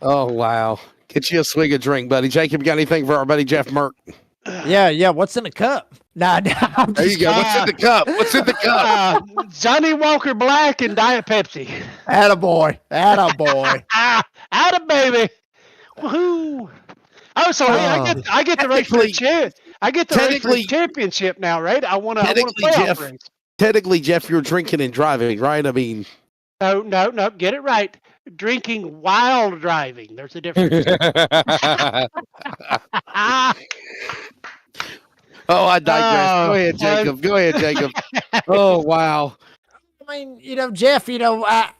Oh, wow. Get you a swig of drink, buddy. Jacob, you got anything for our buddy Jeff Merck? Yeah. What's in the cup? Nah, there you go. What's in the cup? What's in the cup? Johnny Walker Black and Diet Pepsi. Attaboy. Atta baby. Woohoo. Oh, so hey, I get the race for the champ. I get the race for the championship now, right? I want to. Technically, Jeff, you're drinking and driving, right? I mean, no. Get it right. Drinking while driving. There's a difference. Oh, I digress. Go ahead, Jacob. Oh, wow. I mean, Jeff, I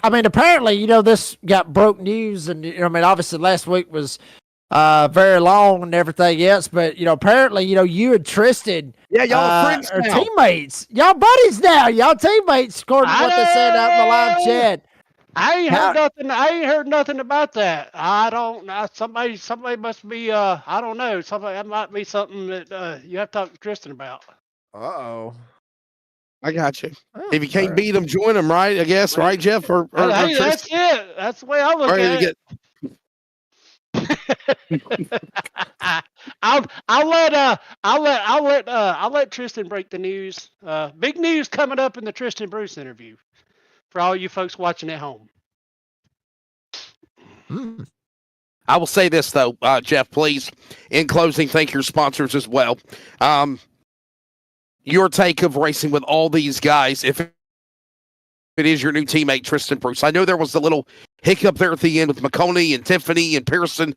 mean, apparently, this got broke news, and I mean, obviously, last week was very long and everything else, but apparently, you and Tristan, y'all are friends are now. Teammates, y'all buddies now, y'all teammates, according to what they said out in the live chat. I ain't heard nothing. I ain't heard nothing about that. I don't. Somebody must be. I don't know. That might be something that you have to talk to Tristan about. Uh-oh. I got you. If you can't beat them, join them, right? I guess, right, Jeff? Or hey, that's it. That's the way I look at it. I'll let Tristan break the news. Big news coming up in the Tristan Bruce interview for all you folks watching at home. I will say this though, Jeff, please, in closing, thank your sponsors as well. Your take of racing with all these guys, if it is your new teammate, Tristan Bruce. I know there was a little hiccup there at the end with McConey and Tiffany and Person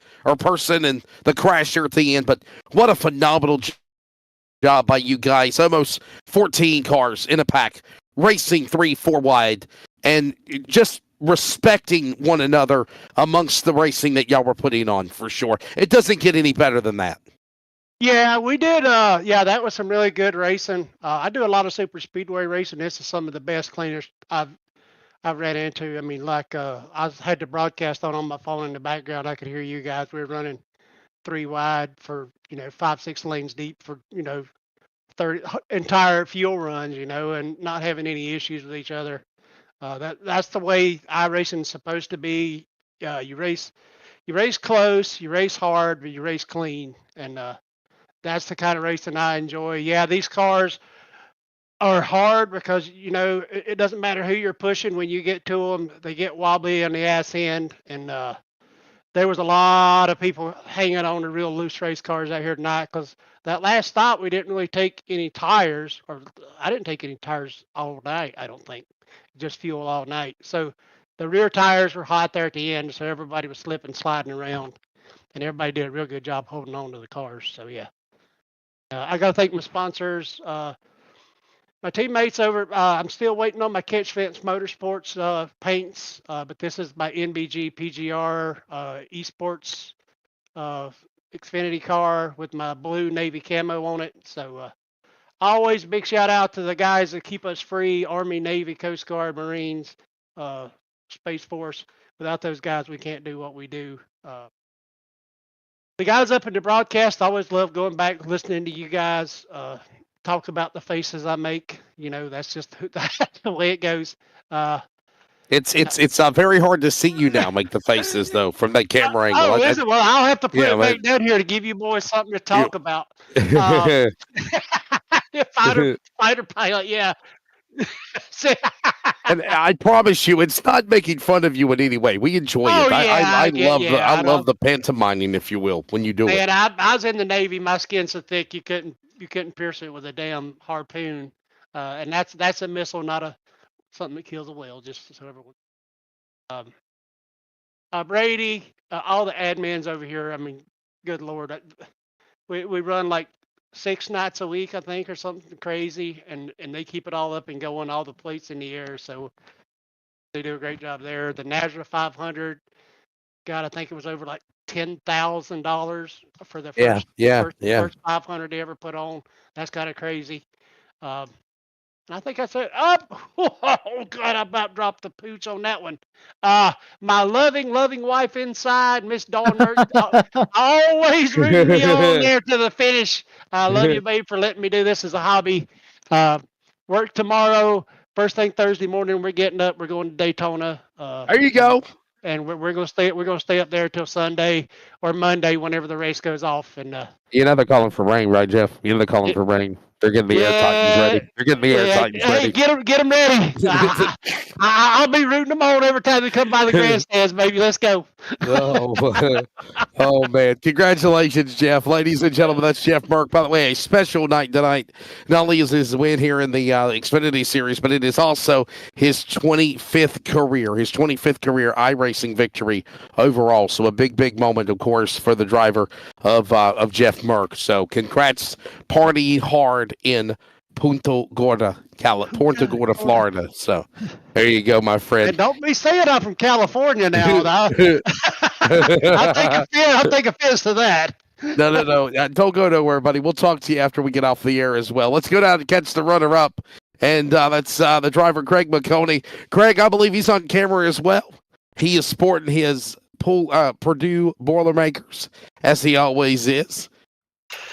and the crash there at the end, but what a phenomenal job by you guys. Almost 14 cars in a pack, racing 3-4 wide, and just respecting one another amongst the racing that y'all were putting on, for sure. It doesn't get any better than that. Yeah, we did. That was some really good racing. I do a lot of super speedway racing. This is some of the best cleaners I've ran into. I mean, like I had the broadcast on my phone in the background. I could hear you guys. We were running 3 wide for 5-6 lanes deep for 30 entire fuel runs, and not having any issues with each other. That's the way iRacing is supposed to be. You race close, you race hard, but you race clean, and that's the kind of racing I enjoy. Yeah, these cars are hard because it doesn't matter who you're pushing when you get to them. They get wobbly on the ass end, and there was a lot of people hanging on to real loose race cars out here tonight because that last stop we didn't really take any tires, or I didn't take any tires all night. I don't think, just fuel all night. So the rear tires were hot there at the end, so everybody was slipping, sliding around, and everybody did a real good job holding on to the cars. So yeah. I got to thank my sponsors, my teammates over. I'm still waiting on my Catch Fence Motorsports paints, but this is my NBG PGR Esports Xfinity car with my blue Navy camo on it. So always big shout out to the guys that keep us free: Army, Navy, Coast Guard, Marines, Space Force. Without those guys, we can't do what we do. The guys up in the broadcast, I always love going back, listening to you guys talk about the faces I make. That's just the way it goes. It's very hard to see you now. Make the faces though from that camera angle. Oh, is it? Well, I'll have to put it back man. down here to give you boys something to talk about. Fighter pilot, yeah. And I promise you, it's not making fun of you in any way. We enjoy it. I love the pantomiming, if you will, when you do it. I was in the Navy. My skin's so thick you couldn't pierce it with a damn harpoon. And that's a missile, not something that kills a whale. Just so everyone. Brady, all the admins over here. I mean, good Lord, we run like 6 nights a week, I think, or something crazy, and they keep it all up and going, all the plates in the air. So they do a great job there. The Nazareth 500, God, I think it was over like $10,000 for the first 500 they ever put on. That's kind of crazy. And I think I said, oh God, I about dropped the pooch on that one. My loving wife inside, Miss Dawn Murray, always rooting me on there to the finish. I love you, babe, for letting me do this as a hobby. Work tomorrow. First thing Thursday morning, we're getting up. We're going to Daytona. There you go. And we're gonna stay. We're gonna stay up there till Sunday or Monday, whenever the race goes off. And they're calling for rain, right, Jeff? They're calling for rain. They're getting the air titans ready. They're getting the air titans ready. Get them ready. I'll be rooting them on every time they come by the grandstands, baby. Let's go. Oh man! Congratulations, Jeff, ladies and gentlemen. That's Jeff Merck. By the way, a special night tonight. Not only is his win here in the Xfinity Series, but it is also his 25th career iRacing victory overall. So a big moment, of course, for the driver of Jeff Merck. So congrats, party hard in Punta Gorda, Florida. So there you go, my friend. And don't be saying I'm from California now. I'll take offense to that. No. Don't go nowhere, buddy. We'll talk to you after we get off the air as well. Let's go down and catch the runner-up, and that's the driver, Craig McConey. Craig, I believe he's on camera as well. He is sporting his Purdue Boilermakers, as he always is.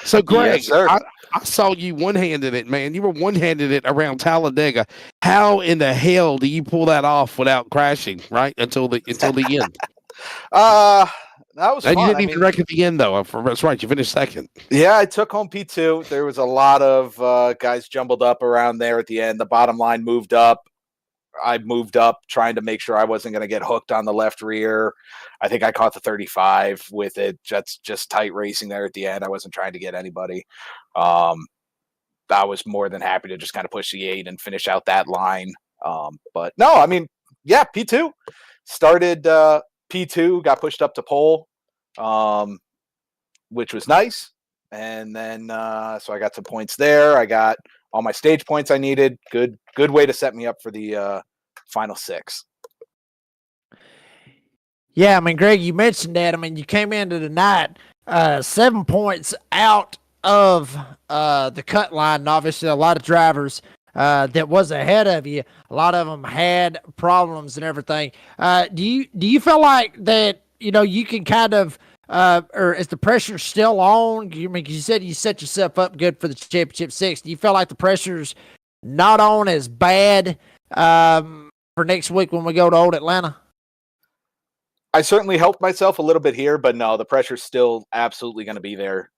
So, Greg, yes, I saw you one-handed it, man. You were one-handed it around Talladega. How in the hell do you pull that off without crashing, right, until the end? That was fun. You didn't even wreck at the end, though. That's right. You finished second. Yeah, I took home P2. There was a lot of guys jumbled up around there at the end. The bottom line moved up. I moved up trying to make sure I wasn't going to get hooked on the left rear. I think I caught the 35 with it. Just tight racing there at the end. I wasn't trying to get anybody. I was more than happy to just kind of push the 8 and finish out that line. But no, I mean, yeah, P2 started P2, got pushed up to pole, which was nice. And then, so I got some points there. I got all my stage points I needed. Good way to set me up for the final 6. Yeah, I mean, Greg, you mentioned that. I mean, you came into the night 7 points out of the cut line. And obviously, a lot of drivers that was ahead of you, a lot of them had problems and everything. Do you feel like that, you can kind of, or is the pressure still on? You said you set yourself up good for the championship 6. Do you feel like the pressure's not on as bad for next week when we go to Old Atlanta? I certainly helped myself a little bit here, but no, the pressure's still absolutely going to be there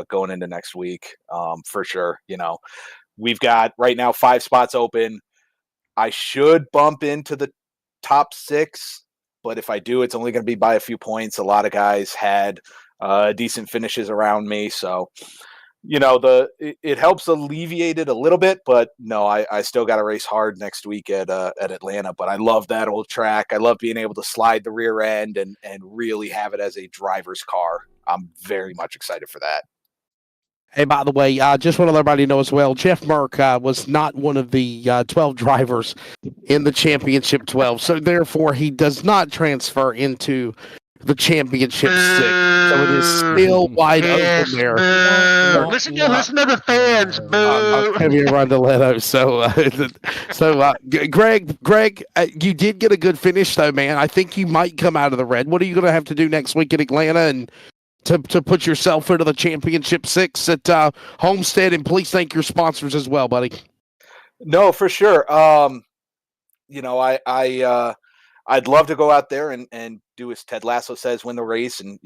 going into next week for sure. We've got right now 5 spots open. I should bump into the top 6, but if I do, it's only going to be by a few points. A lot of guys had decent finishes around me, so it helps alleviate it a little bit. But no, I still got to race hard next week at Atlanta. But I love that old track. I love being able to slide the rear end and really have it as a driver's car. I'm very much excited for that. Hey, by the way, just want to let everybody know as well, Jeff Merck was not one of the 12 drivers in the Championship 12, so therefore he does not transfer into the Championship 6. So it is still wide open there. Listen to the fans. Heavy Rondoletto. So Greg, you did get a good finish, though, man. I think you might come out of the red. What are you going to have to do next week in Atlanta and to put yourself into the Championship 6 at Homestead? And please thank your sponsors as well, buddy. No, for sure. I'd love to go out there and do as Ted Lasso says, win the race, and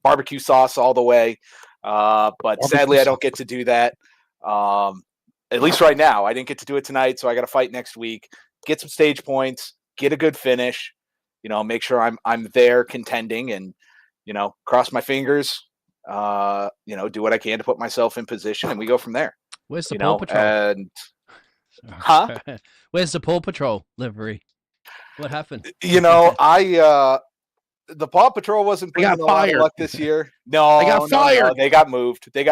barbecue sauce all the way. But sadly, I don't get to do that. At least right now, I didn't get to do it tonight, so I got to fight next week. Get some stage points, get a good finish. Make sure I'm there contending, and cross my fingers. Do what I can to put myself in position, and we go from there. Where's the Paw Patrol? And Where's the Paw Patrol livery? What happened? The Paw Patrol wasn't bringing a lot of luck this year. No, they got fired. No, they got moved. They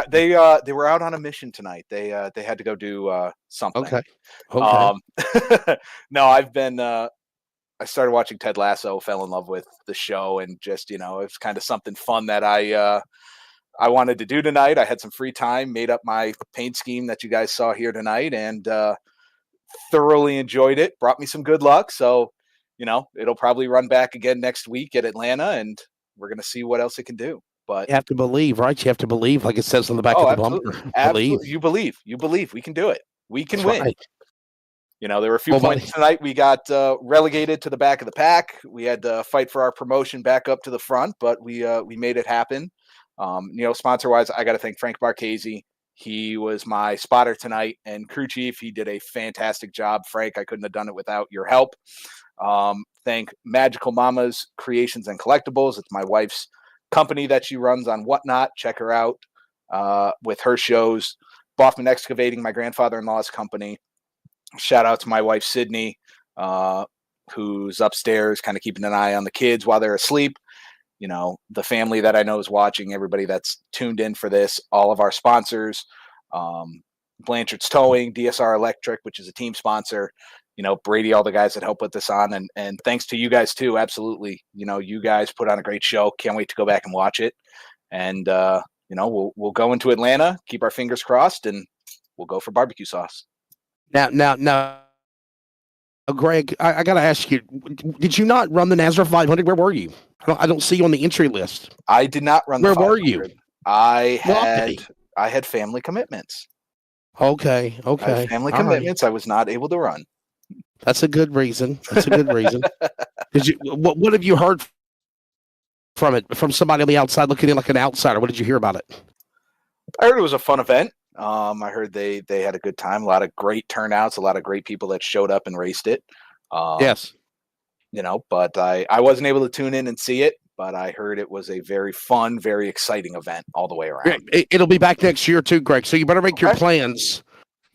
were out on a mission tonight. They had to go do something. Okay. No, I started watching Ted Lasso, fell in love with the show, and just it's kind of something fun that I wanted to do tonight. I had some free time, made up my paint scheme that you guys saw here tonight, and thoroughly enjoyed it. Brought me some good luck. So it'll probably run back again next week at Atlanta, and we're going to see what else it can do. But you have to believe, right? You have to believe, like it says on the back of the bumper. Absolutely. You believe. We can do it. We can win. Right. There were a few points tonight. We got relegated to the back of the pack. We had to fight for our promotion back up to the front, but we made it happen. Sponsor-wise, I got to thank Frank Marchese. He was my spotter tonight, and crew chief. He did a fantastic job. Frank, I couldn't have done it without your help. Thank Magical Mamas Creations and Collectibles. It's my wife's company that she runs on Whatnot. Check her out with her shows. Boffman Excavating, my grandfather-in-law's company. Shout out to my wife, Sydney, who's upstairs kind of keeping an eye on the kids while they're asleep. The family that I know is watching, everybody that's tuned in for this, all of our sponsors, Blanchard's Towing, DSR Electric, which is a team sponsor, Brady, all the guys that help put this on. And thanks to you guys too. Absolutely. You guys put on a great show. Can't wait to go back and watch it. And, we'll go into Atlanta, keep our fingers crossed, and we'll go for barbecue sauce. Now, Greg, I got to ask you, did you not run the NASCAR 500? Where were you? I don't see you on the entry list. I did not run the 500. Where were you? I had family commitments. Okay. I had family commitments. Right. I was not able to run. That's a good reason. Did you? What have you heard from it? From somebody on the outside looking in like an outsider? What did you hear about it? I heard it was a fun event. I heard they had a good time. A lot of great turnouts. A lot of great people that showed up and raced it. Yes. But I wasn't able to tune in and see it. But I heard it was a very fun, very exciting event all the way around. It'll be back next year too, Greg. So you better make your plans.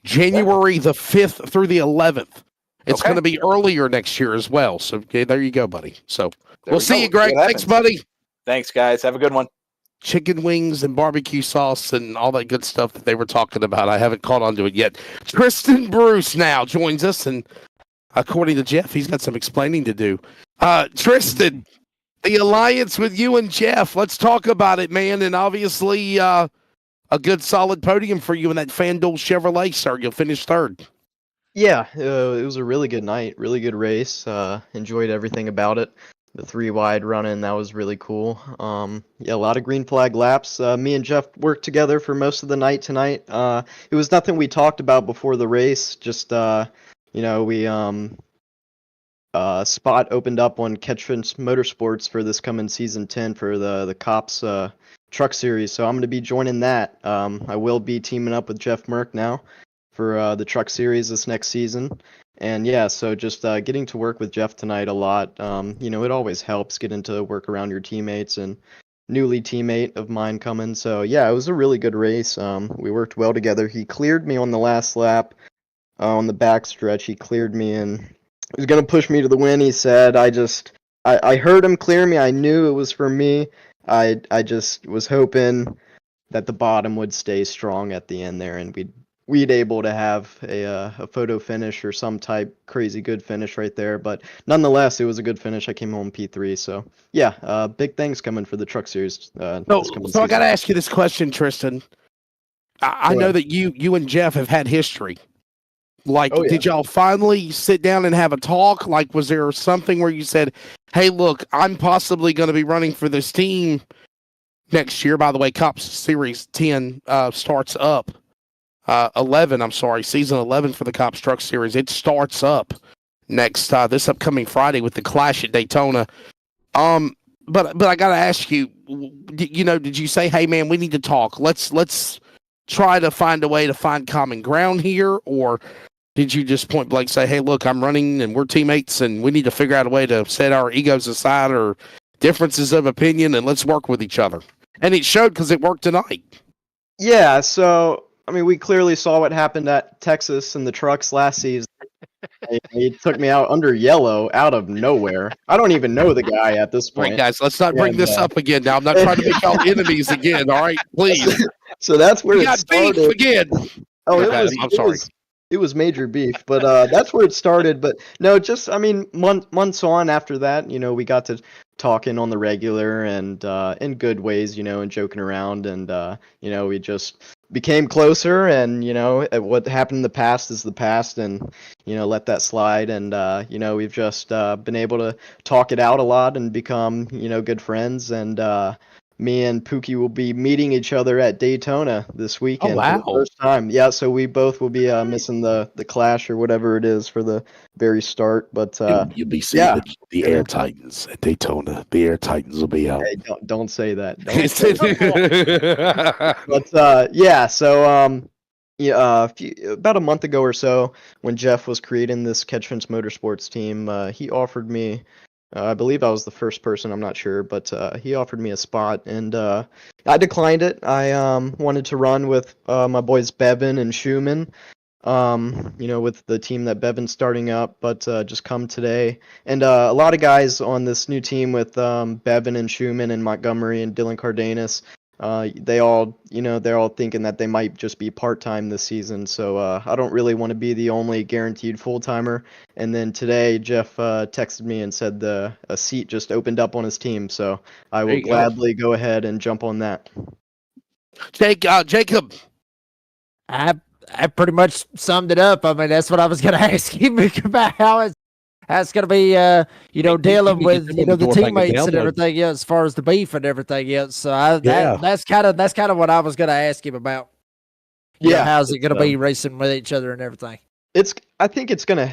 January the 5th through the 11th. It's going to be earlier next year as well. So there you go, buddy. So we'll see you, Greg. Thanks, buddy. Thanks, guys. Have a good one. Chicken wings and barbecue sauce and all that good stuff that they were talking about. I haven't caught on to it yet. Tristan Bruce now joins us, and according to Jeff, he's got some explaining to do. Tristan, the alliance with you and Jeff, let's talk about it, man. And obviously a good solid podium for you in that FanDuel Chevrolet, sir. You'll finish third. Yeah, it was a really good night, really good race. Enjoyed everything about it. The 3-wide run-in, that was really cool. A lot of green flag laps. Me and Jeff worked together for most of the night tonight. It was nothing we talked about before the race. Just, we spot opened up on Catchfence Motorsports for this coming season 10 for the Cops Truck Series. So I'm going to be joining that. I will be teaming up with Jeff Merck now for the Truck Series this next season. And yeah, so just getting to work with Jeff tonight a lot. It always helps getting to work around your teammates and newly teammate of mine coming. So yeah, it was a really good race. We worked well together. He cleared me on the last lap on the back stretch. He cleared me and he was going to push me to the win. He said, I heard him clear me. I knew it was for me. I just was hoping that the bottom would stay strong at the end there and we'd able to have a photo finish or some type crazy good finish right there. But nonetheless, it was a good finish. I came home P3. So yeah, big things coming for the Truck Series. So I got to ask you this question, Tristan. I know that you and Jeff have had history. Did y'all finally sit down and have a talk? Like, was there something where you said, hey, look, I'm possibly going to be running for this team next year. By the way, Cops Series 10 starts up. 11, season 11 for the Cops Truck Series. It starts up next this upcoming Friday with the Clash at Daytona. But I gotta ask you, did you say, hey man, we need to talk? Let's try to find a way to find common ground here, or did you just point blank say, hey, look, I'm running and we're teammates and we need to figure out a way to set our egos aside or differences of opinion and let's work with each other? And it showed because it worked tonight. Yeah, so I mean, we clearly saw what happened at Texas and the trucks last season. He took me out under yellow out of nowhere. I don't even know the guy at this point. All right, guys, let's not bring this up again. Now, I'm not trying to make y'all enemies again. All right, please. So that's where it started. Beef again. Oh, I'm sorry. It was major beef, but that's where it started. But no, just I mean, months on after that, we got to talking on the regular and in good ways, and joking around, and we just became closer. And what happened in the past is the past, and let that slide. And we've just been able to talk it out a lot and become good friends. And me and Pookie will be meeting each other at Daytona this weekend. Oh, wow. For the first time. Yeah, so we both will be missing the Clash or whatever it is for the very start. But you'll be seeing the Air Titans at Daytona. The Air Titans will be out. Hey, don't say that. Don't say that. But yeah, so about a month ago or so, when Jeff was creating this Catchfence Motorsports team, he offered me. I believe I was the first person, I'm not sure, but he offered me a spot, and I declined it. I wanted to run with my boys Bevan and Schumann, with the team that Bevan's starting up, but just come today. And a lot of guys on this new team with Bevan and Schumann and Montgomery and Dylan Cardenas, they're all thinking that they might just be part-time this season. So I don't really want to be the only guaranteed full-timer. And then today, Jeff texted me and said a seat just opened up on his team. So I will gladly go ahead and jump on that. Jacob. I pretty much summed it up. I mean, that's what I was going to ask you about how that's going to be, dealing with, the teammates and everything else, as far as the beef and everything else. So that's kind of what I was going to ask him about. How's it going to be racing with each other and everything? I think it's gonna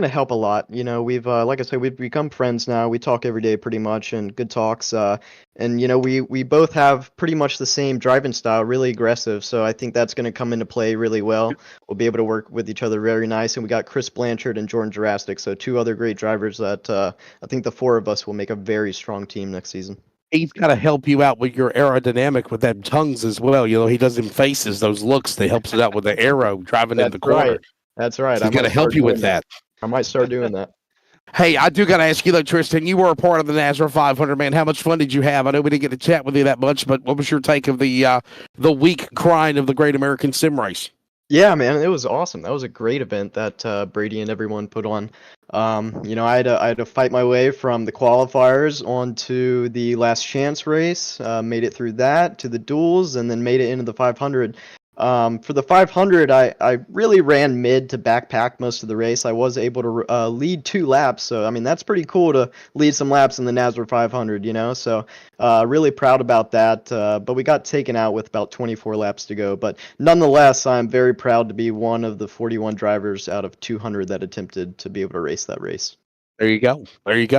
help a lot. We've like I said, we've become friends now. We talk every day pretty much, and good talks. And we both have pretty much the same driving style, really aggressive. So I think that's gonna come into play really well. We'll be able to work with each other very nice. And we got Chris Blanchard and Jordan Jurastik, so two other great drivers that I think the four of us will make a very strong team next season. He's got to help you out with your aerodynamic with them tongues as well. He does them faces, those looks. That helps it out with the aero driving in the corner. Right. That's right. I'm going to help you with that. I might start doing that. Hey, I do got to ask you, though, Tristan, you were a part of the NASRA 500, man. How much fun did you have? I know we didn't get to chat with you that much, but what was your take of the week grind of the Great American Sim Race? Yeah, man, it was awesome. That was a great event that Brady and everyone put on. I had to fight my way from the qualifiers onto the last chance race, made it through that to the duels, and then made it into the 500. For the 500, I really ran mid to backpack most of the race. I was able to lead 2 laps, so I mean that's pretty cool to lead some laps in the NASRA 500, So really proud about that. But we got taken out with about 24 laps to go. But nonetheless, I'm very proud to be one of the 41 drivers out of 200 that attempted to be able to race that race. There you go.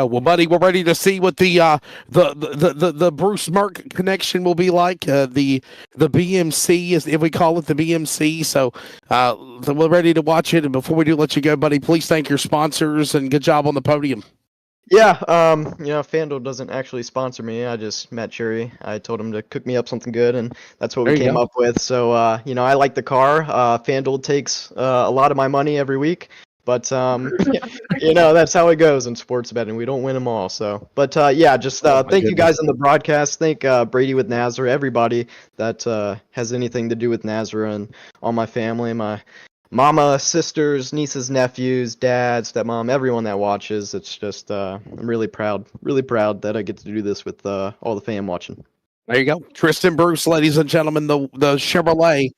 Well, buddy, we're ready to see what the Bruce Merck connection will be like. The BMC, if we call it the BMC. So we're ready to watch it. And before we do let you go, buddy, please thank your sponsors and good job on the podium. Yeah, FanDuel doesn't actually sponsor me. I just met Cherry. I told him to cook me up something good, and that's what we came up with. So, I like the car. FanDuel takes a lot of my money every week. But, that's how it goes in sports betting. We don't win them all. So, but thank you guys on the broadcast. Thank Brady with NASRA, everybody that has anything to do with NASRA, and all my family, my mama, sisters, nieces, nephews, dad, stepmom, everyone that watches. It's just, I'm really proud that I get to do this with all the fam watching. There you go. Tristan Bruce, ladies and gentlemen, the Chevrolet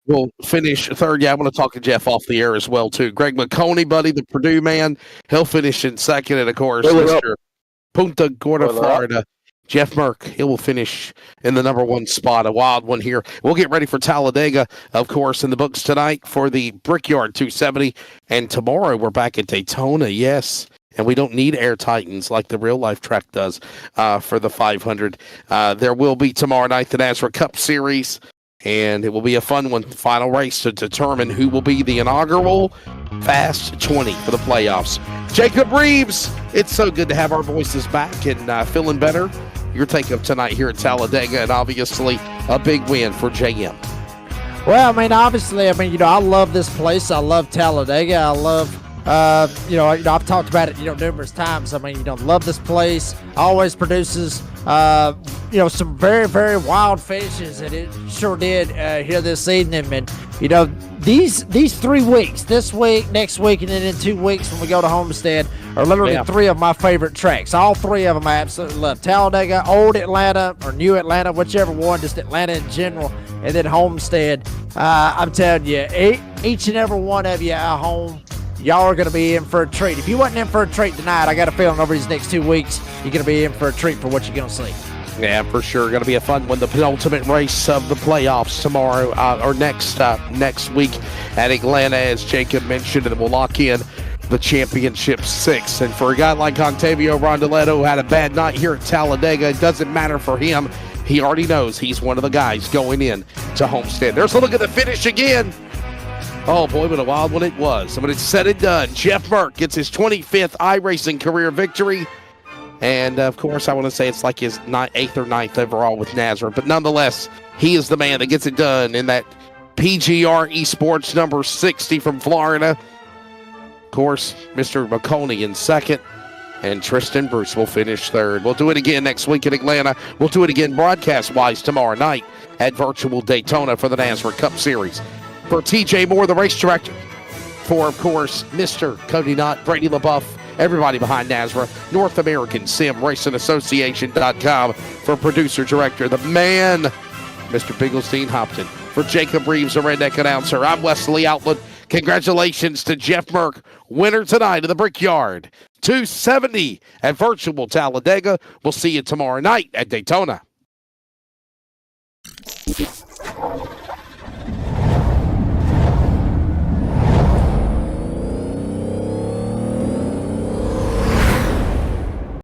will finish third. Yeah, I want to talk to Jeff off the air as well, too. Greg McConey, buddy, the Purdue man, he'll finish in second. And, of course, Mr. Punta Gorda, Florida, Jeff Merck, he will finish in the number 1 spot. A wild one here. We'll get ready for Talladega, of course, in the books tonight for the Brickyard 270. And tomorrow we're back at Daytona, yes. And we don't need air titans like the real life track does for the 500. There will be tomorrow night the NASCAR Cup Series. And it will be a fun one. Final race to determine who will be the inaugural Fast 20 for the playoffs. Jacob Reeves, it's so good to have our voices back and feeling better. Your take of tonight here at Talladega, and obviously a big win for JM. Well, I mean, obviously, I love this place. I love Talladega. I love, I've talked about it, numerous times. Love this place. Always produces, some very, very wild finishes, and it sure did here this evening. And, these 3 weeks, this week, next week, and then in 2 weeks when we go to Homestead, are literally 3 of my favorite tracks. All 3 of them I absolutely love. Talladega, Old Atlanta, or New Atlanta, whichever one, just Atlanta in general, and then Homestead. I'm telling you, each and every one of you at home, y'all are going to be in for a treat. If you wasn't in for a treat tonight, I got a feeling over these next 2 weeks, you're going to be in for a treat for what you're going to see. Yeah, for sure. Going to be a fun one. The penultimate race of the playoffs tomorrow or next week at Atlanta, as Jacob mentioned, and we'll lock in the championship 6. And for a guy like Octavio Rondeletto, who had a bad night here at Talladega, it doesn't matter for him. He already knows he's one of the guys going in to Homestead. There's a look at the finish again. Oh, boy, what a wild one it was. When it's said and done, Jeff Merck gets his 25th iRacing career victory. And, of course, I want to say it's like his 8th or 9th overall with NASCAR. But nonetheless, he is the man that gets it done in that PGR Esports number 60 from Florida. Of course, Mr. McConey in 2nd. And Tristan Bruce will finish 3rd. We'll do it again next week in Atlanta. We'll do it again broadcast-wise tomorrow night at Virtual Daytona for the NASCAR Cup Series. For TJ Moore, the race director. For, of course, Mr. Cody Knott, Brady LaBeouf, everybody behind NASCAR, North American Sim Racing Association.com. For producer director, the man, Mr. Bigglestein Hopton. For Jacob Reeves, the redneck announcer, I'm Wesley Outland. Congratulations to Jeff Merck, winner tonight of the Brickyard 270 at Virtual Talladega. We'll see you tomorrow night at Daytona.